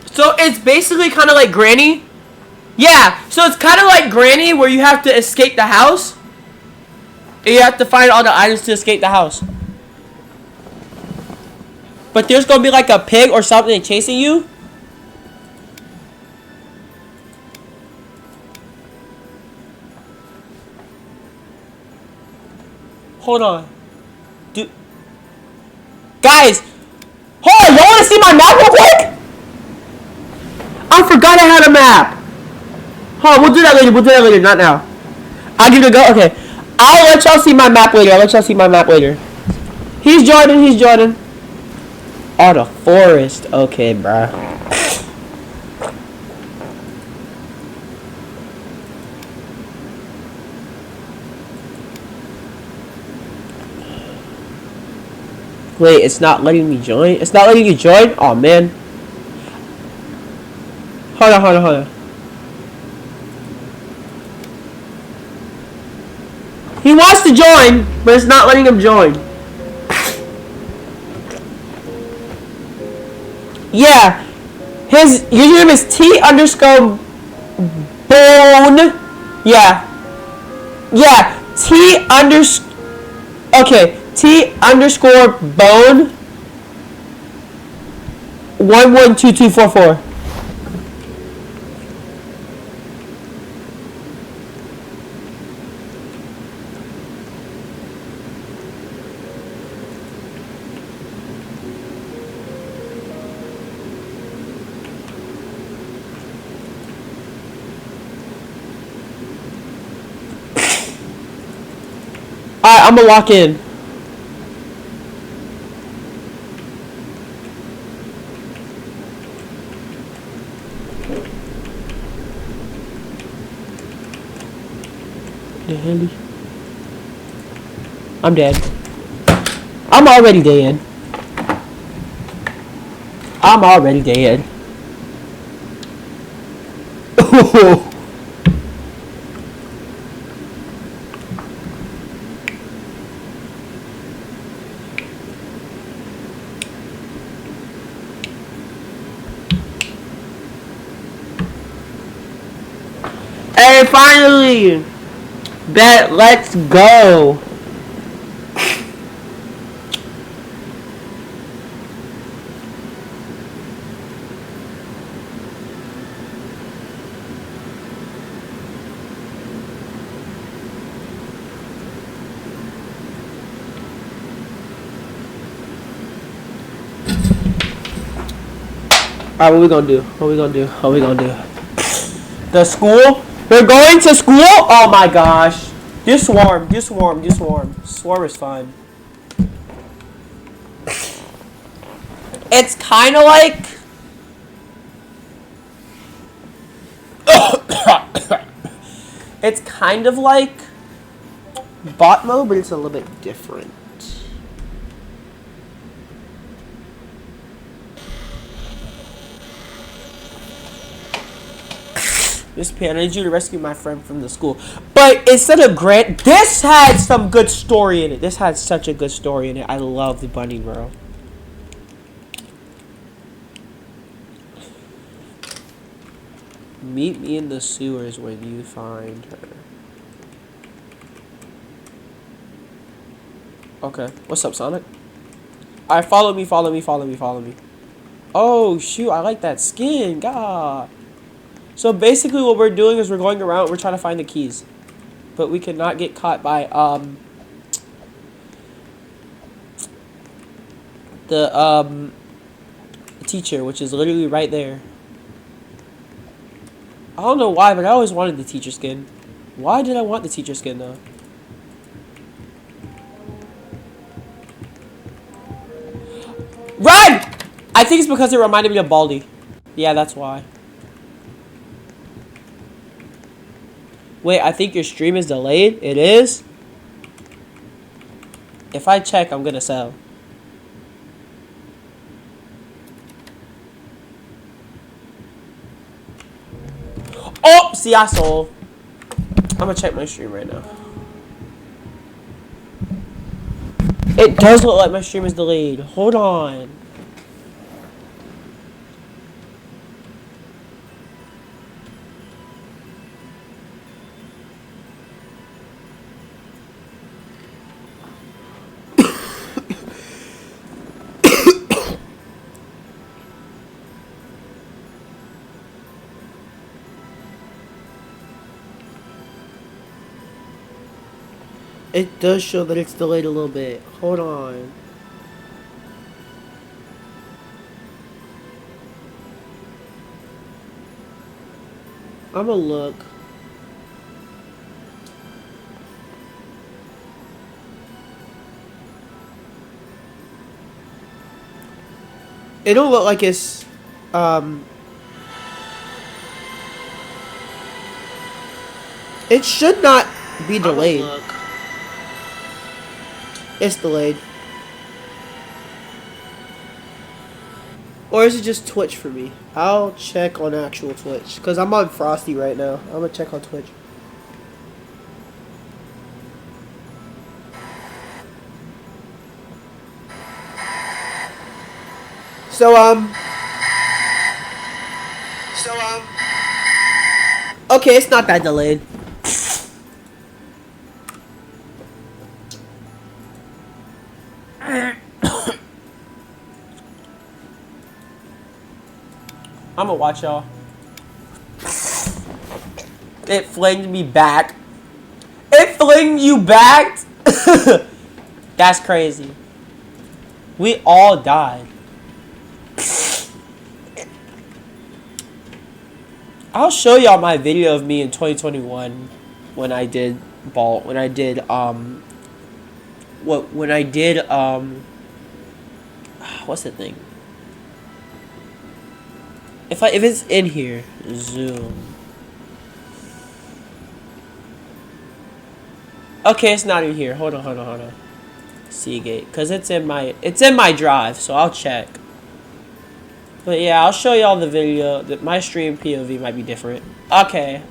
So it's basically kind of like Granny. Yeah, so it's kind of like Granny where you have to escape the house. And you have to find all the items to escape the house. But there's gonna be like a pig or something chasing you. Hold on. Guys! Hold on, y'all wanna see my map real quick? I forgot I had a map. Hold on, we'll do that later, not now. I'll give it a go, okay. I'll let y'all see my map later, He's Jordan. Oh, the forest. Okay, bruh. Wait, it's not letting me join? It's not letting you join? Oh, man. Hold on. He wants to join, but it's not letting him join. Yeah. His username is T_bone. Yeah. Okay. T_bone 112244. Alright, I'm gonna lock in. I'm dead. I'm already dead. Hey, finally! Bet, let's go! Alright, what we gonna do? The school? We're going to school? Oh my gosh. Just swarm. Swarm is fun. It's kind of like... it's kind of like bot mode, but it's a little bit different. This I need you to rescue my friend from the school. But instead of Grant, this had some good story in it. This had such a good story in it. I love the bunny girl. Meet me in the sewers when you find her. Okay. What's up, Sonic? Alright, follow me, follow me, follow me, follow me. Oh, shoot. I like that skin. God. So basically what we're doing is we're going around. We're trying to find the keys. But we cannot get caught by, the teacher, which is literally right there. I don't know why, but I always wanted the teacher skin. Why did I want the teacher skin, though? Run! I think it's because it reminded me of Baldi. Yeah, that's why. Wait, I think your stream is delayed? It is? If I check, I'm gonna sell. Oh! See, I sold. I'm gonna check my stream right now. It does look like my stream is delayed. Hold on. It does show that it's delayed a little bit. Hold on. I'm gonna look. It don't look like it's, it should not be delayed. It's delayed. Or is it just Twitch for me? I'll check on actual Twitch. Because I'm on Frosty right now. I'm going to check on Twitch. So, okay, it's not that delayed. I'm gonna watch y'all. It flinged me back. It flinged you back? That's crazy. We all died. I'll show y'all my video of me in 2021 when I did what's the thing? If it's in here, zoom. Okay, it's not in here. Hold on. Seagate, cause it's in my drive, so I'll check. But yeah, I'll show y'all the video. That my stream POV might be different. Okay.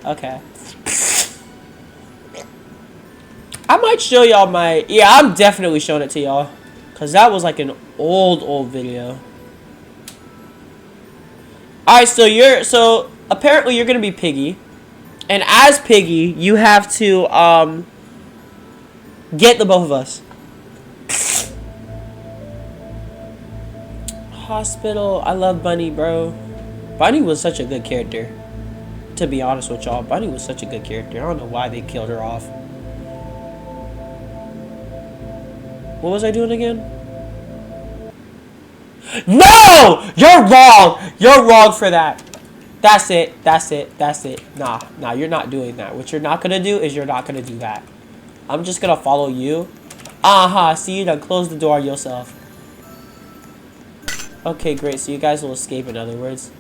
I might show y'all my. Yeah, I'm definitely showing it to y'all, cause that was like an old video. Alright, so apparently you're gonna be Piggy. And as Piggy, you have to get the both of us. Hospital, I love Bunny, bro. Bunny was such a good character. To be honest with y'all, Bunny was such a good character. I don't know why they killed her off. What was I doing again? No! You're wrong! You're wrong for that. That's it. Nah, you're not doing that. What you're not gonna do is you're not gonna do that. I'm just gonna follow you. See, you done close the door yourself. Okay, great. So you guys will escape, in other words.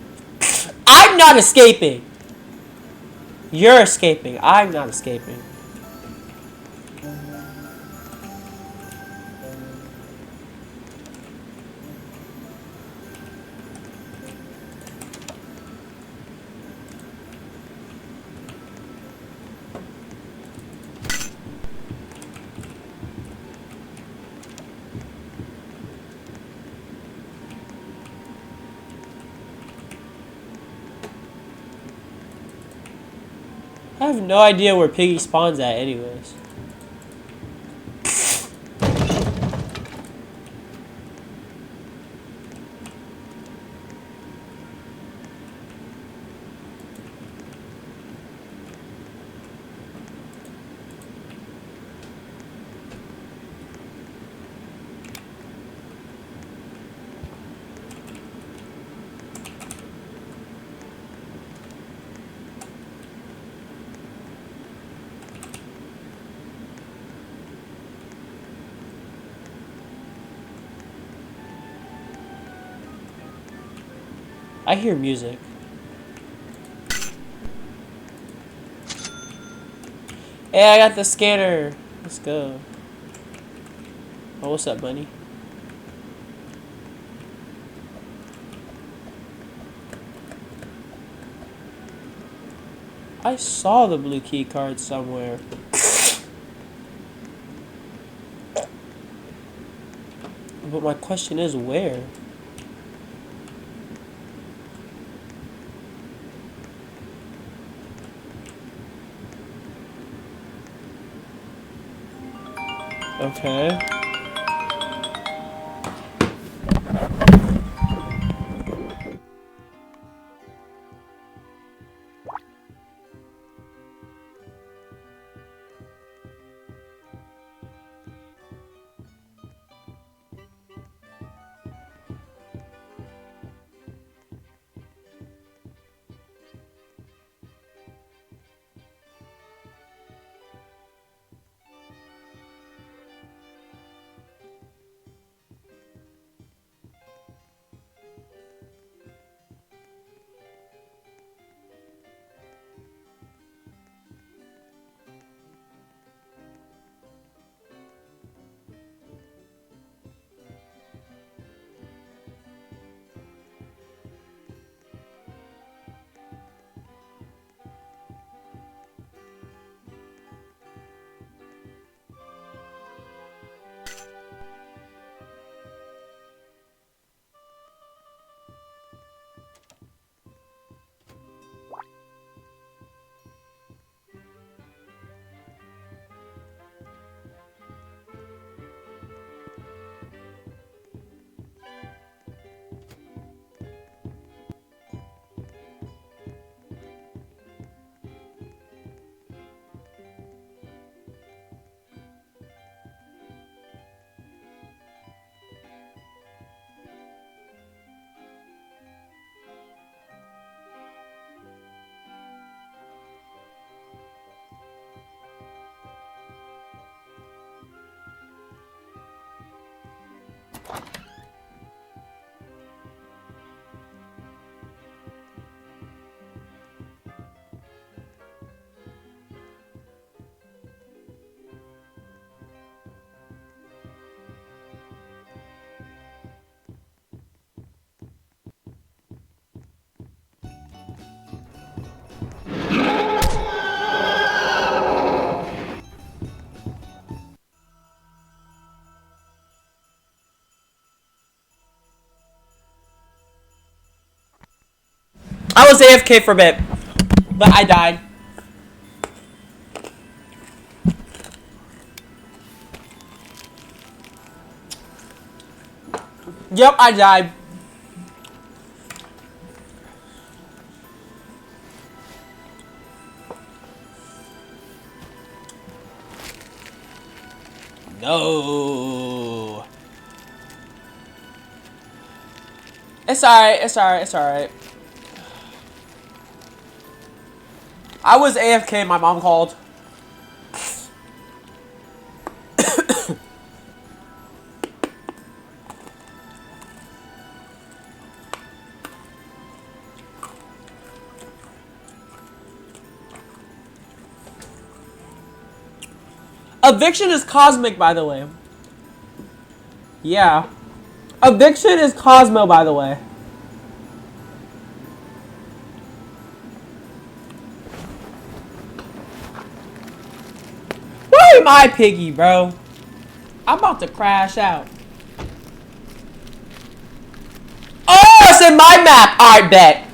I'm not escaping! You're escaping. I'm not escaping. have no idea where Piggy spawns at anyways. I hear music. Hey, I got the scanner. Let's go. Oh, what's up, bunny? I saw the blue key card somewhere. But my question is, where? Okay. I was AFK for a bit, but I died. Yep, I died. No. It's alright, it's alright, it's alright. I was AFK, my mom called. Eviction is cosmic, by the way. Yeah. Eviction is Cosmo, by the way. Where am I, Piggy, bro? I'm about to crash out. Oh, it's in my map. Alright, bet.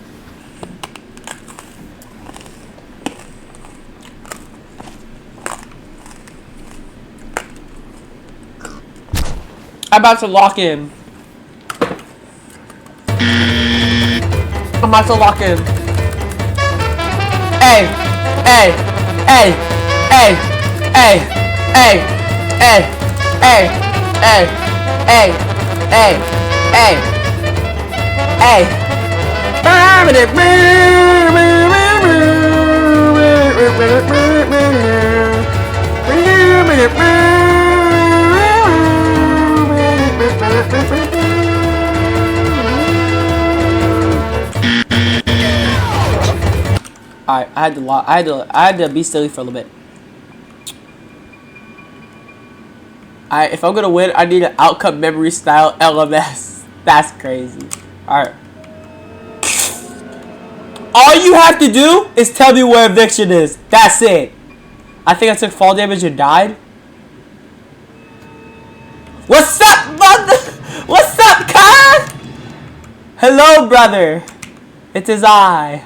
I'm about to lock in. I'm about to lock in. Hey, hey, hey, hey, hey, hey, hey, hey, hey, hey, hey, hey, hey. Alright, I had to be silly for a little bit. Alright, if I'm gonna win, I need an outcome memory style LMS. That's crazy. Alright. All you have to do is tell me where eviction is. That's it. I think I took fall damage and died. What's up, brother? What's up, Kai? Hello, brother. It is I.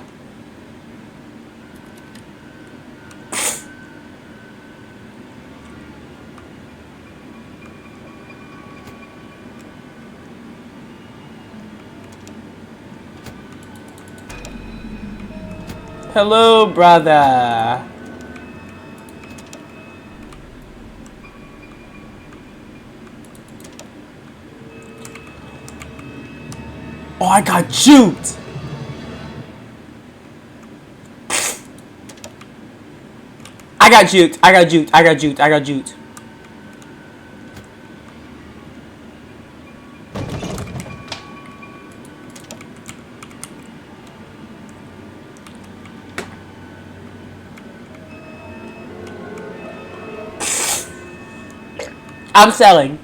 Hello, brother. Oh, I got juked. I got juked. I got juked. I got juked. I got juked. I'm selling.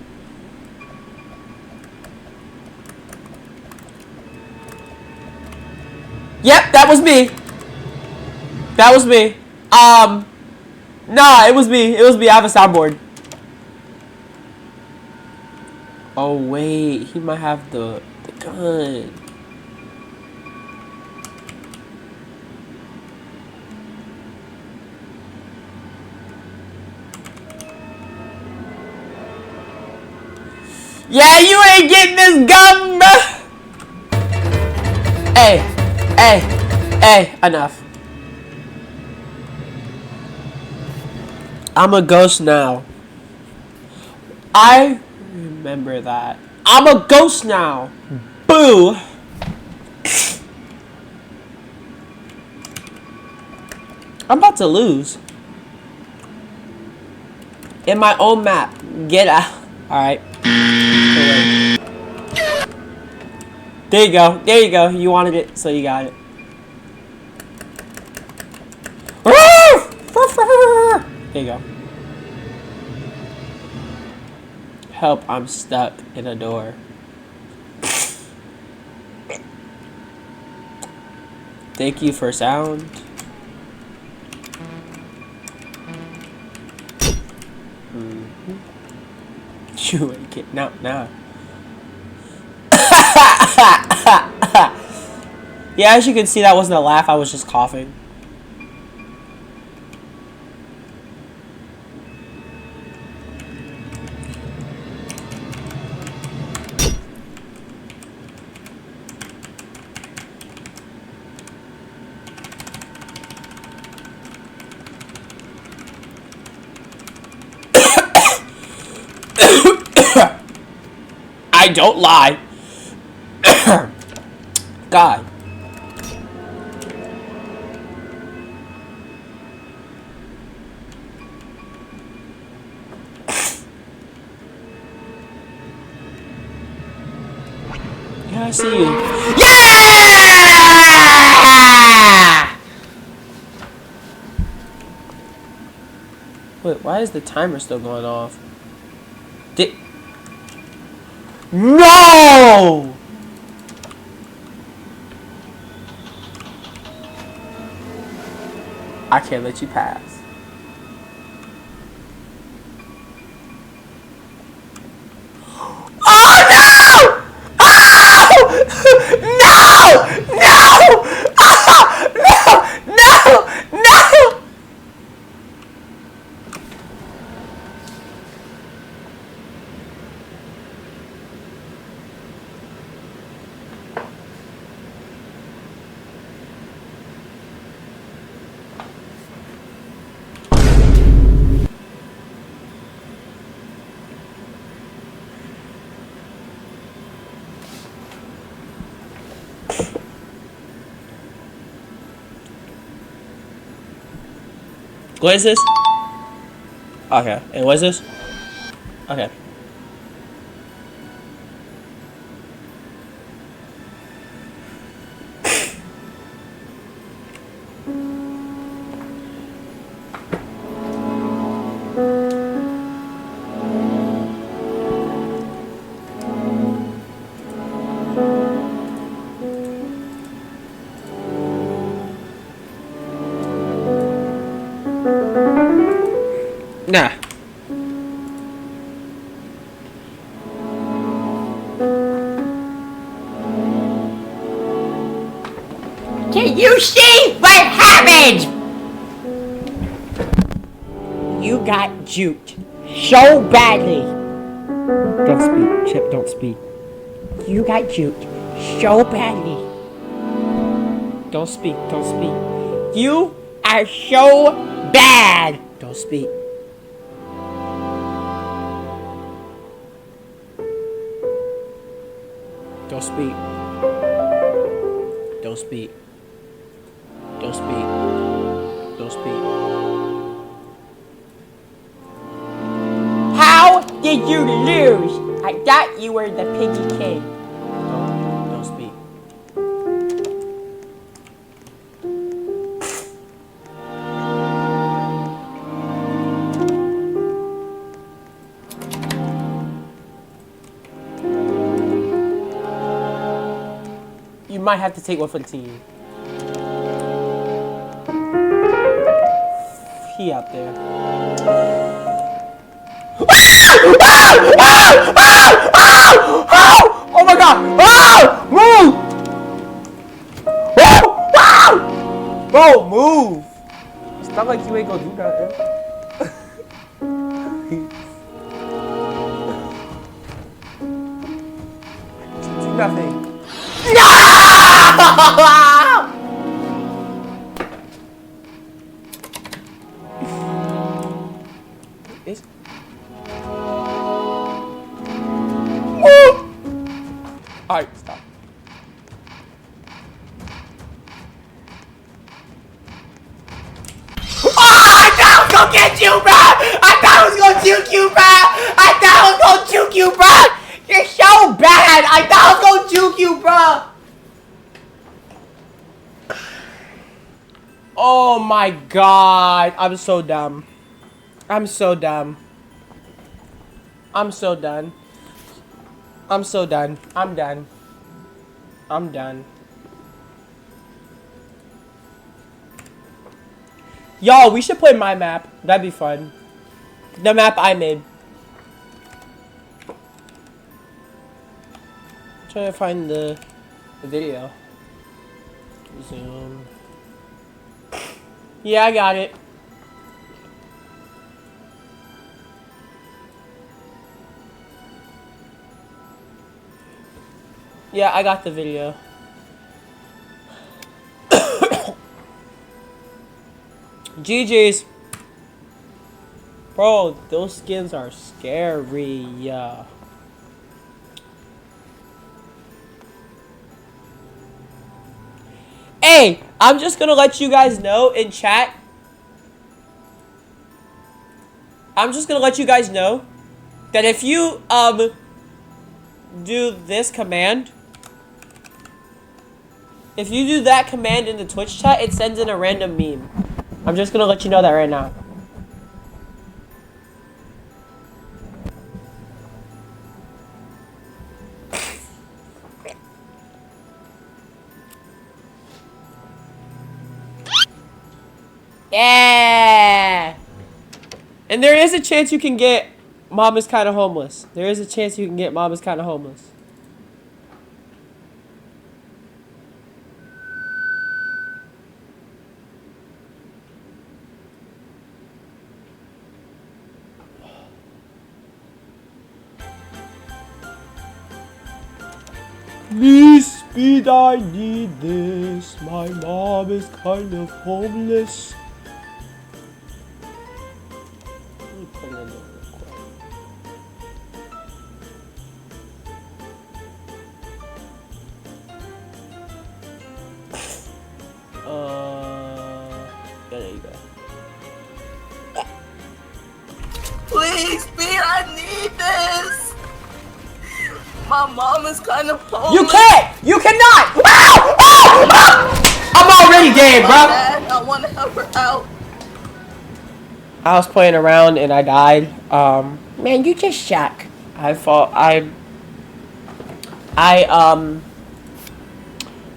Yep, that was me. That was me. Nah, it was me. It was me. I have a soundboard. Oh wait, he might have the gun. Yeah, you ain't getting this gun, bruh. Hey, hey, hey, enough. I'm a ghost now. I remember that. I'm a ghost now. Boo. I'm about to lose. In my own map. Get out. Alright. There you go. There you go. You wanted it, so you got it. There you go. Help, I'm stuck in a door. Thank you for sound. You ain't getting out now. Yeah, as you can see, that wasn't a laugh, I was just coughing. I don't lie. God. Yeah, I see you. Yeah! Wait, why is the timer still going off? No! I can't let you pass. Oh no! Oh! No! No! Oh! No! No! No! What is this? Okay. And what is this? Okay. Nah. Can you see what happened? You got juked so badly. Don't speak, Chip, don't speak. You got juked so badly. Don't speak, don't speak. You are so bad. Don't speak. Don't speak. Don't speak. Don't speak. Don't speak. How did you lose? I thought you were the piggy king. Don't speak. You might have to take one for the team. He out there. Oh my god! Move! Bro, move! It's not like you ain't gonna do that, do nothing. It's... Alright, stop. I thought I was gonna get you, bro! I thought I was gonna juke you, bro! I thought I was gonna juke you, bro! You're so bad! I thought I was gonna juke you, bro! Oh my god. I'm so dumb. I'm so dumb. I'm so done. I'm so done. I'm done. I'm done. Yo, we should play my map. That'd be fun. The map I made. I'm trying to find the video. Zoom. Yeah, I got it. Yeah, I got the video. GG's. Bro, those skins are scary. Hey, I'm just gonna let you guys know in chat. I'm just gonna let you guys know that if you do this command, if you do that command in the Twitch chat, it sends in a random meme. I'm just gonna let you know that right now. Yeah! And there is a chance you can get Mom is Kinda Homeless. There is a chance you can get Mom is Kinda Homeless. Please, speed, I need this. My mom is kind of homeless. Let me put it in there real quick. Yeah, there you go. Please, Beer, I need this. My mom is kind of homeless. You can't! You cannot! Ah! Ah! Ah! I'm already dead, bro. Dad, I want to help her out. I was playing around and I died. Man, you just suck.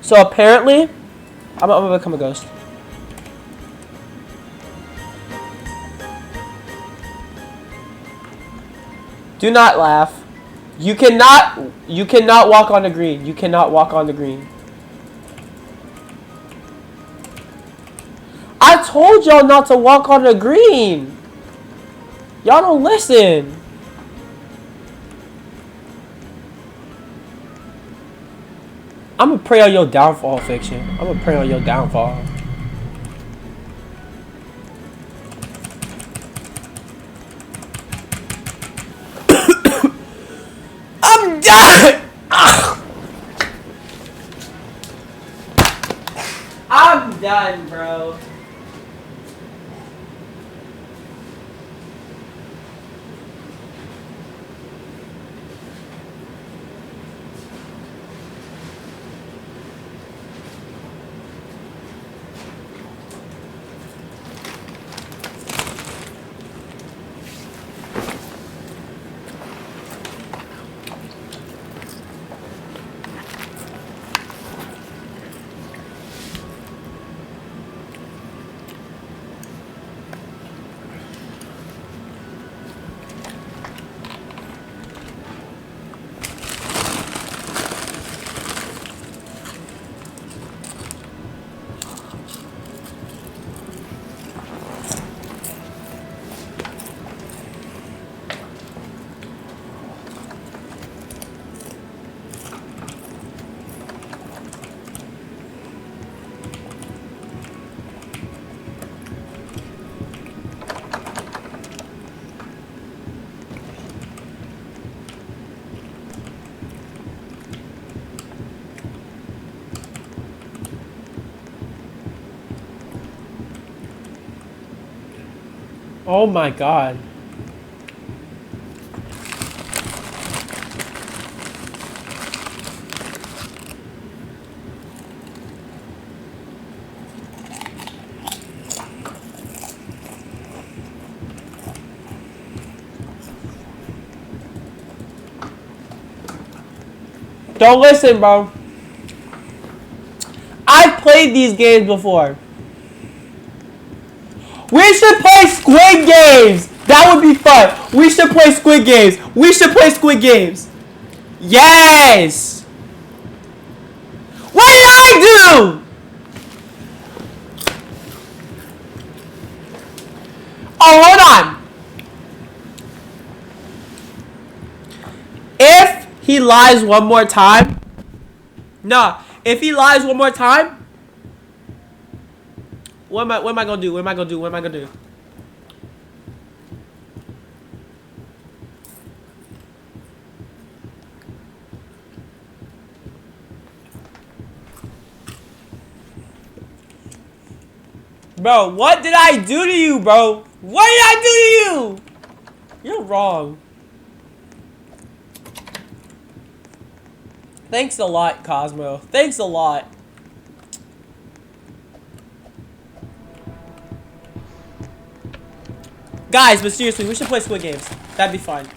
So apparently, I'm gonna become a ghost. Do not laugh. You cannot walk on the green. You cannot walk on the green. I told y'all not to walk on the green. Y'all don't listen. I'm gonna pray on your downfall, Fiction. I'm gonna pray on your downfall. I'm done. I'm done, bro. Oh my god. Don't listen, bro. I've played these games before. We should play Squid Games! That would be fun. We should play Squid Games. We should play Squid Games. Yes! What did I do? Oh, hold on. If he lies one more time. Nah, if he lies one more time. What am I gonna do? What am I gonna do? What am I gonna do? Bro, what did I do to you, bro? What did I do to you? You're wrong. Thanks a lot, Cosmo. Thanks a lot. Guys, but seriously, we should play Squid Games. That'd be fun.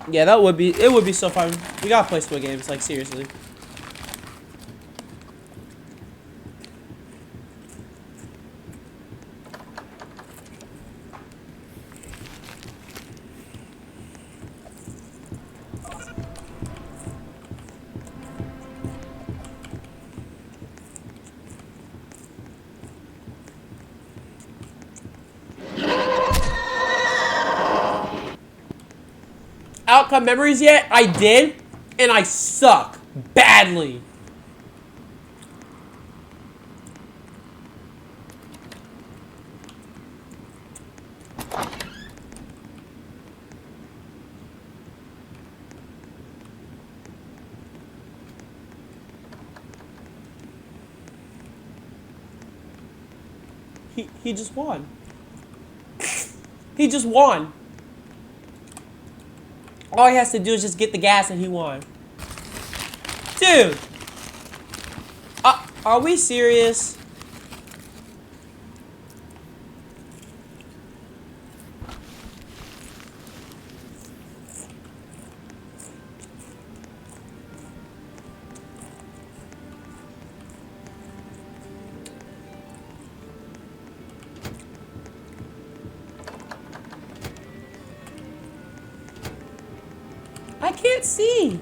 Yeah, it would be so fun. We gotta play Squid Games, like seriously. Outcome memories yet? I did, and I suck badly. He just won. He just won. All he has to do is just get the gas and he won. Dude! Are we serious? I can't see.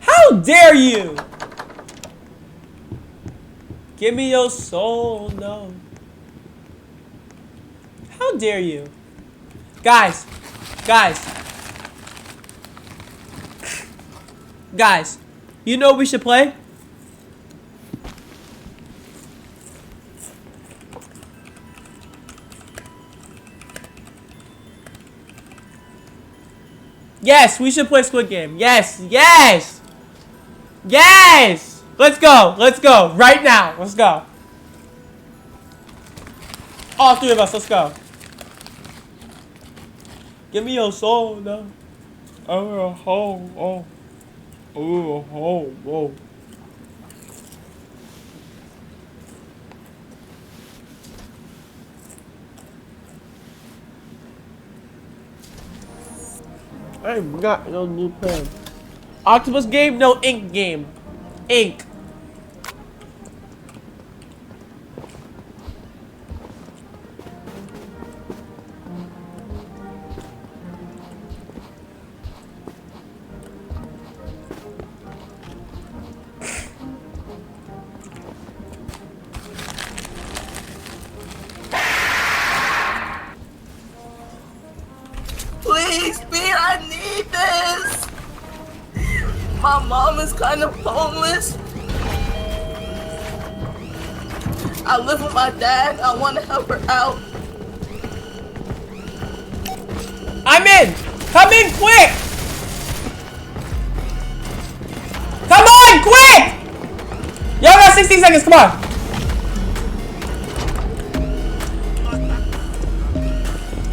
How dare you? Give me your soul, no. How dare you? Guys. You know what we should play? Yes, we should play Squid Game. Yes. Let's go. Right now. Let's go. All three of us, let's go. Give me your soul, no. Oh. I ain't got no new pen. Octopus game? No, ink game. Ink. Please, Speed, I need this! My mom is kind of homeless. I live with my dad. I want to help her out. I'm in! Come in quick! Come on, quick! Y'all got 16 seconds, come on!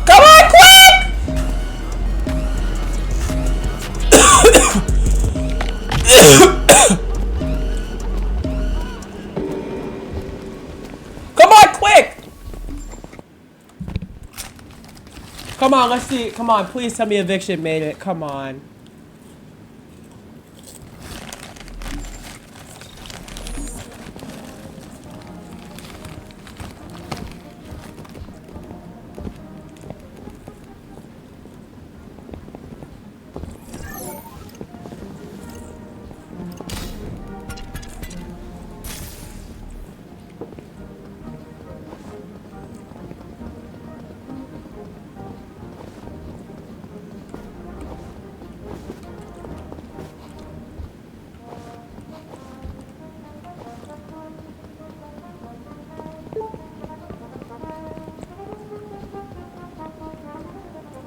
Come on, quick! Come on, quick! Come on, let's see. Come on, please tell me eviction made it. Come on.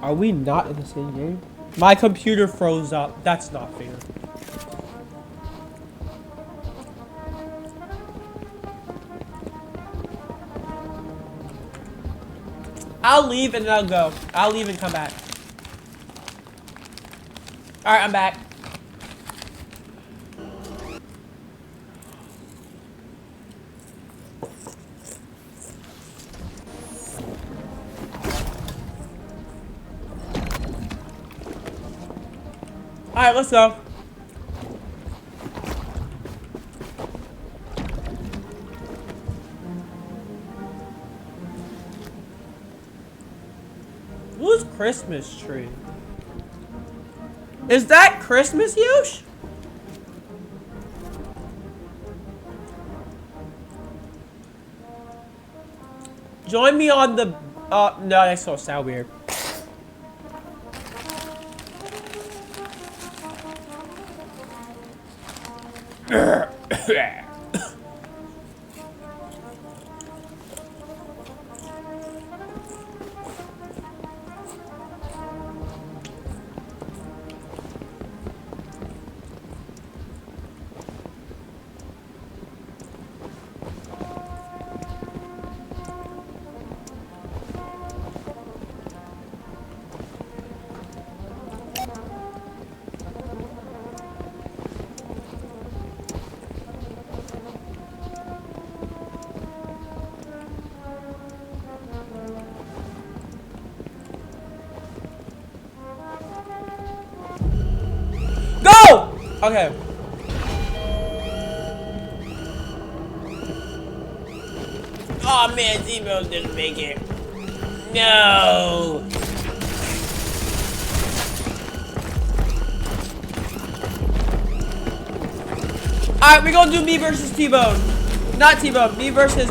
Are we not in the same game? My computer froze up. That's not fair. I'll leave and then I'll go. I'll leave and come back. Alright, I'm back. Alright, let's go. Whose Christmas tree? Is that Christmas, Yosh? Join me on the... no, that's so sound weird. Okay. Oh man, Z-Mills didn't make it. No. Alright, we're gonna do me versus T-Bone. Not T-Bone, me versus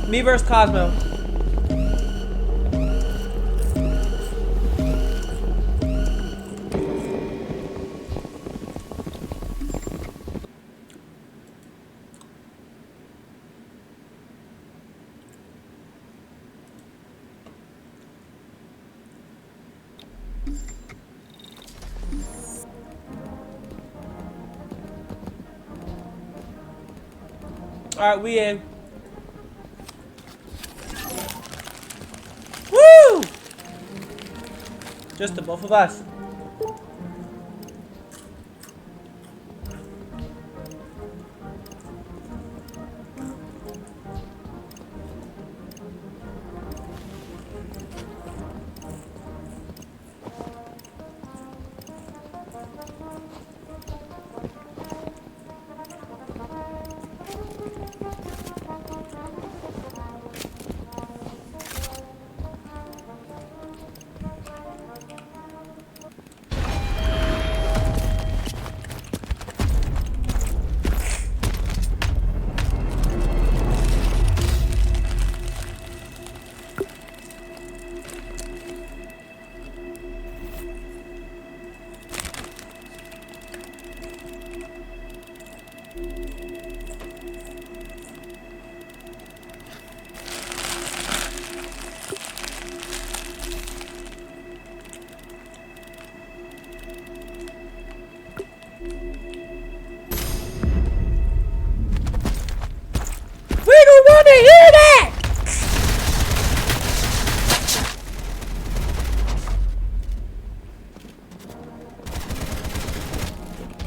me versus Cosmo. Alright, we in. Woo! Just the both of us.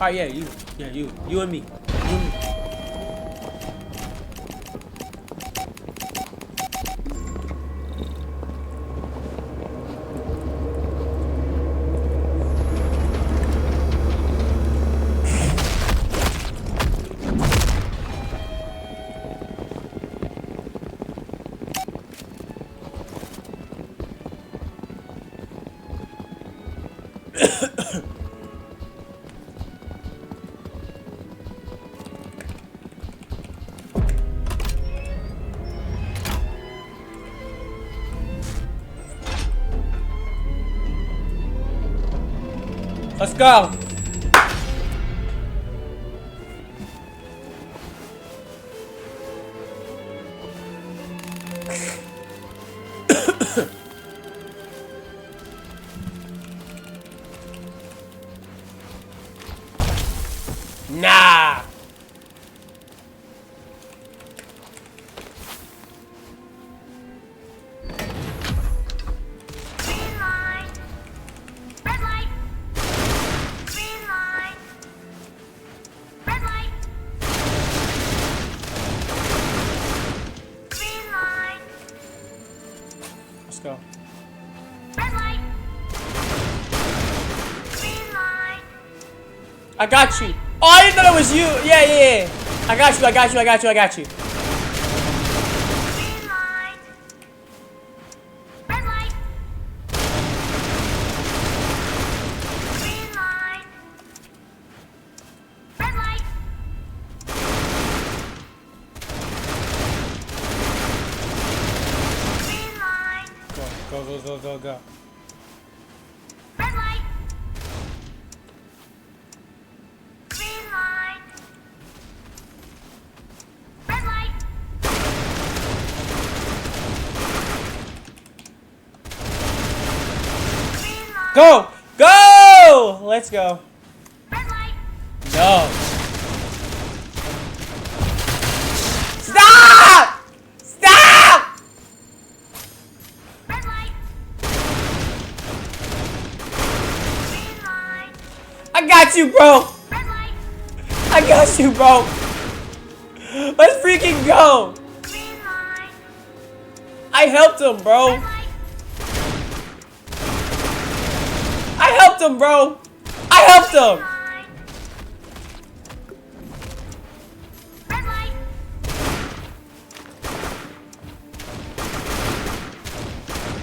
Alright, yeah, you and me. You and me. Let's go. Nah. Let's go. I got you. Oh, I didn't know it was you. Yeah. I got you. Go. Go! Let's go. No. Stop! I got you, bro. Let's freaking go. I helped him, bro. helped him, bro. I helped him. Red light.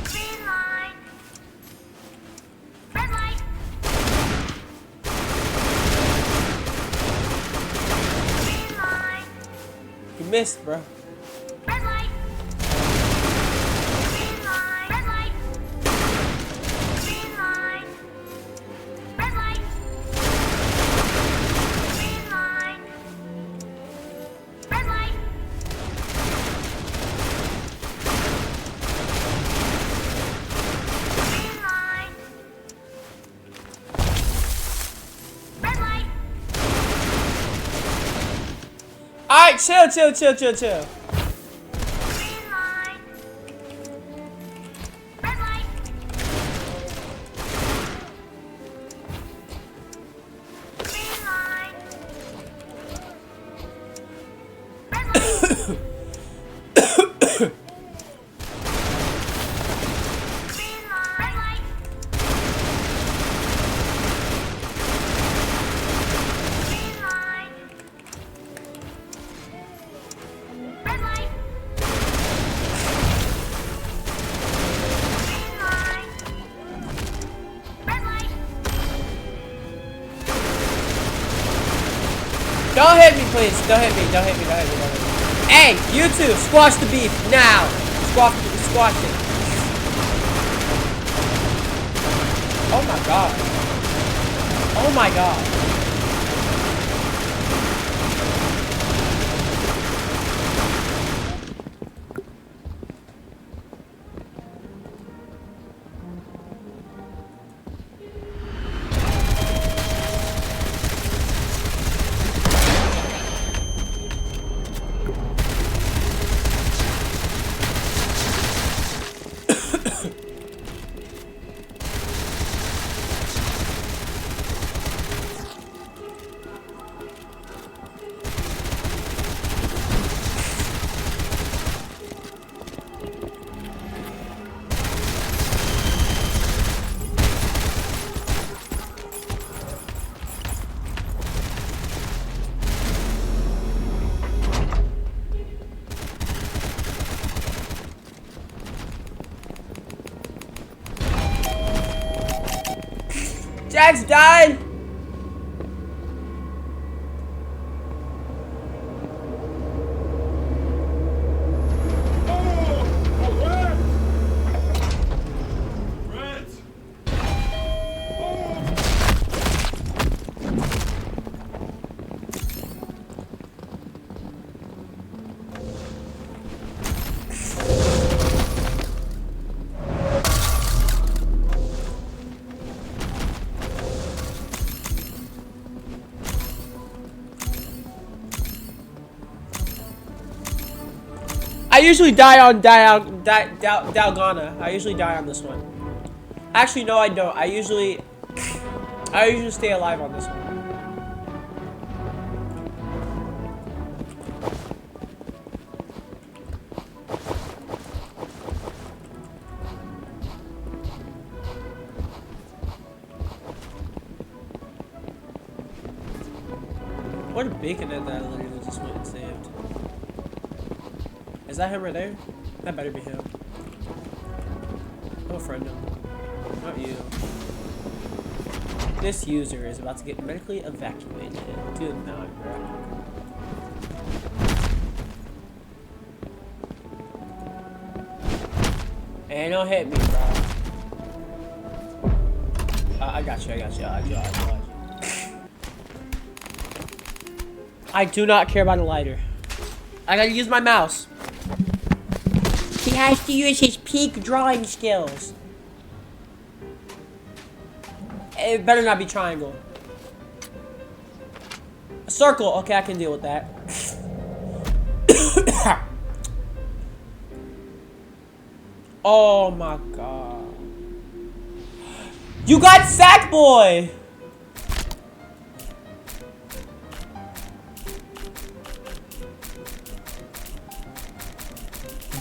Green light. Red light. Green light. You missed, bro. Red light. Green light. Red light. Green light. Red light. Green light. Red light. Green light. Red light. Alright, chill. Green light. Red light. Green light. Red light. Green light. Red light. Green light. Red light. Green light. Red light. Don't hit me, please. Don't hit me. Hey, you two, squash the beef now. Squash it. Oh my god. Oh my god. Jack's died. I usually die on Dalgona. I usually die on this one. Actually, no, I don't. I usually stay alive on this one. What a beacon that I literally just went and saved. Is that him right there? That better be him. I'll friend him. Not you. This user is about to get medically evacuated. Do not, bro. And don't hit me, bro. I got you. I do not care about a lighter. I gotta use my mouse. He has to use his peak drawing skills. It better not be triangle. A circle. Okay, I can deal with that. Oh my god. You got Sackboy!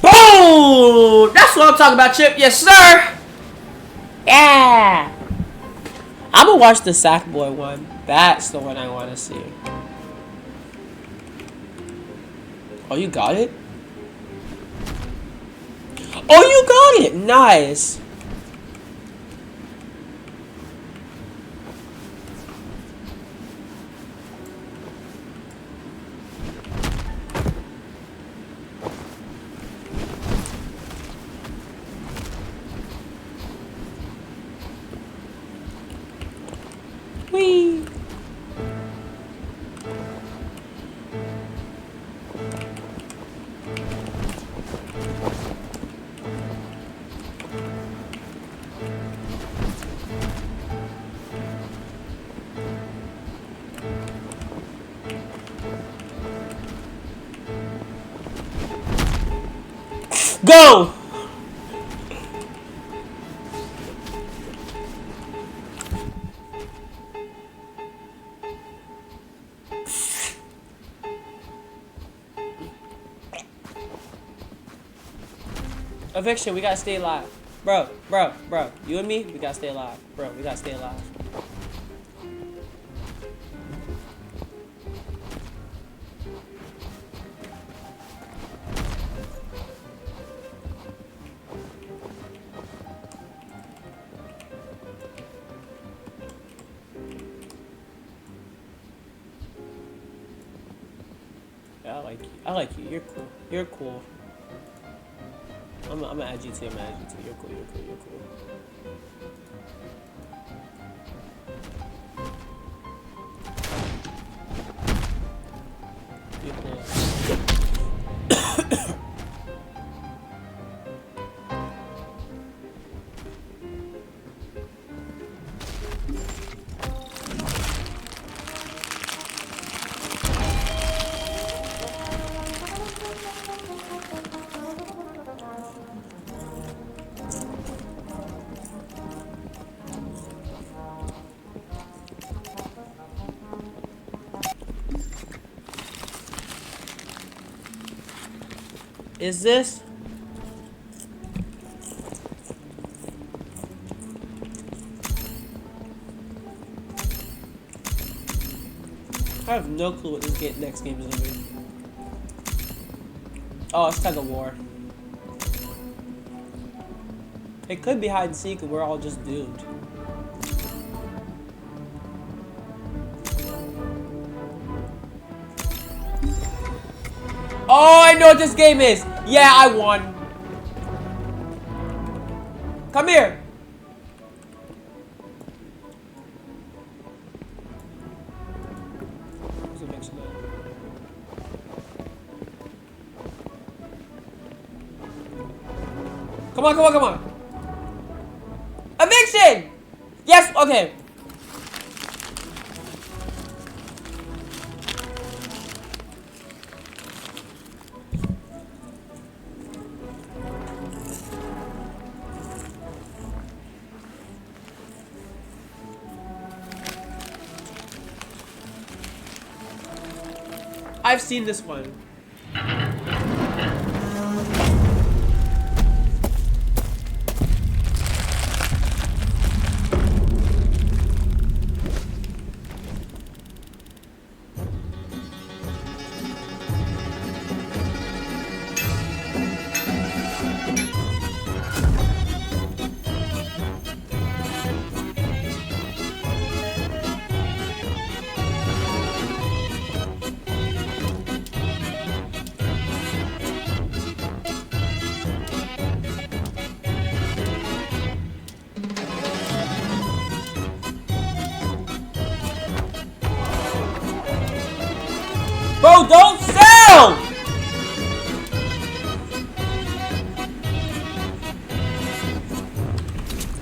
Boom! That's what I'm talking about, Chip. Yes, sir! Yeah! I'm gonna watch the Sackboy one. That's the one I want to see. Oh, you got it? Oh, you got it! Nice. Whee! Go! Eviction, we gotta stay alive. Bro, you and me, we gotta stay alive. Bro, we gotta stay alive. Yeah, I like you. I like you. You're cool. You're cool. I'm gonna add you too. I'm gonna add you too. You're cool. You're cool. You're cool. You're cool. Is this? I have no clue what this next game is gonna be. Oh, it's tug of war. It could be hide and seek and we're all just doomed. Oh, I know what this game is. Yeah, I won. Come here. Come on, come on, come on. Eviction! Yes, okay. I've seen this one. Bro, don't sell!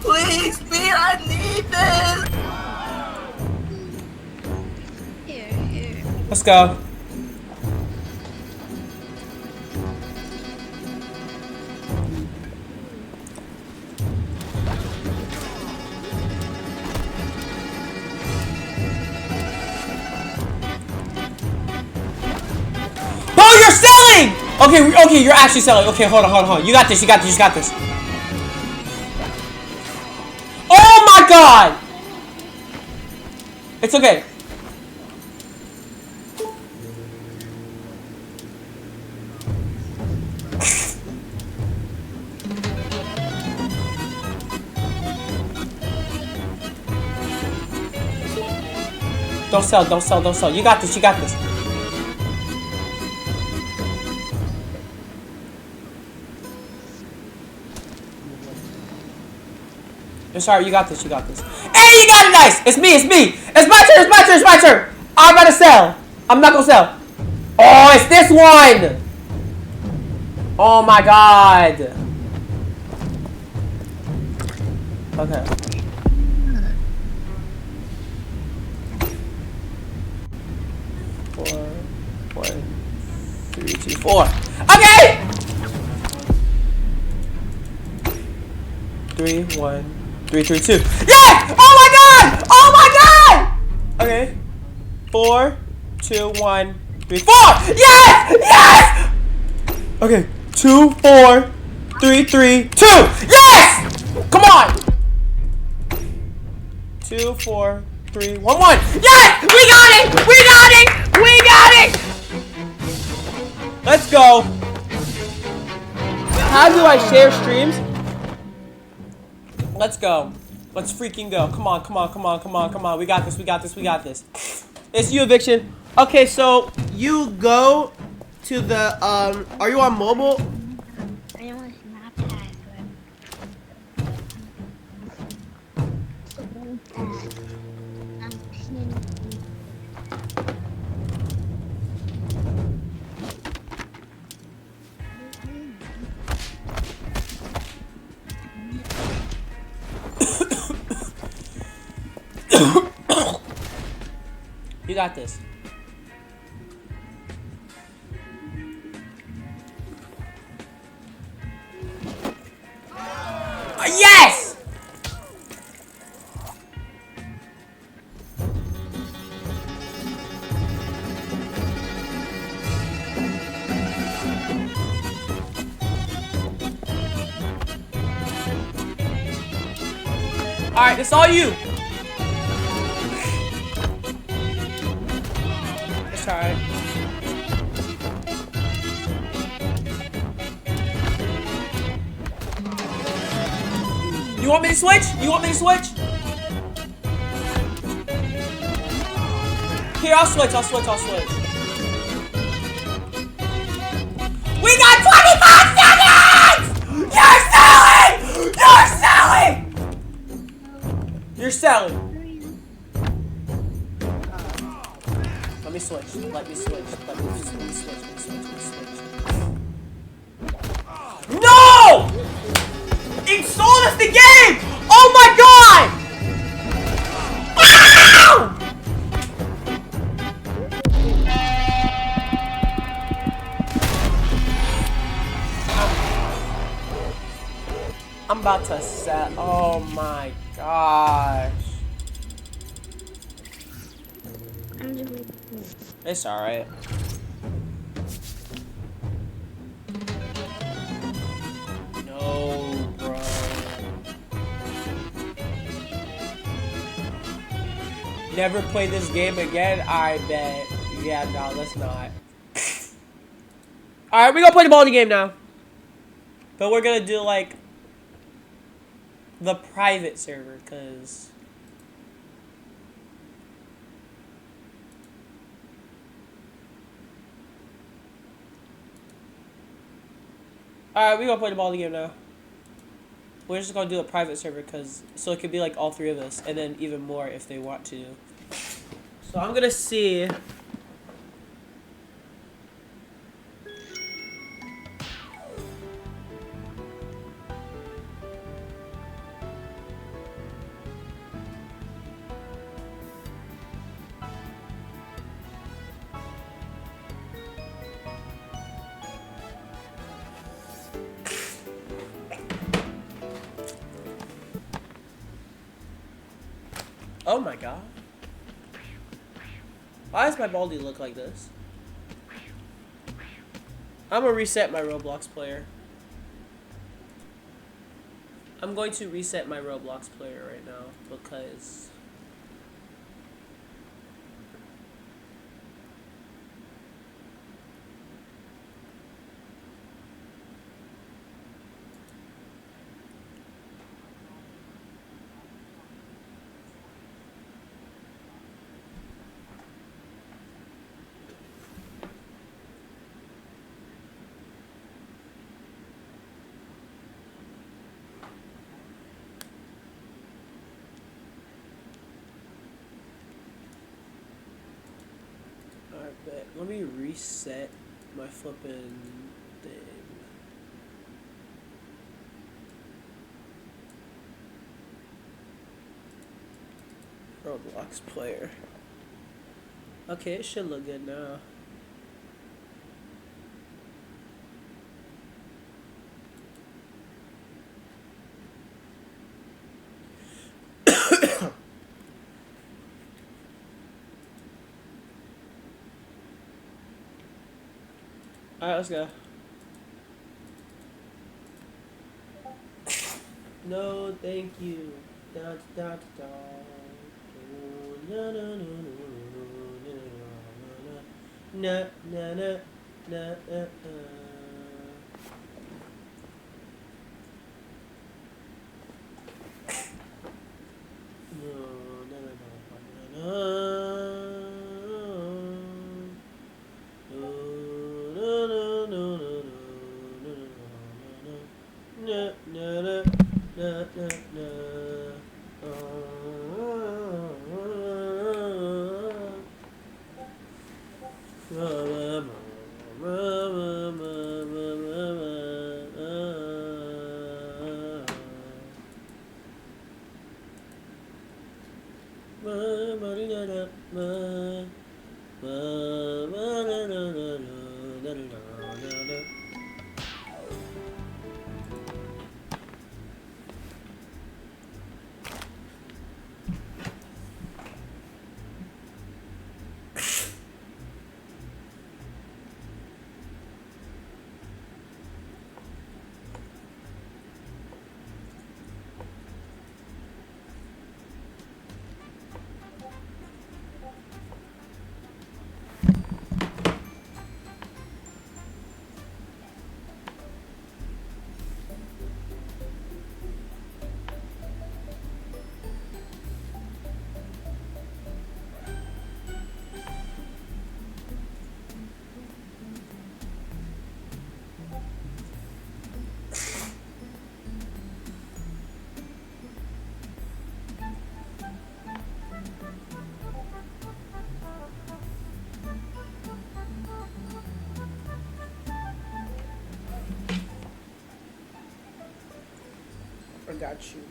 Please, Speed, I need this! Here. Let's go. Bro, you're selling! Okay, you're actually selling. Okay, hold on. You got this. You got this. Oh my god! It's okay. Don't sell, don't sell, don't sell. You got this, you got this. It's alright, you got this, you got this. Hey, you got it, nice! It's me, it's me! It's my turn, it's my turn, it's my turn! I'm about to sell. I'm not gonna sell. Oh, it's this one! Oh my god. Okay. Four, 3, 2, 4. Okay! 3, 1, 3, 3, 2. Yes! Oh my god! Oh my god! Okay. 4, 2, 1, 3, 4. Yes! Yes! Okay. 2, 4, 3, 3, 2. Yes! Come on! 2, 4, 3, 1, 1. Yes! We got it! We got it! We got it! Let's go. How do I share streams? Let's go. Let's freaking go. Come on, come on, come on, come on, come on. We got this, we got this, we got this. It's you, Eviction. Okay, so you go to the, are you on mobile? I don't want to Snapchat, I'm You got this. Yes! Alright, it's all you. It's alright. You want me to switch? You want me to switch? Here, I'll switch, I'll switch, I'll switch. We got 25 seconds! You're selling! You're selling! You're selling. Let me switch. Let me switch. Let me switch. Let me switch. Let me switch. No! It sold us the game! Oh my god! Ow! I'm about to set. Oh my gosh. It's alright. No, bro. Never play this game again? I bet. Yeah, no, let's not. Alright, we're gonna play the ball in the game now. But we're gonna do like the private server, cause alright, we're gonna play the ball in the game now. We're just gonna do a private server, cause so it could be like all three of us, and then even more if they want to. So I'm gonna see. Oh my god. Why does my baldy look like this? I'm gonna reset my Roblox player. I'm going to reset my Roblox player right now because But let me reset my flippin' thing. Roblox player. Okay, it should look good now. Alright, let's go. No, thank you. Da, da, da, da. Na, na, na, na, na, na, na, na, na. I got you.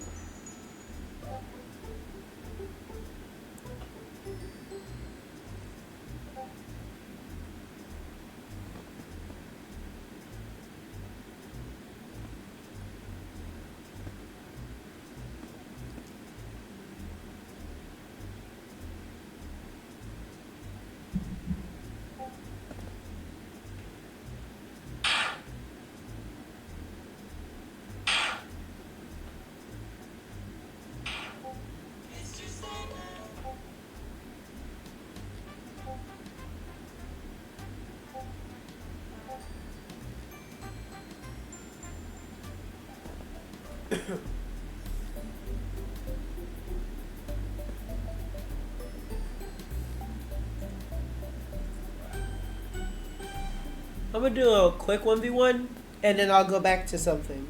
I'm gonna do a quick 1v1 and then I'll go back to something.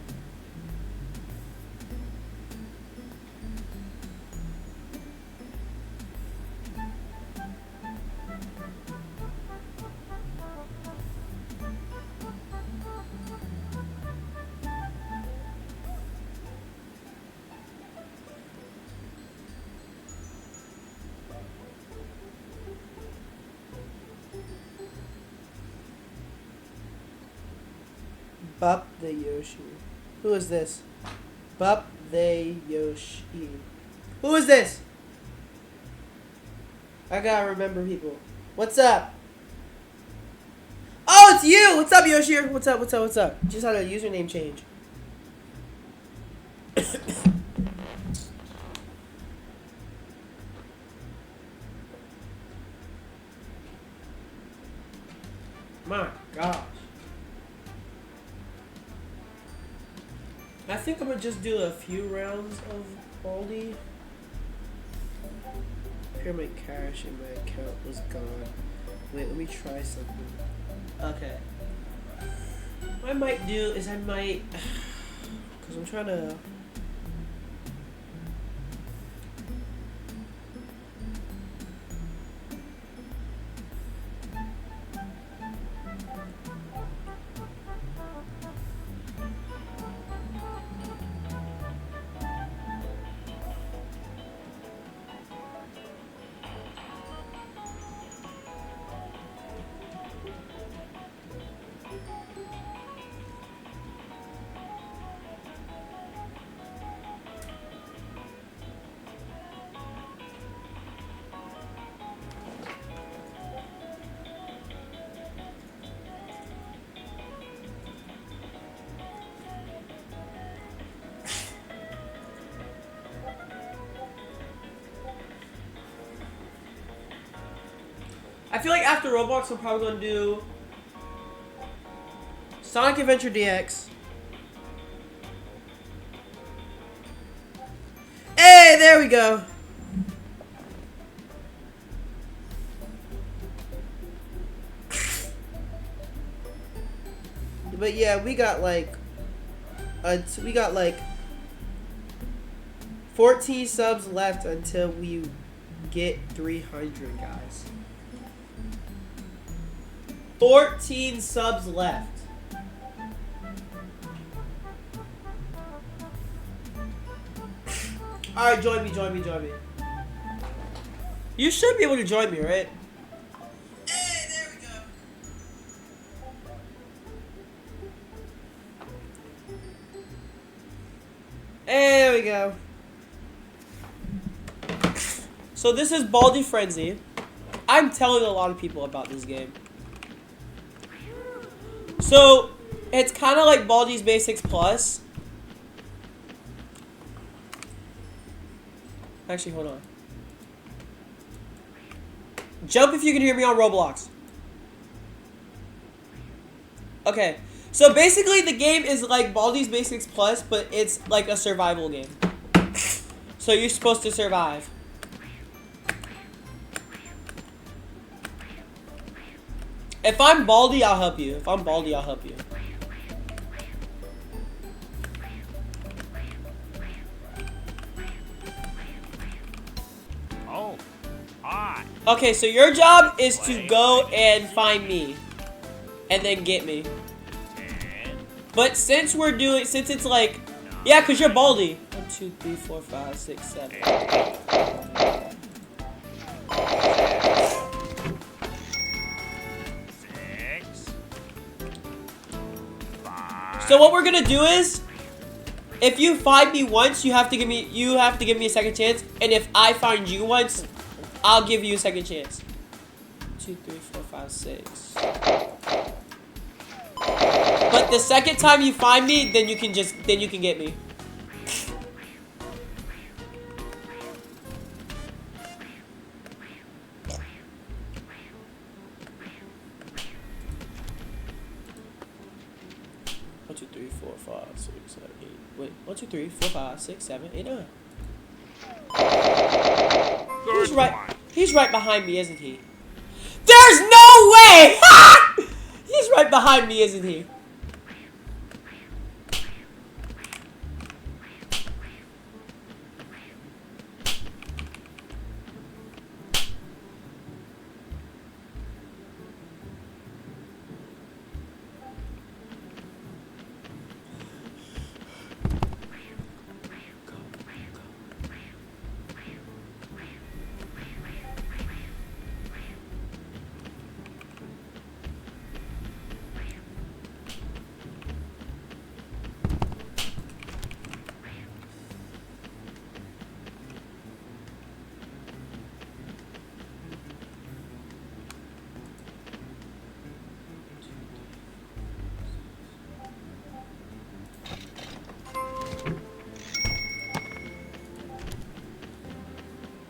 Bup the Yoshi. Who is this? Bup the Yoshi. Who is this? I gotta remember people. What's up? Oh, it's you! What's up, Yoshi? What's up, what's up, what's up? Just had a username change. My gosh. I think I'm gonna just do a few rounds of Baldi. Here my cash in my account was gone. Wait, let me try something. Okay. What I might do is I might, cause I'm trying to. I feel like after Roblox, I'm probably gonna do Sonic Adventure DX. Hey, there we go. But yeah, we got like 14 subs left until we get 300, guys. 14 subs left. Alright, join me. You should be able to join me, right? Hey, there we go. There we go. So this is Baldi Frenzy. I'm telling a lot of people about this game. So, it's kind of like Baldi's Basics Plus. Actually, hold on. Jump if you can hear me on Roblox. Okay. So basically the game is like Baldi's Basics Plus, but it's like a survival game. So you're supposed to survive. If I'm Baldi, I'll help you. If I'm Baldi, I'll help you. Oh, hi. Okay, so your job is to go and find me. And then get me. 10, But since it's like, yeah, because you're Baldi. 1, 2, 3, 4, 5, 6, 7. 6, 5. So what we're gonna do is, if you find me once, you have to give me a second chance, and if I find you once, I'll give you a second chance. 2, 3, 4, 5, 6. But the second time you find me, then you can get me. One, 2, 3, 4, 5, 6, 7, 8. Wait, 1, 2, 3, 4, 5, 6, 7, 8, 9. He's right behind me, isn't he? There's no way! He's right behind me, isn't he?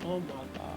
Oh my gosh.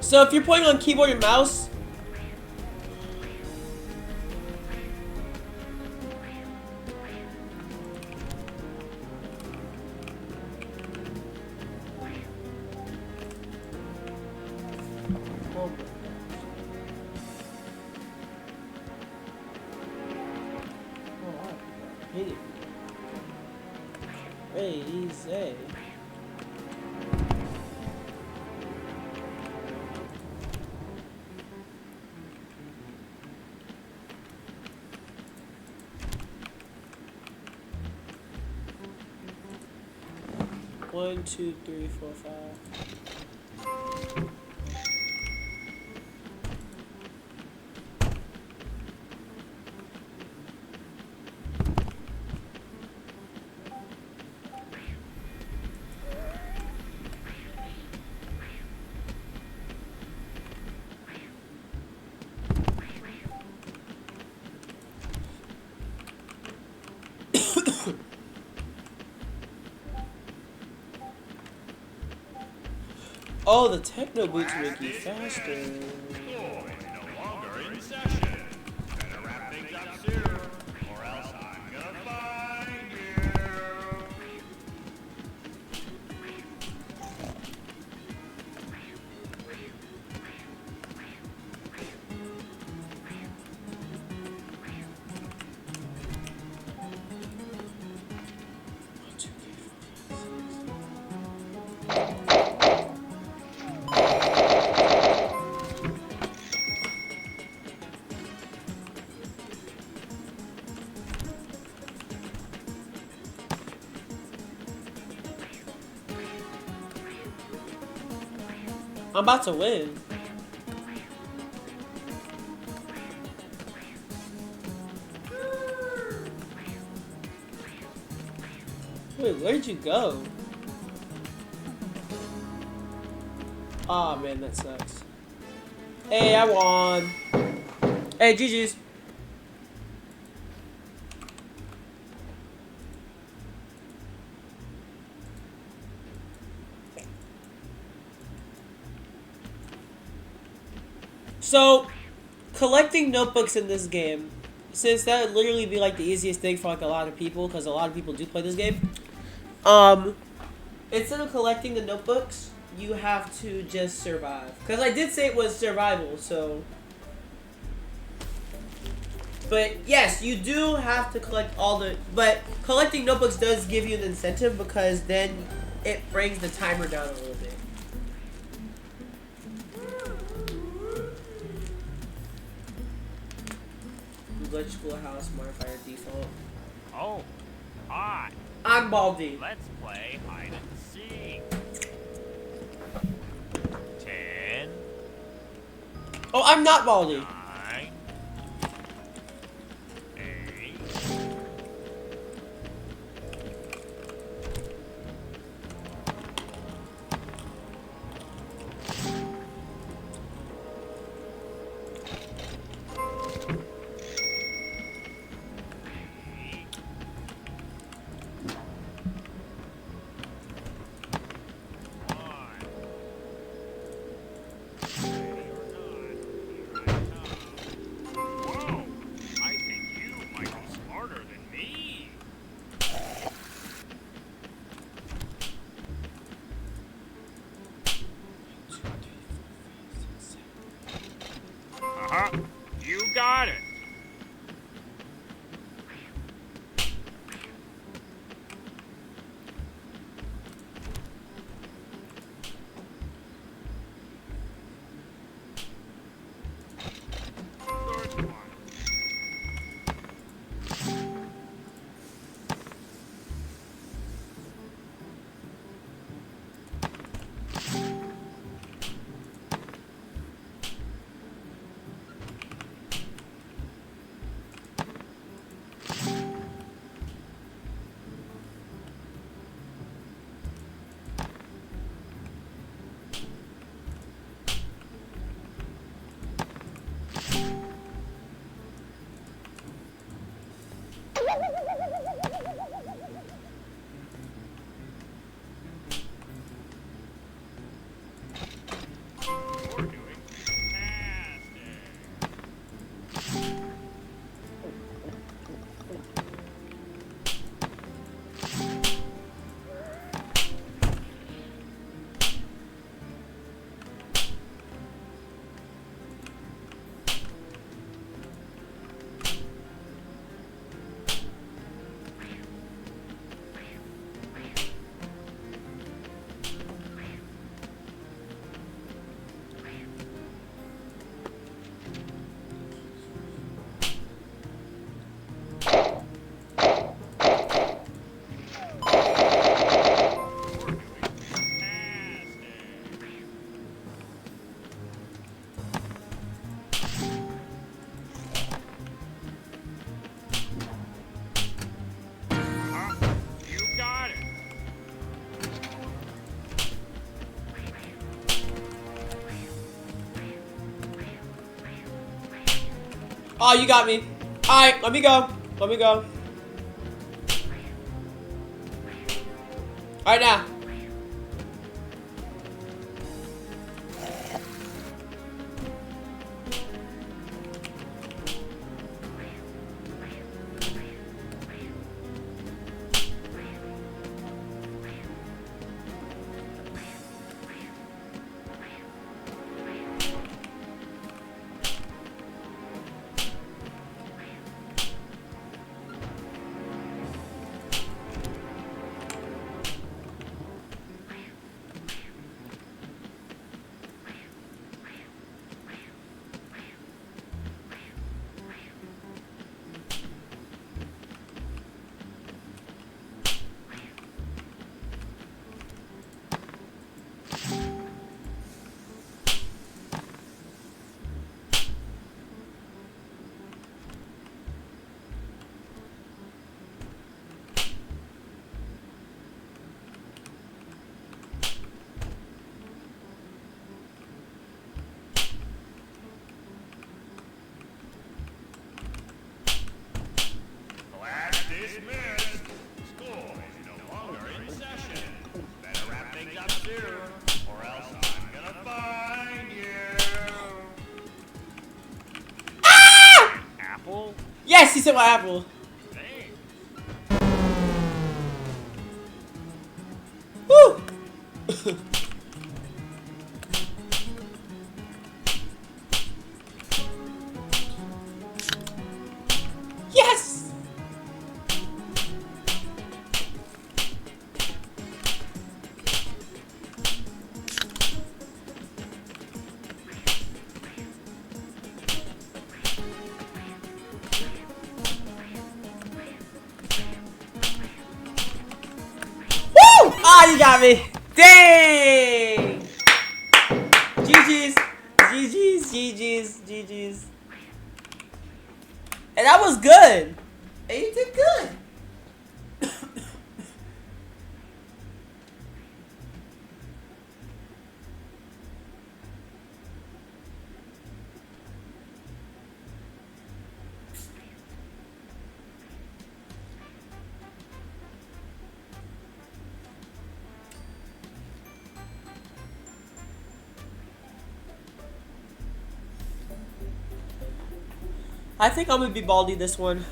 So if you're playing on keyboard and mouse, Crazy. One, two, three, four, five. Oh, the techno boots make you faster. Boy, no longer in session. Better wrap things up soon, or else I'm gonna find you. I'm about to win. Wait, where'd you go? Aw, man, that sucks. Hey, I won. Hey, GG's. So, collecting notebooks in this game, since that would literally be like the easiest thing for like a lot of people, because a lot of people do play this game. Instead of collecting the notebooks, you have to just survive. Because I did say it was survival, so. But yes, you do have to collect all the. But collecting notebooks does give you an incentive because then it brings the timer down a little bit. Glitch Schoolhouse modifier default. Oh, hi. I'm Baldi. Let's play hide and seek. 10, Oh, I'm not Baldi. 9, 8. Oh, you got me. Alright, let me go. Let me go. Alright now. Class dismissed. School is no longer in session. Better wrap things up soon, or else I'm gonna find you. Apple? Yes, he said my apple. Thanks. Woo! Yes! Woo! Ah, you got me. Dang! GG's. GG's. GG's. GG's. And that was good. And you did good. I think I'm gonna be Baldy this one.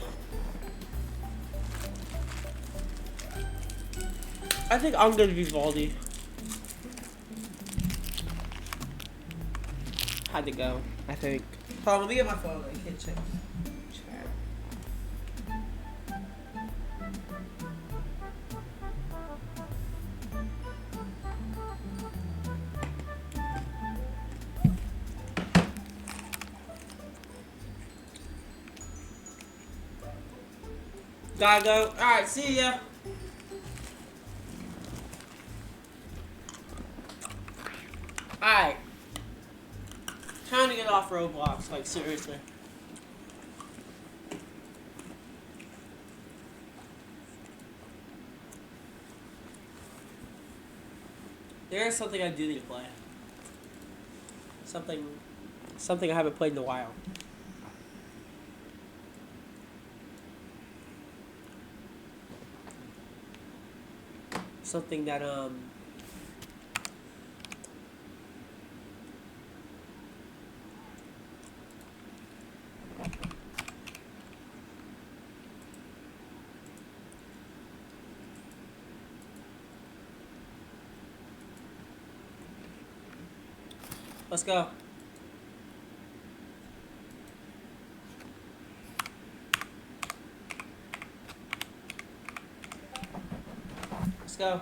I think I'm gonna be Baldy. Had to go, I think. Hold on, let me get my phone. I can't check. Gotta go. Alright, see ya. Alright. Time to get off Roblox, like seriously. There is something I do need to play. Something I haven't played in a while. Something that let's go. Let's go.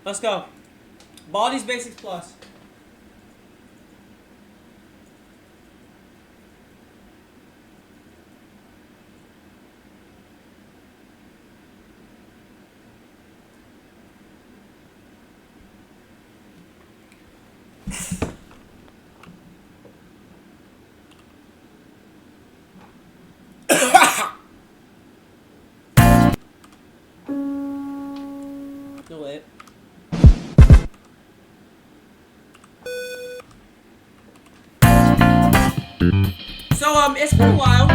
Let's go. Baldi's Basics Plus. So, it's been a while.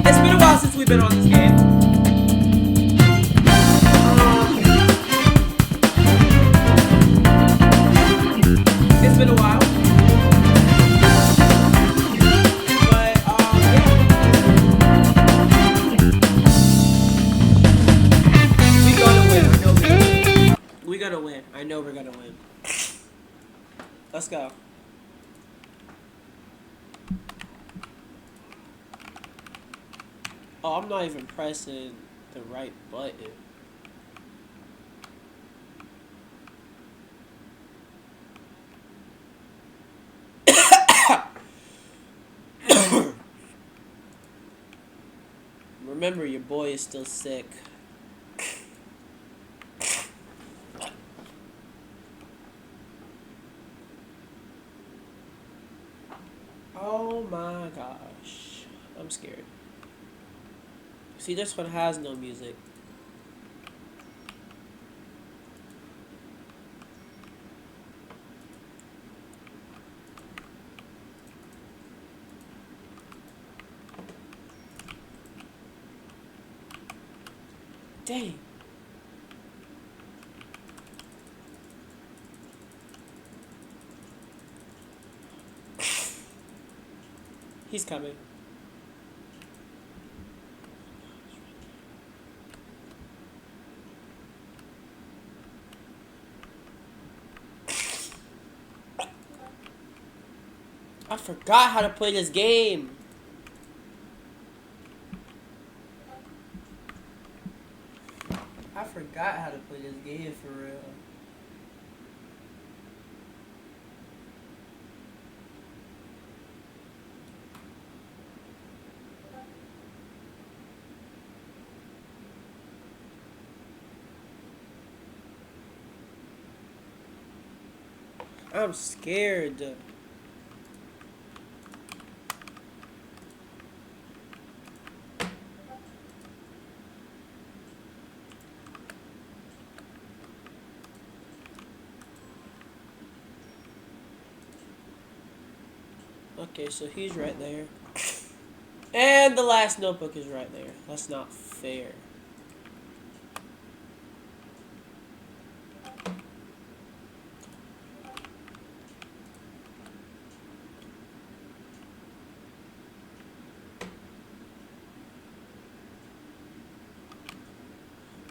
It's been a while since we've been on this game. It's been a while. But, yeah. We gonna win. I know we're gonna win. We gonna win. I know we're gonna win. Let's go. Oh, I'm not even pressing the right button. Remember, your boy is still sick. Oh my gosh. I'm scared. See, this one has no music. Dang. He's coming. I forgot how to play this game. I forgot how to play this game for real. I'm scared. Okay, so he's right there. And the last notebook is right there. That's not fair.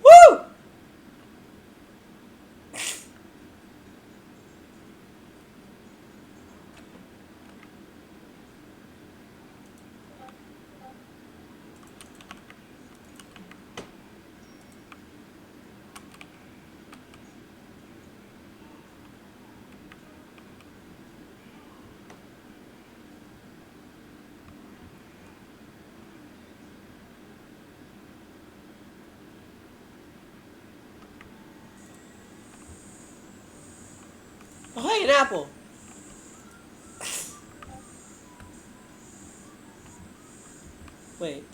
Woo! Oh, hey, an apple. Wait.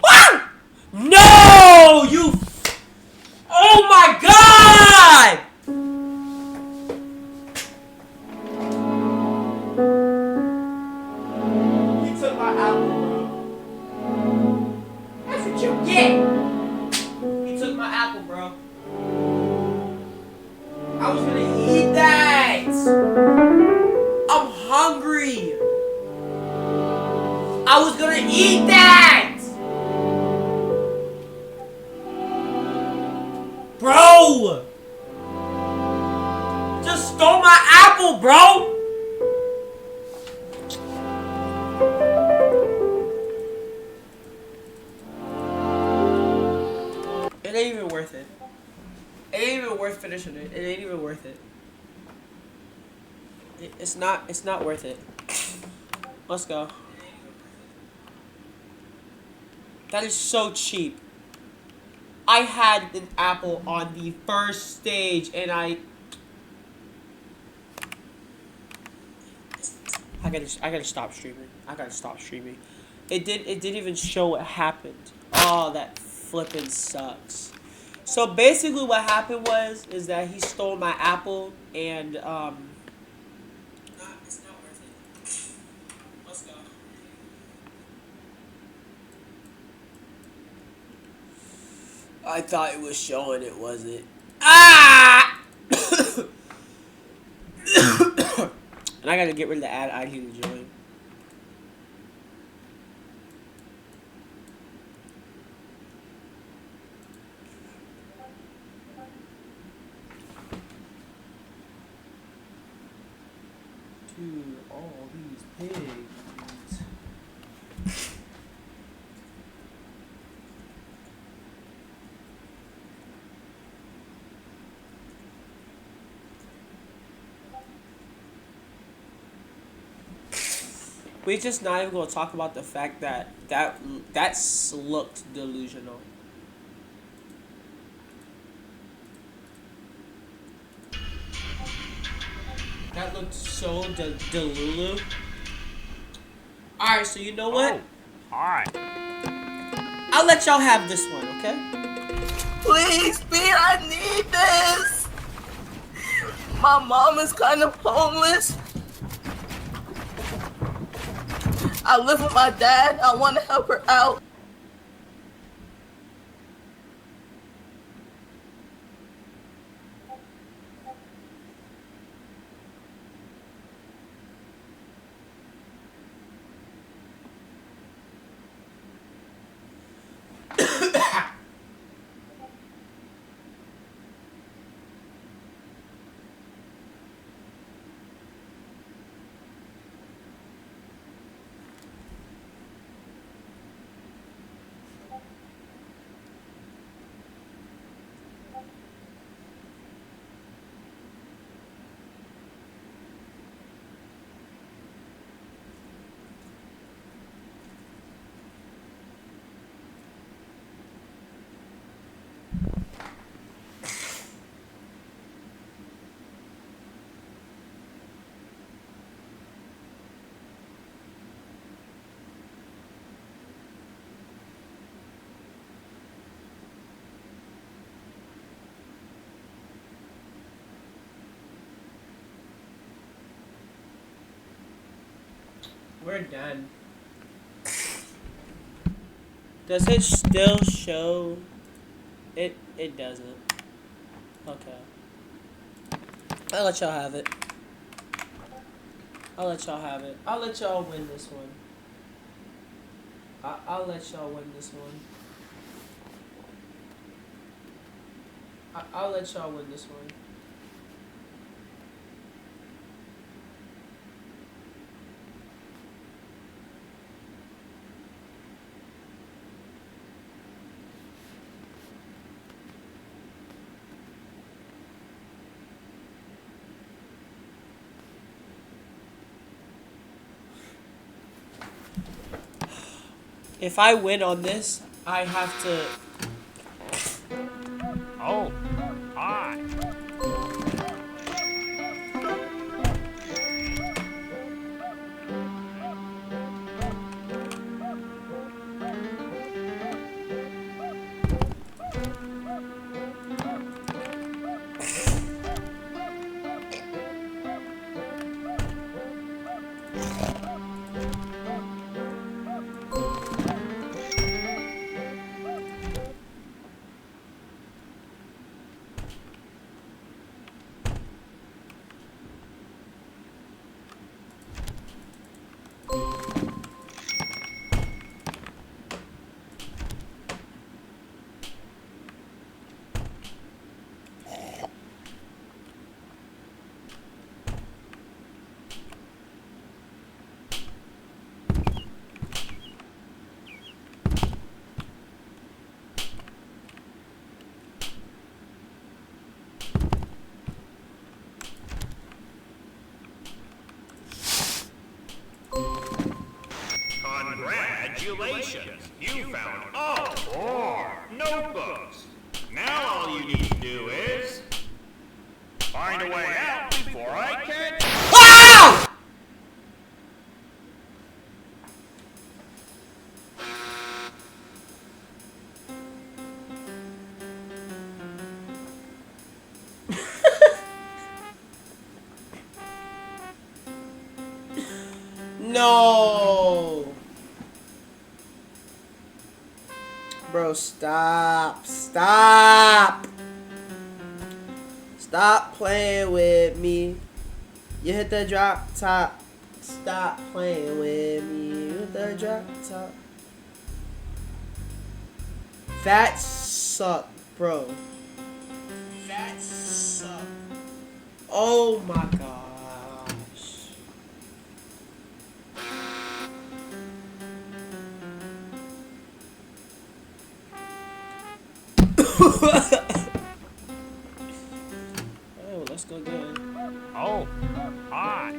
Ah! No! You... Oh my god! He took my apple, bro. That's what you get! He took my apple, bro. I was gonna eat that! I'm hungry! I was gonna eat that! Bro! Just stole my apple, bro! It ain't even worth it. It ain't even worth finishing it. It ain't even worth it. It's not worth it. Let's go. That is so cheap. I had an apple on the first stage and I gotta stop streaming. I gotta stop streaming. It didn't even show what happened. Oh, that flippin' sucks. So basically, what happened is that he stole my apple, and it's not worth it. Let's go. I thought it was showing. It wasn't. Ah! And I gotta get rid of the ad ID to join. To all these pigs. We just not even gonna talk about the fact that looked delusional. That looked so delulu. Alright, so you know what? Hi. I'll let y'all have this one, okay? Please, Pete, I need this. My mom is kind of homeless. I live with my dad. I want to help her out. We're done. Does it still show? It doesn't. Okay. I'll let y'all have it. I'll let y'all have it. I'll let y'all win this one. I'll let y'all win this one. I'll let y'all win this one. If I win on this, I have to. Oh, hi. Congratulations! You found all 4 notebooks. Now all you need to do is find a way out before I catch you. Ah! No. Bro, stop. Stop. Stop playing with me. You hit the drop top. Stop playing with me. You hit the drop top. That suck, bro. That suck. Oh my gosh. Oh, let's go again. Oh, hi.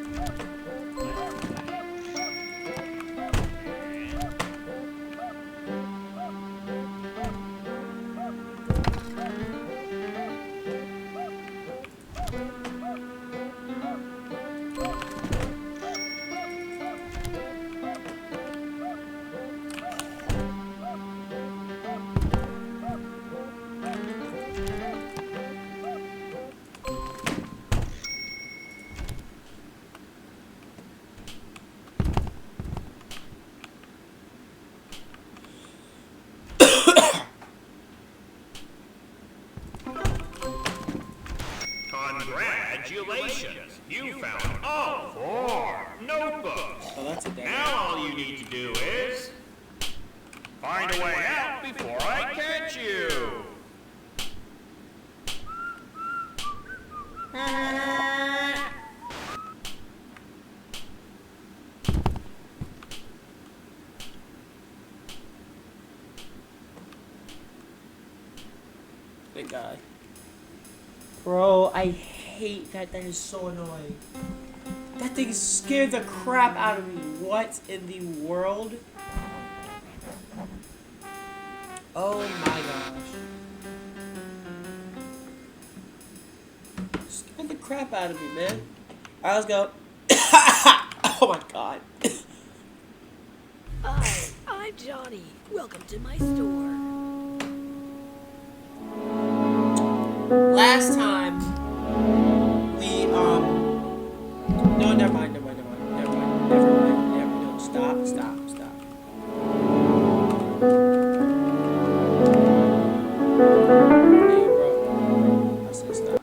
Congratulations! You found all 4 notebooks. Oh, that's a dead Now all you need to do is find a way out before I catch you. Big guy. Bro, I hate that. That is so annoying. That thing scared the crap out of me. What in the world? Oh my gosh. Scared the crap out of me, man. Alright, let's go. Oh my god. Hi, I'm Johnny. Welcome to my store. Last time, we, no, never mind, no, stop. Hey, bro, I said stop.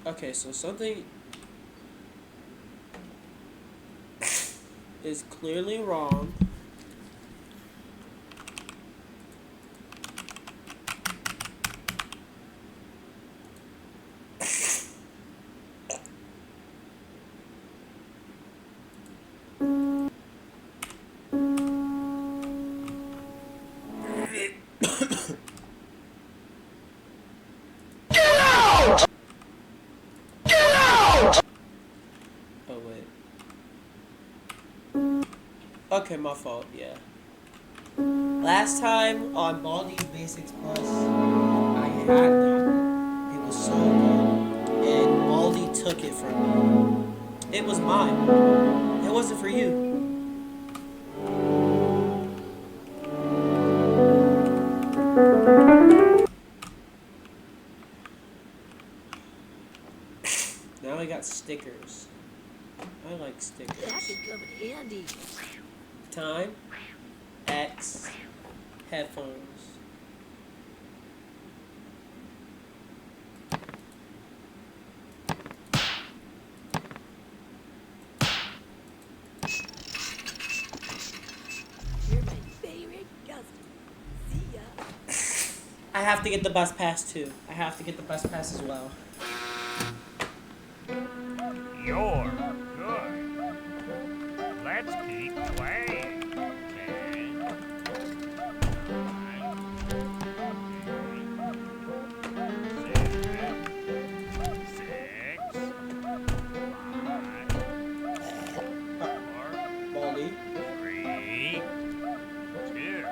Okay, so something is clearly wrong. Oh wait. Okay, my fault, yeah. Last time on Baldi Basics Plus, I had that. It was so good. And Baldi took it from me. It was mine. It wasn't for you. Now I got stickers. I like stickers. That could come in handy. Time, X, headphones. You're my favorite customer. See ya. I have to get the bus pass too. I have to get the bus pass as well. You're good. Let's keep playing. 10, 9, Baldi. 3, 2.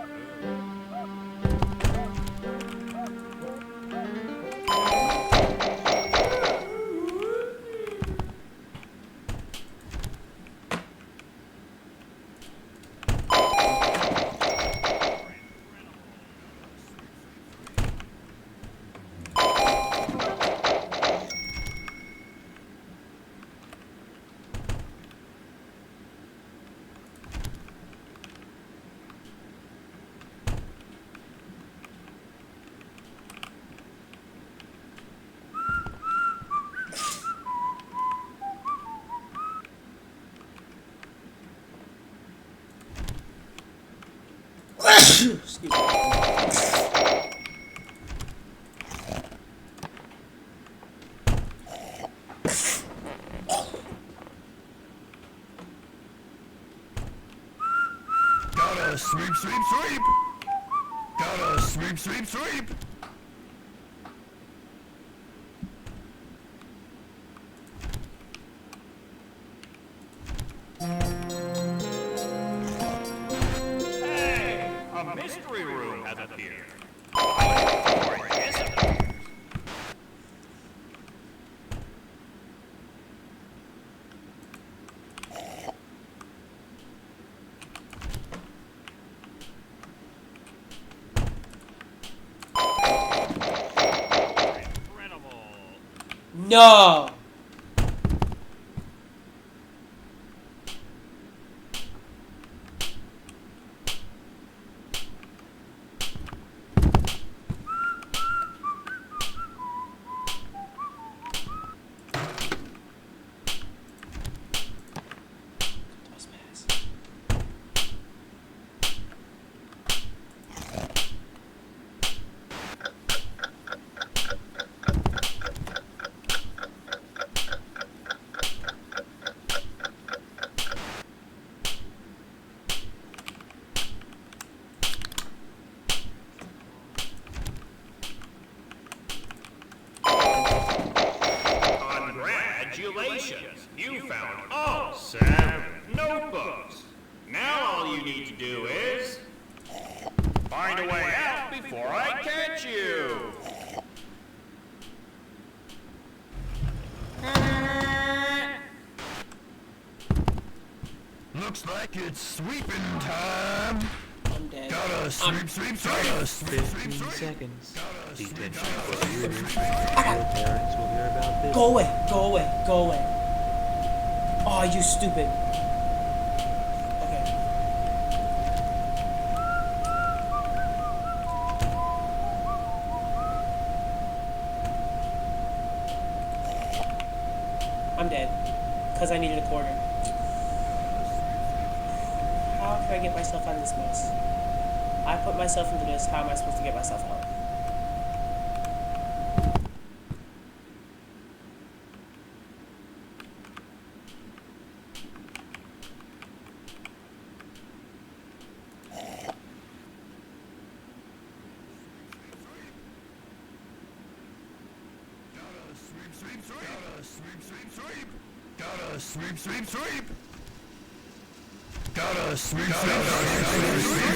Excuse me. Gotta sweep, sweep, sweep. Gotta sweep, sweep, sweep. Hey, a mystery room has appeared. No. Congratulations! You found all 7 notebooks. Now all you need to do is find a way out before I catch you. Looks like it's sweeping time. I'm dead. Gotta sweep, sweep, sweep. Gotta sweep, sweep, sweep. Seconds. Detention for years. Your parents will hear about this. Go away. Go away. Go away. Oh, you stupid. Okay. I'm dead. Because I needed a quarter. How can I get myself out of this mess? I put myself into this. How am I supposed to get myself out? Sweep, sweep, gotta sweep, sweep, sweep. Gotta sweep, sweep, sweep. Gotta sweep, sweep,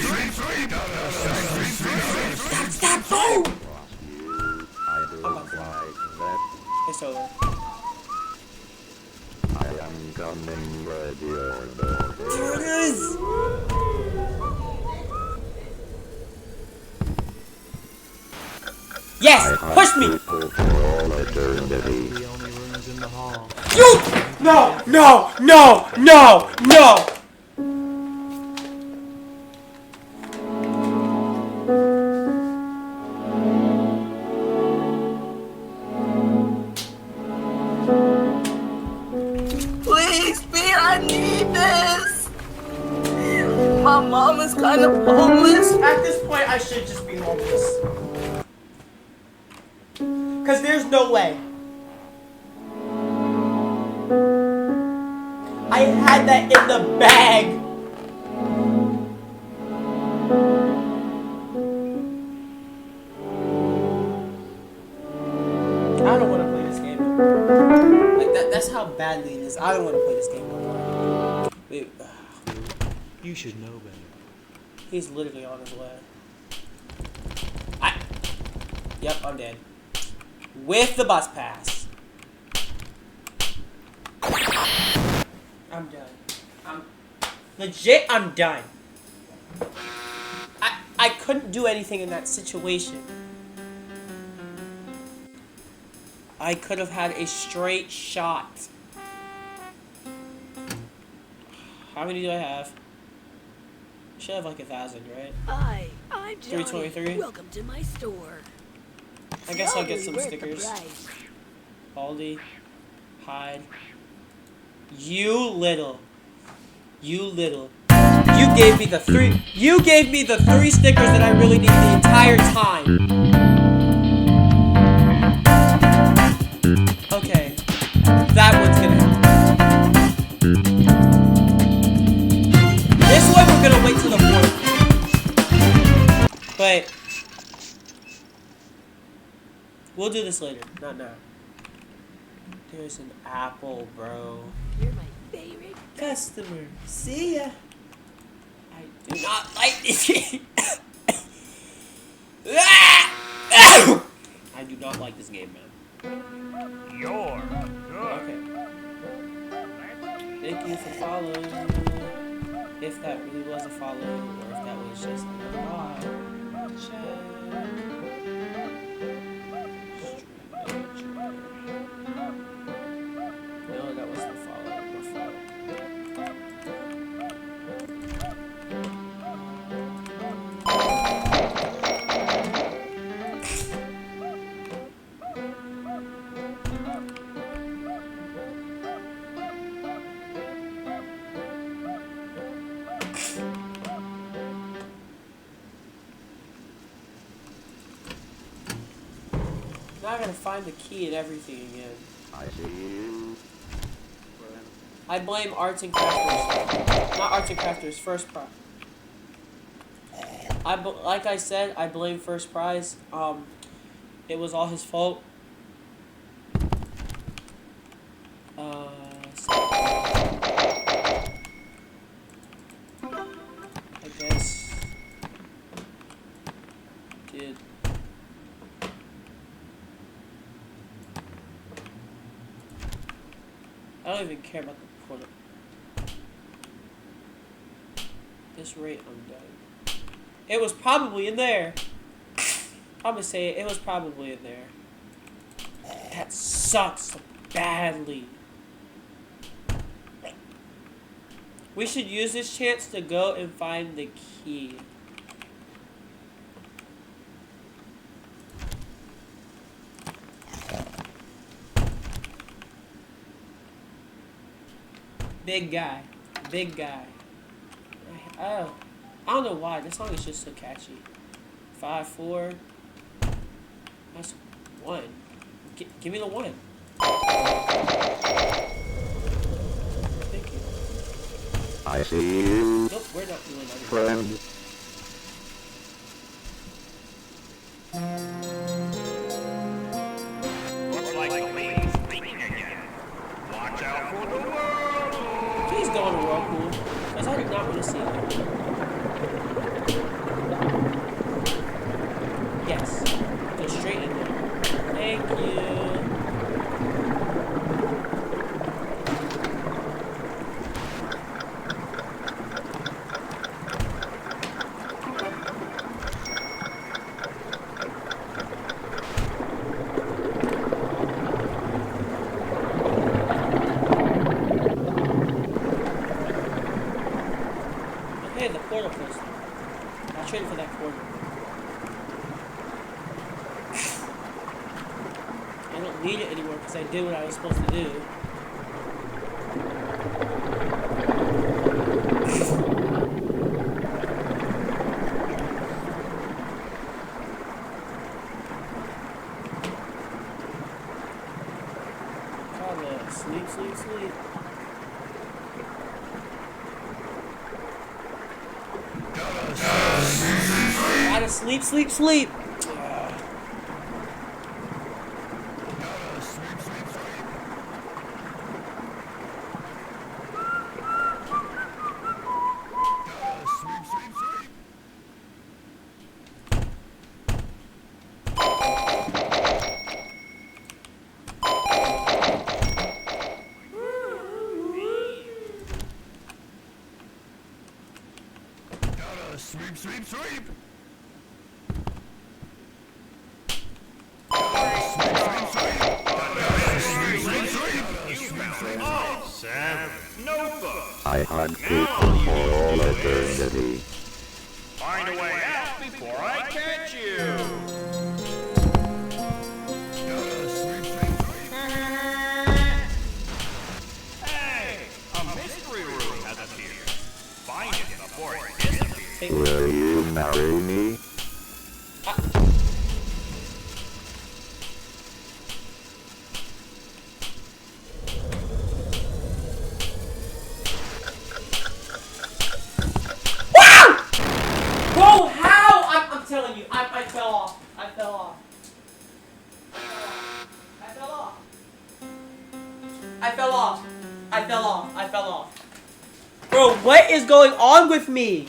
sweep, sweep. Gotta sweep, sweep, sweep. Stop! Boom! I do like that. It's over. I am coming with your daughter. There it is! Yes! Push me! The only rooms in the hall. You! No! No! No! No! No! Please, Pete, I need this. My mom is kind of homeless. At this point, I should just be homeless. Because there's no way. I had that in the bag. I don't want to play this game. Like that's how badly it is. I don't want to play this game no more. Wait. You should know better. He's literally on his way. Yep, I'm dead. With the bus pass. I'm done. I'm done. I couldn't do anything in that situation. I could have had a straight shot. How many do I have? I should have like 1,000, right? Hi, I'm Johnny. 323? Welcome to my store. I guess I'll get some Totally worth the stickers. price. Aldi. Hide. You little. You gave me the three. You gave me the 3 stickers that I really need the entire time. Okay, that one's gonna help. This one we're gonna wait till the 4th. But we'll do this later, not now. There's an apple, bro. You're my favorite Customer, see ya. I do not like this game. I do not like this game, man. You're good. Okay. Thank you for following. If that really was a follow, or if that was just another bot. Check. No, that was the follow. The follow. Now I gotta find the key and everything again. I see you. I blame Arts and Crafters. Not Arts and Crafters, First Prize. Like I said, I blame First Prize. It was all his fault. I guess. Did. I don't even care about the portal. This rate, I'm done. It was probably in there. I'm gonna say it was probably in there. That sucks badly. We should use this chance to go and find the key. Big guy. Big guy. Oh. I don't know why. This song is just so catchy. 5-4. That's 1. Give me the 1. Thank you. I see you. Nope, we're not doing anything. Friend. Looks like the lady's thinking again. Watch out for the whirlpool. Please go on a whirlpool. Because I do not want to see it. Yes. Go straight in there. Thank you. Okay, the portal closed. I'll trade for that portal. I don't need it anymore because I did what I was supposed to do. Carla, sleep, sleep, sleep. Gotta sleep, sleep, sleep. Sweep, sweep, sweep! You found all 7 notebooks. I hunt people for all eternity. Find a way out before I catch you. Hey, a mystery room has appeared. Find it before think. Will you marry me? Bro, how? I'm telling you, I fell off. I fell off. I fell off. I fell off. I fell off. I fell off. Bro, what is going on with me?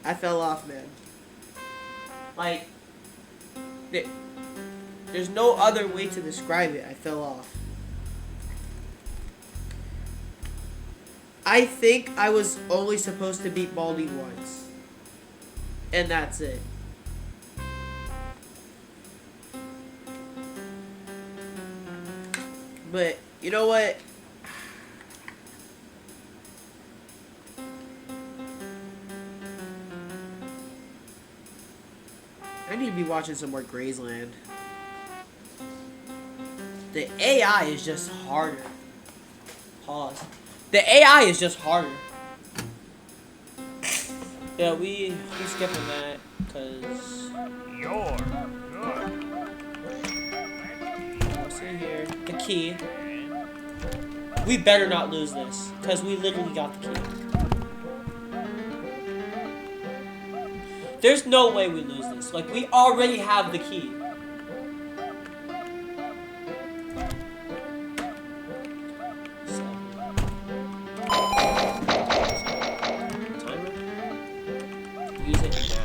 I fell off, man. Like, there's no other way to describe it. I fell off. I think I was only supposed to beat Baldi once. And that's it. But, you know what? I need to be watching some more Grazeland. The AI is just harder. Pause. The AI is just harder. Yeah, we skipping that, cause You're what's in here? The key. We better not lose this, cause we literally got the key. There's no way we lose this. Like, we already have the key. Use it now.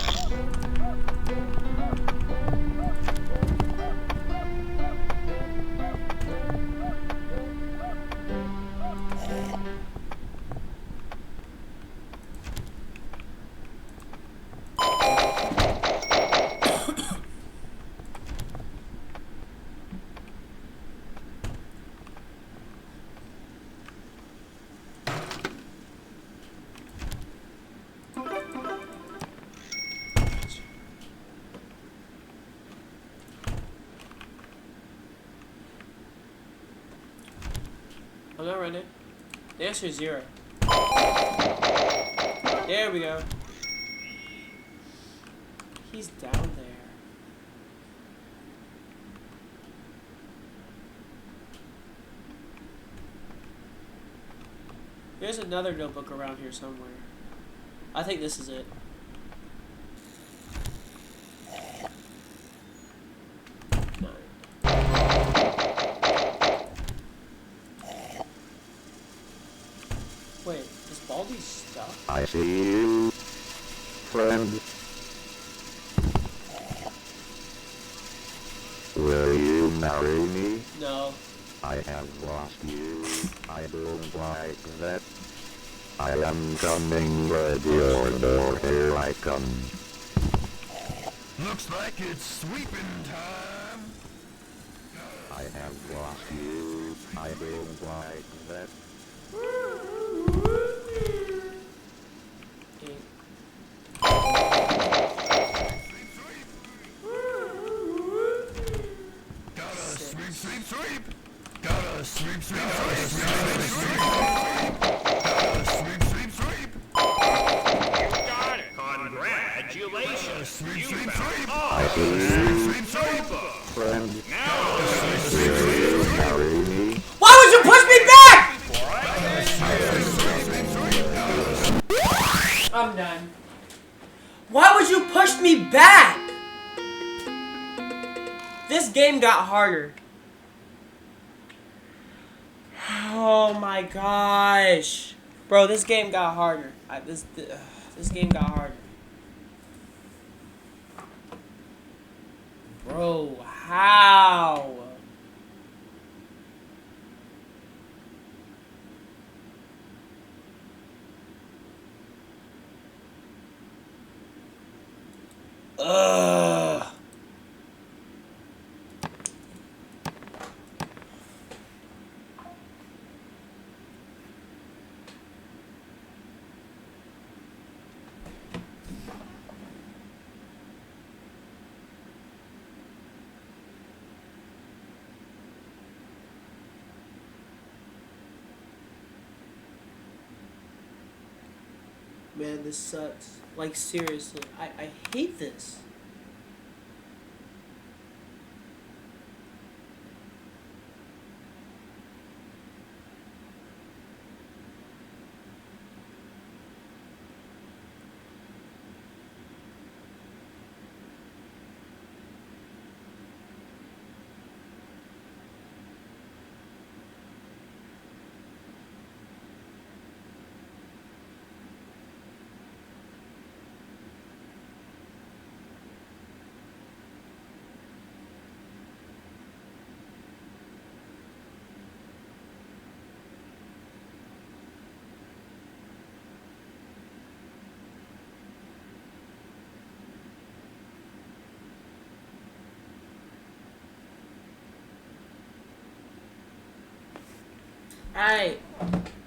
I'm not running. The answer is 0. There we go. He's down there. There's another notebook around here somewhere. I think this is it. Wait, is Baldi stuck? I see you, friend. Will you marry me? No. I have lost you. I don't like that. I am coming with your door. Here I come. Looks like it's sweeping time. I have lost you. I don't like that. Sweep! Gotta sweep, sweep, sweep, sweep, gotta sweep, sweep, sweep. You got it! Congratulations! You found all sweep, notebooks! Friend, Now, will you marry me? Why would you push me back? I'm done. Why would you push me back? This game got harder. Oh my gosh. Bro, this game got harder. This game got harder. Bro, how? Ugh. Man, this sucks. Like, seriously. I hate this.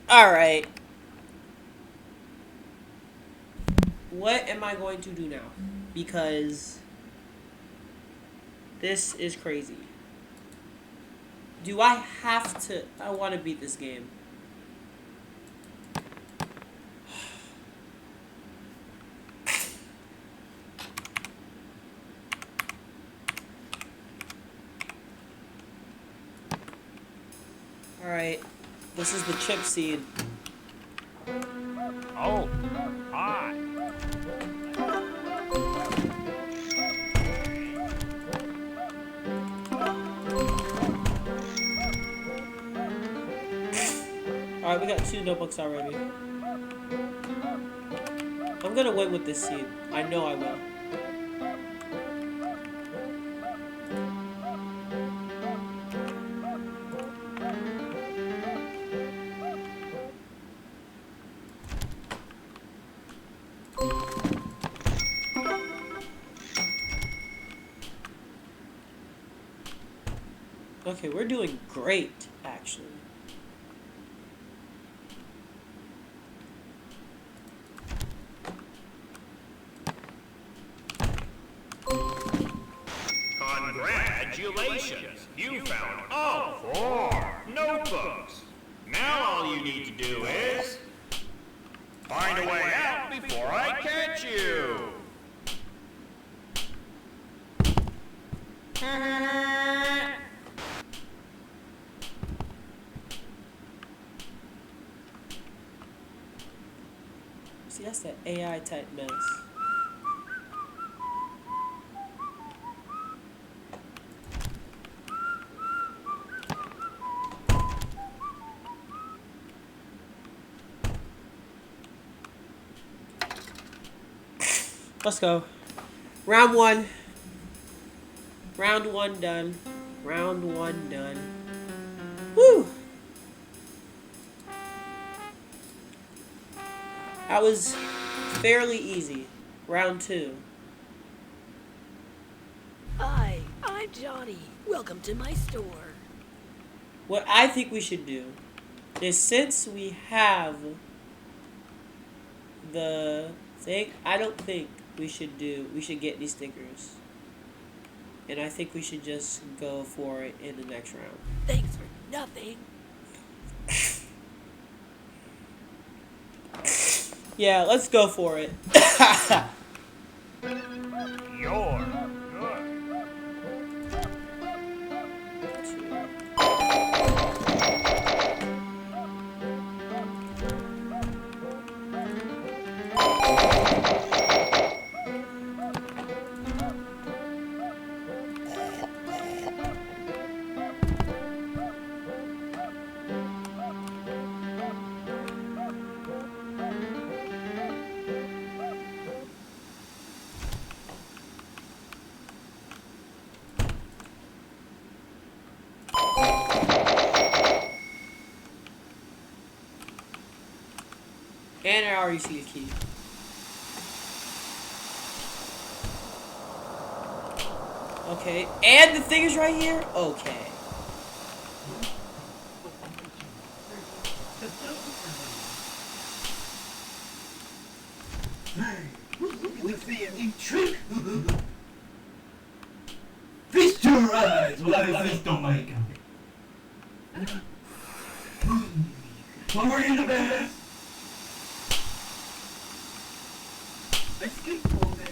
Alright. What am I going to do now? Because this is crazy. Do I have to? I want to beat this game. Alright. This is the chip seed. Oh, hi. Alright, we got 2 notebooks already. I'm gonna win with this seed. I know I will. Okay, we're doing great, actually. Congratulations! You found all 4 notebooks. Now all you need to do is find a way out before I catch you. See, that's that AI type mess. Let's go. Round 1. Round 1 done. Round 1 done. Woo! That was fairly easy. Round 2. Hi, I'm Johnny. Welcome to my store. What I think we should do is, since we have the thing, I don't think we should get these stickers. And I think we should just go for it in the next round. Thanks for nothing. Yeah, let's go for it. You're good. And I already see a key. Okay, and the thing is right here? Okay. Let's see a new trick. Feast your eyes while I feast on my account. Forward in the best. skipped all day.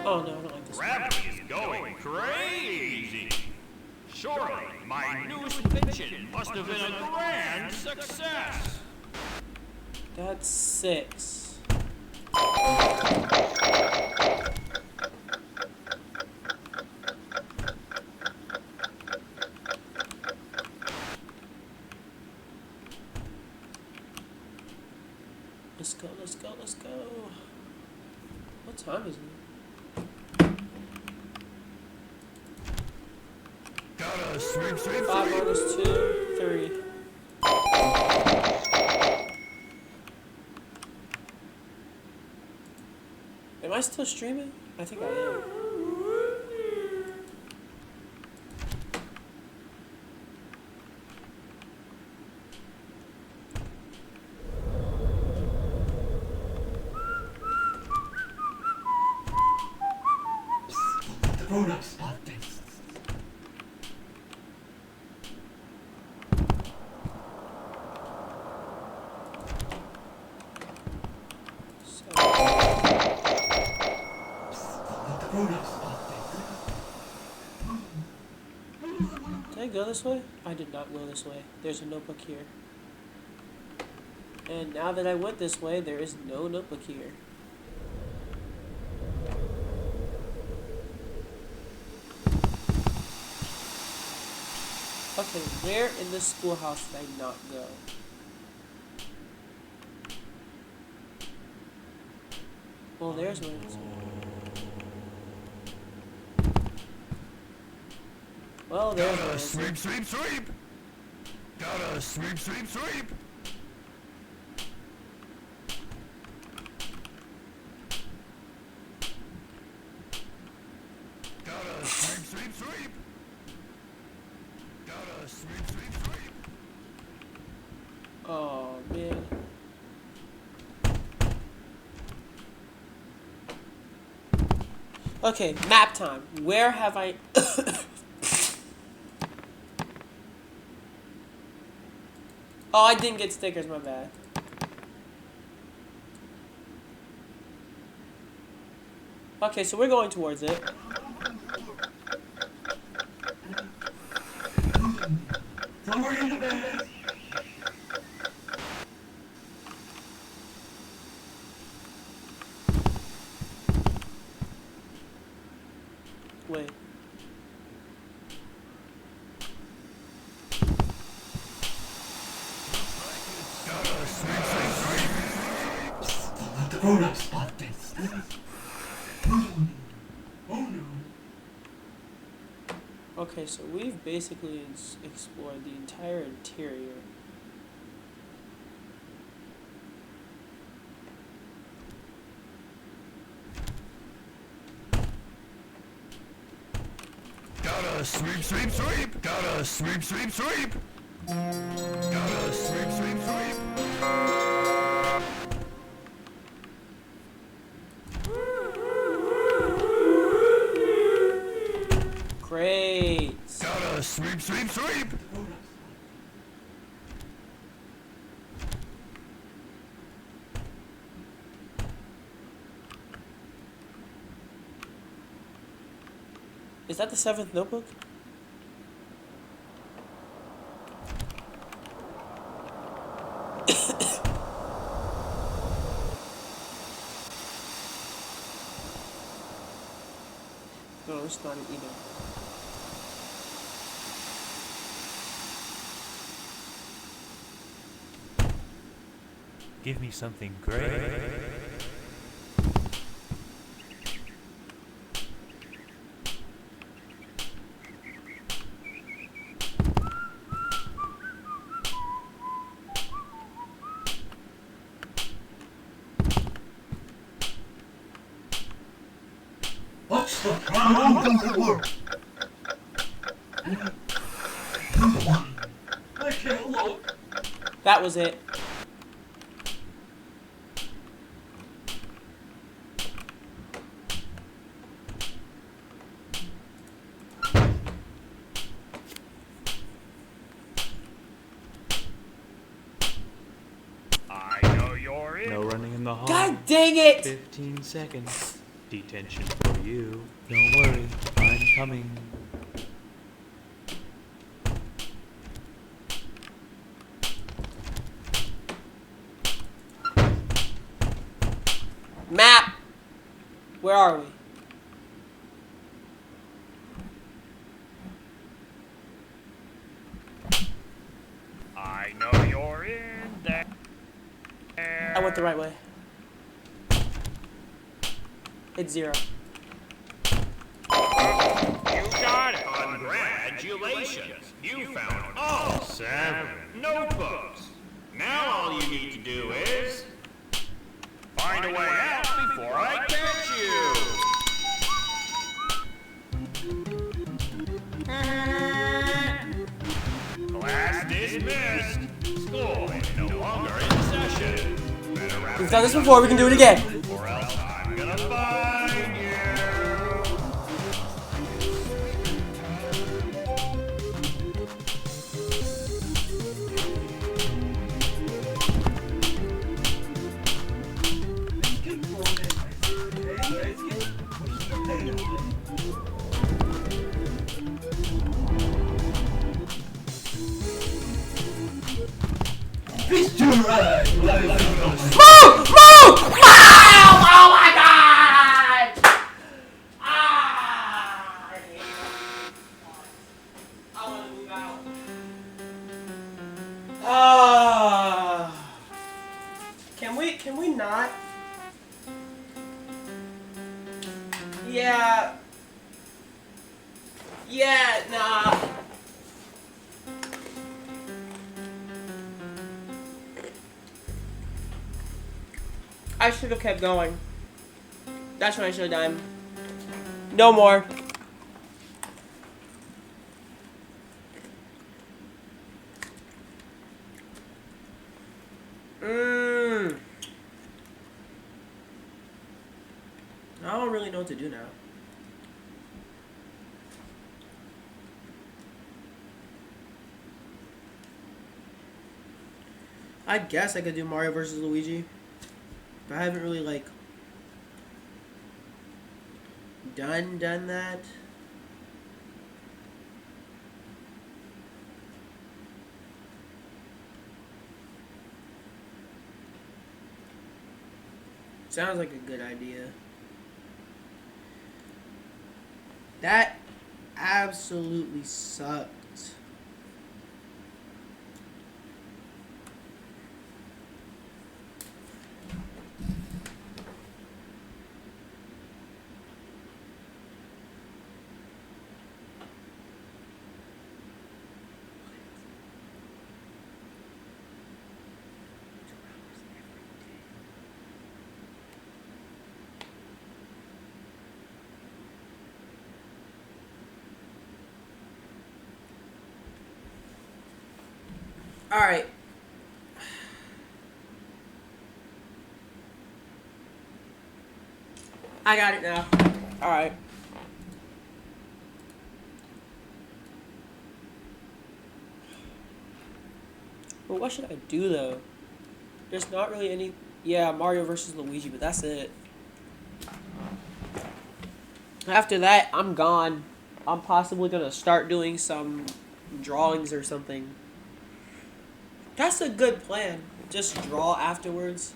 Oh no, I don't like this. Gravity is going crazy. Surely my newest invention must have been a grand success. That's 6. Let's go, let's go, let's go. What time is it? Gotta sweep, sweep, 5 minus 2, 3. Am I still streaming? I think I am. The grown-up spot this. The grown-up spot this. Did I go this way? I did not go this way. There's a notebook here. And now that I went this way, there is no notebook here. Okay, where in the schoolhouse did I not go? Well, there's where it's Well, there's where Gotta it's sweep, sweep, sweep. Gotta sweep, sweep, sweep. Gotta sweep, sweep, sweep. Gotta sweep, sweep, sweep. Oh, man. Okay, map time. Where have I... Oh, I didn't get stickers, my bad. Okay, so we're going towards it. Somewhere in the bed. Wait. Let the grown-up spot this. Oh no. Okay, so we've basically explored the entire interior. Gotta sweep, sweep, sweep. Gotta sweep, sweep, sweep. Gotta sweep, sweep, sweep. Great. Gotta sweep, sweep, sweep. Is that the 7th notebook? it's not either. Give me something great. What's the problem? Doesn't work. I can't look. That was it. I know you're in. No running in the hall. God dang it! 15 seconds. Detention for you. Don't worry, I'm coming. Map! Where are we? I know you're in there. I went the right way. It's 0. You got it. Congratulations. You found all 7 notebooks. Now all you need to do is find a way out before I catch you. Class dismissed. School is no longer in session. Better wrap We've done this before, we can do it again. or else I'm gonna find you. It's too right. Move! Move! Oh my god! Ah! I want to move out. Can we not? Yeah. Yeah, nah. I should have kept going. That's what I should have done. No more. I don't really know what to do now. I guess I could do Mario vs. Luigi. But I haven't really, like, done that. Sounds like a good idea. That absolutely sucked. Alright. I got it now. Alright. Well, what should I do, though? There's not really any... Yeah, Mario vs. Luigi, but that's it. After that, I'm gone. I'm possibly gonna start doing some drawings or something. That's a good plan. Just draw afterwards.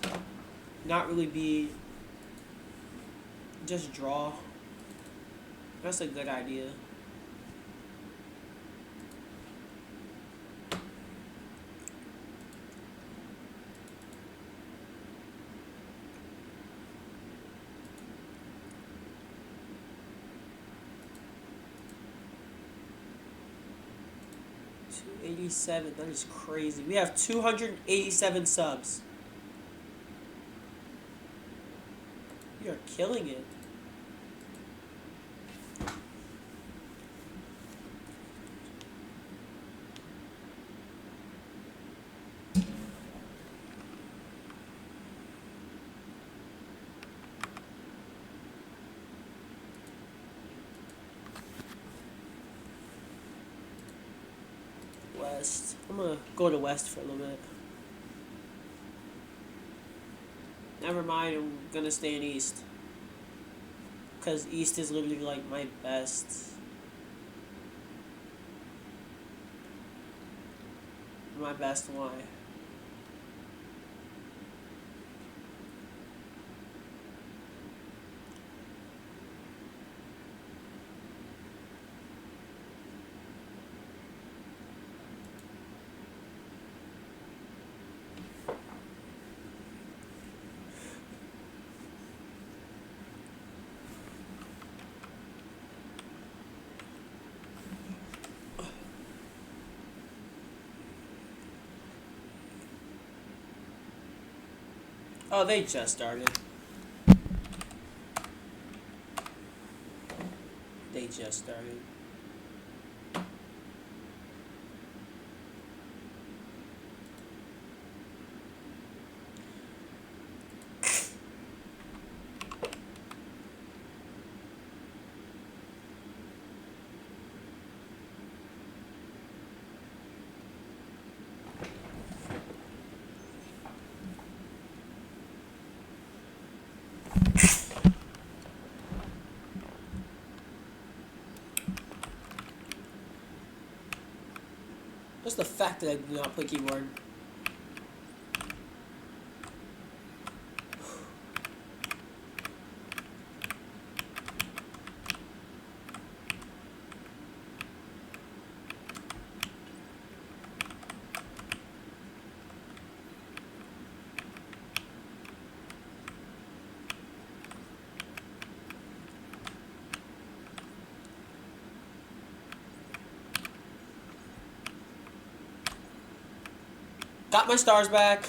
Not really be... Just draw. That's a good idea. $287. That is crazy. We have 287 subs. We are killing it. West. I'm gonna go to West for a little bit. Never mind, I'm gonna stay in East. Because East is literally like my best. My best why? Oh, they just started. They just started. Just the fact that I do not play keyboard. Got my stars back.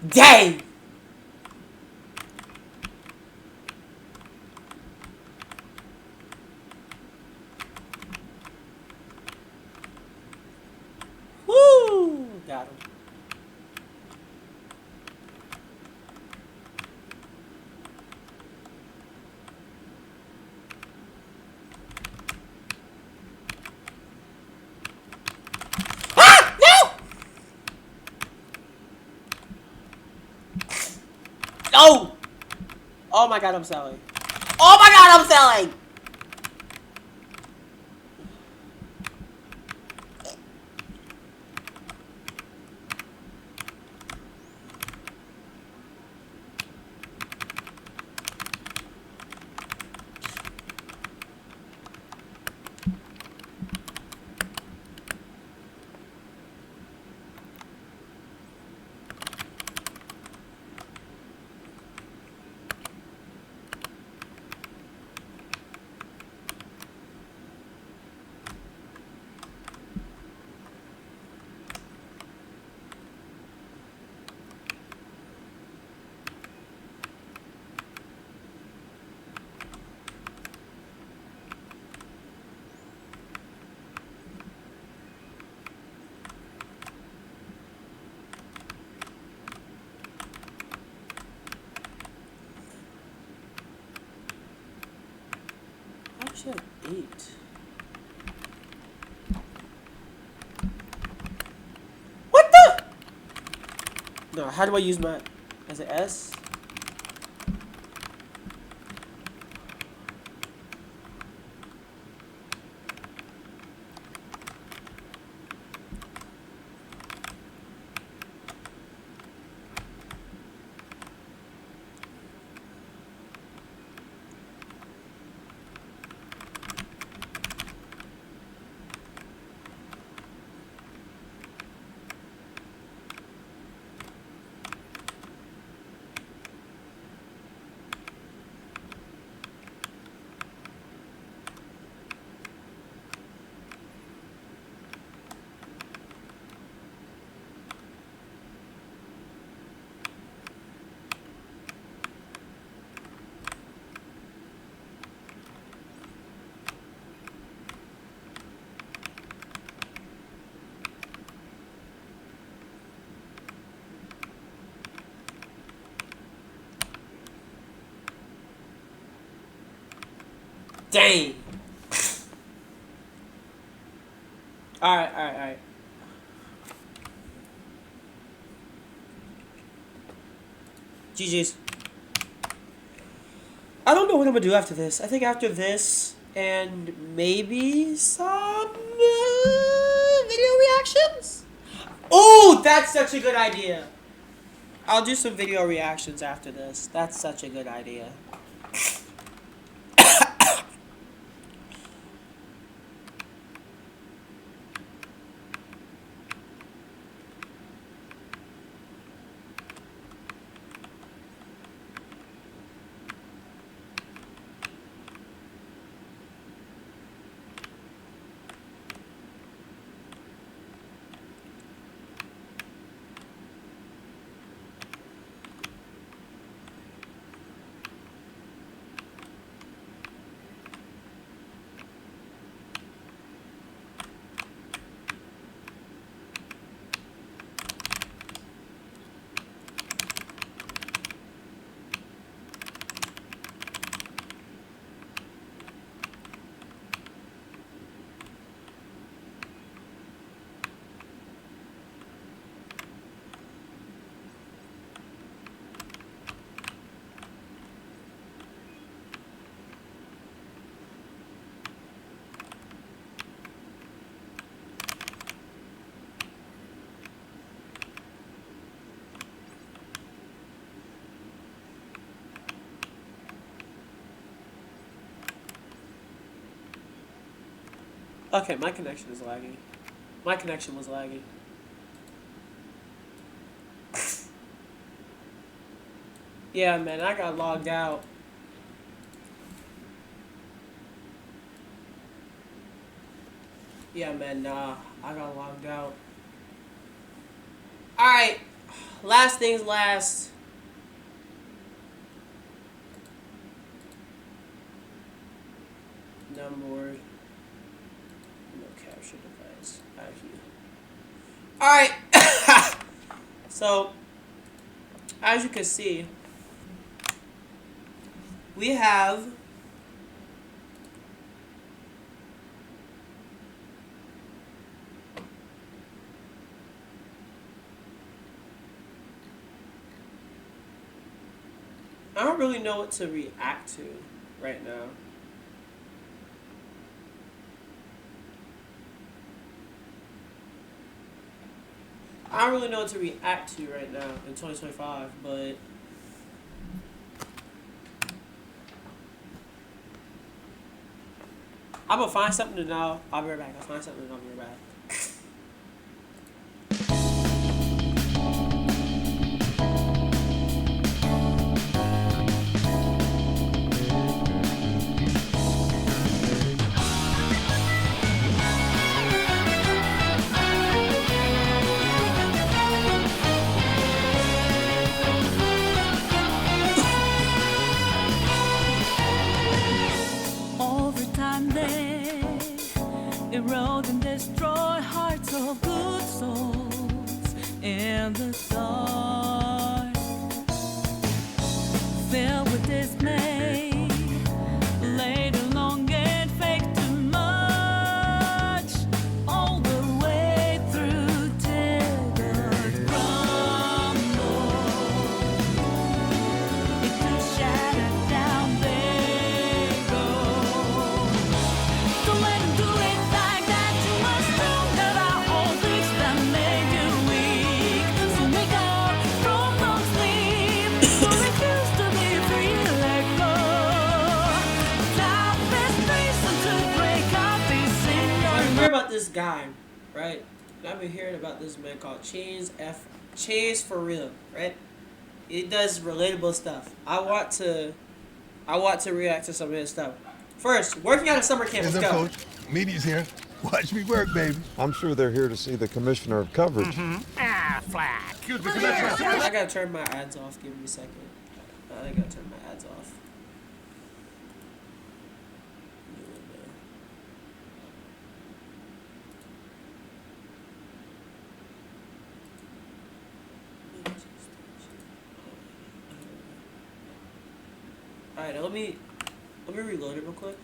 Dang! Woo! Got him. Ah! No! No! Oh my god, I'm selling. Oh my god, I'm selling! No, how do I use my... Is it S? Dang. Alright. GG's. I don't know what I'm gonna do after this. I think after this and maybe some video reactions? Oh, that's such a good idea. I'll do some video reactions after this. That's such a good idea. Okay, my connection is laggy. My connection was laggy. Yeah, man, I got logged out. Yeah, man, nah, I got logged out. Alright, last things last. Numbboard. No capture device. Out here. Alright. So, as you can see, we have I don't really know what to react to right now. I don't really know what to react to right now in 2025, but I'm gonna find something to know. I'll be right back. I'll find something and I'll be right back. Erode and destroy hearts of good souls in the dark, filled with dismay, later long and fake too much, all the way through till the crumble. about this guy, right? I've been hearing about this man called Chains for Real, right? He does relatable stuff. I want to react to some of his stuff. First, working at a summer camp. Let's go. Coach, Meaty's here. Watch me work, baby. I'm sure they're here to see the commissioner of coverage. Ah, flat. Excuse me, I gotta turn my ads off. Give me a second. I gotta turn my ads off. Alright, let me reload it real quick.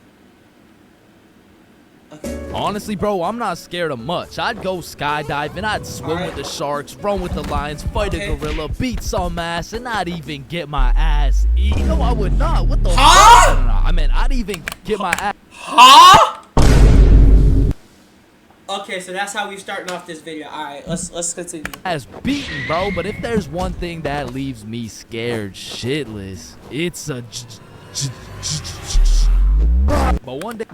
Okay. Honestly, bro, I'm not scared of much. I'd go skydiving, I'd swim with the sharks, run with the lions, fight a gorilla, beat some ass, and not even get my ass eaten. No, I would not. What the fuck? I mean, I'd even get my ass. Huh? Okay, so that's how we starting off this video. Alright, let's continue. Ass beaten, bro, but if there's one thing that leaves me scared shitless, it's a but one day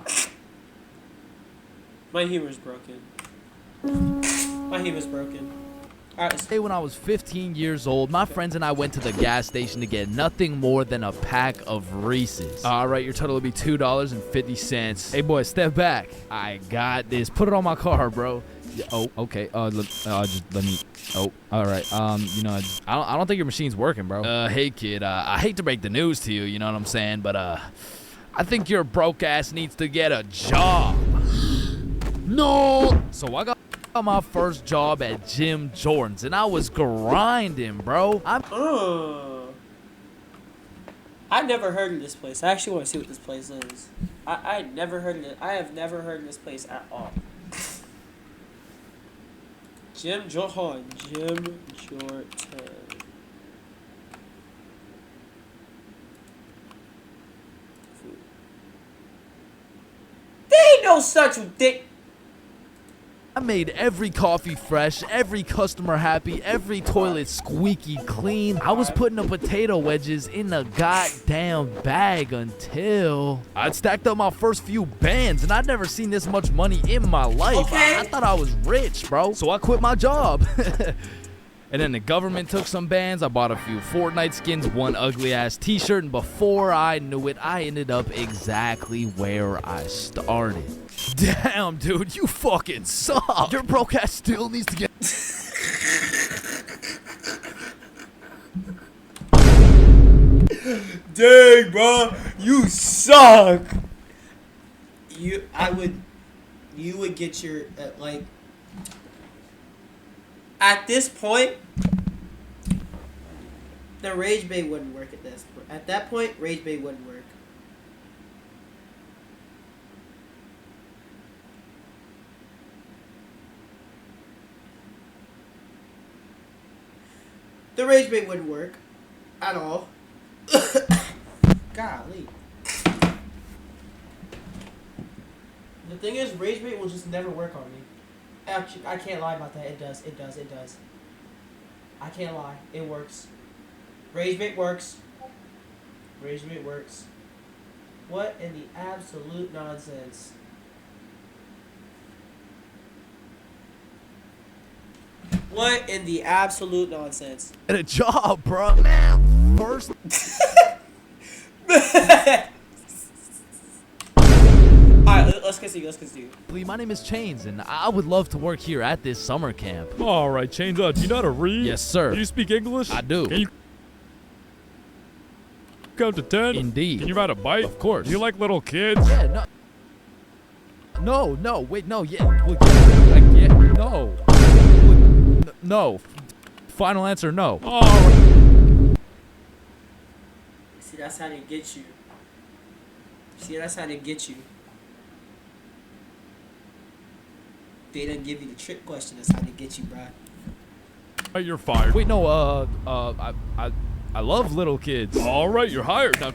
my humor's broken. My humor's broken. Alright. Hey, when I was 15 years old, my friends and I went to the gas station to get nothing more than a pack of Reese's. Alright, your total will be $2.50. Hey boy, step back. I got this. Put it on my car, bro. Oh, okay. Just let me. Oh, all right. You know, I don't think your machine's working, bro. Hey kid, I hate to break the news to you, you know what I'm saying, but I think your broke ass needs to get a job. No. So I got my first job at Jim Jordan's, and I was grinding, bro. I've never heard of this place. I actually want to see what this place is. I never heard of it. I have never heard of this place at all. Jim Jordan. There ain't no such thing. I made every coffee fresh, every customer happy, every toilet squeaky clean. I was putting the potato wedges in a goddamn bag until I'd stacked up my first few bands, and I'd never seen this much money in my life. Okay. I thought I was rich, bro. So I quit my job. And then the government took some bands. I bought a few Fortnite skins, one ugly ass t-shirt, and before I knew it, I ended up exactly where I started. Damn, dude, you fucking suck. Your broke ass still needs to get. Dang, bro, you suck. You would get your like. At this point, the Rage Bay wouldn't work at this. At that point, Rage Bay wouldn't work. The Rage Bay wouldn't work at all. Golly. The thing is, Rage Bait will just never work on me. Actually, I can't lie about that. It does. I can't lie. It works. Rage Bait works. Rage Bait works. What in the absolute nonsense? What in the absolute nonsense? Get a job, bro. Man, first. Alright, let's continue. My name is Chains, and I would love to work here at this summer camp. All right, Chains. Do you know how to read? Yes, sir. Do you speak English? I do. Can you count to 10? Indeed. Can you ride a bike? Of course. Do you like little kids? Yeah, no. Wait, no, yeah. Well, yeah, no. No. Final answer, no. All right. See, that's how they get you. They didn't give you the trick question. That's how they get you, bro. You're fired. Wait, no. I love little kids. All right, you're hired. Now.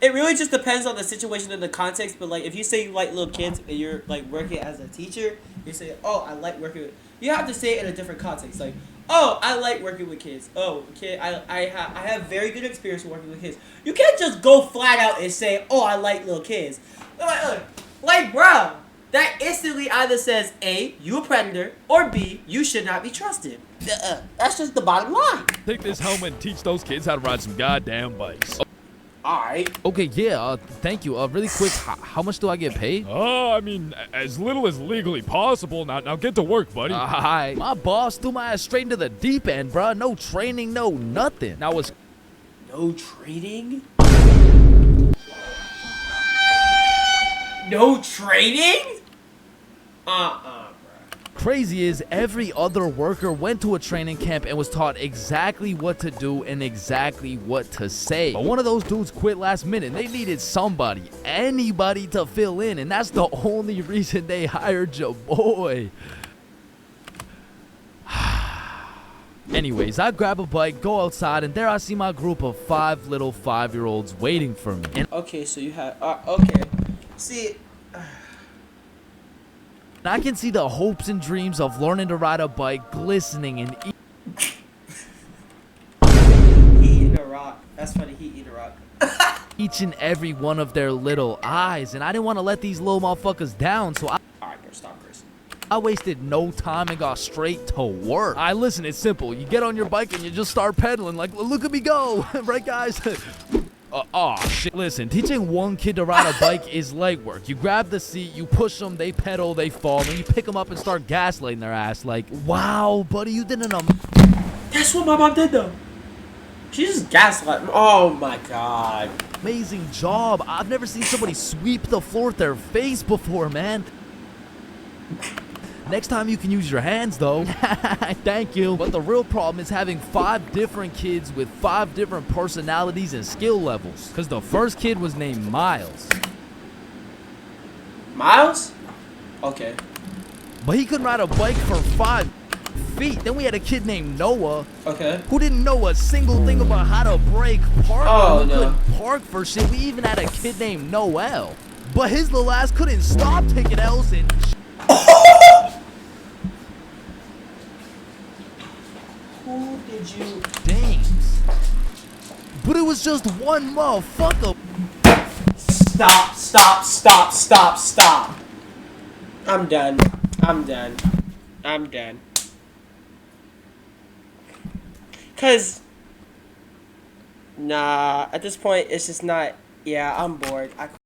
It really just depends on the situation and the context. But like, if you say you like little kids and you're like working as a teacher, you say, "Oh, I like working with." You have to say it in a different context. Like, Oh, I like working with kids. Oh, kid, I have very good experience working with kids. You can't just go flat out and say, oh, I like little kids. Like, bro, that instantly either says A, you a predator, or B, you should not be trusted. That's just the bottom line. Take this helmet and teach those kids how to ride some goddamn bikes. Alright. Okay, yeah, thank you. Really quick, how much do I get paid? Oh, I mean, as little as legally possible. Now get to work, buddy. Hi. My boss threw my ass straight into the deep end, bruh. No training, no nothing. Now it's... No training? No training? Crazy is every other worker went to a training camp and was taught exactly what to do and exactly what to say. But one of those dudes quit last minute and they needed somebody, anybody to fill in, and that's the only reason they hired your boy. Anyways, I grab a bike, go outside, and there I see my group of 5 little 5-year-olds waiting for me. And okay, so you have, okay. See... And I can see the hopes and dreams of learning to ride a bike glistening and he eating a rock. That's funny, he eating a rock. each and every one of their little eyes. And I didn't want to let these little motherfuckers down, so Alright, Chris, stop, Chris. I wasted no time and got straight to work. Listen, it's simple. You get on your bike and you just start pedaling. Like, look at me go. Right, guys? Shit. Listen, teaching one kid to ride a bike is legwork. You grab the seat, you push them, they pedal, they fall, then you pick them up and start gaslighting their ass. Like, wow, buddy, you did That's what my mom did, though. She just gaslight. Oh my god. Amazing job. I've never seen somebody sweep the floor with their face before, man. Next time you can use your hands, though. Thank you. But the real problem is having 5 different kids with 5 different personalities and skill levels. Because the first kid was named Miles. Miles? Okay. But he couldn't ride a bike for 5 feet. Then we had a kid named Noah. Okay. Who didn't know a single thing about how to brake, park, oh, no. couldn't park for shit. We even had a kid named Noel. But his little ass couldn't stop taking L's and Who did you... Dames. But it was just one motherfucker. Stop. I'm done. Cause... Nah, at this point, it's just not... Yeah, I'm bored.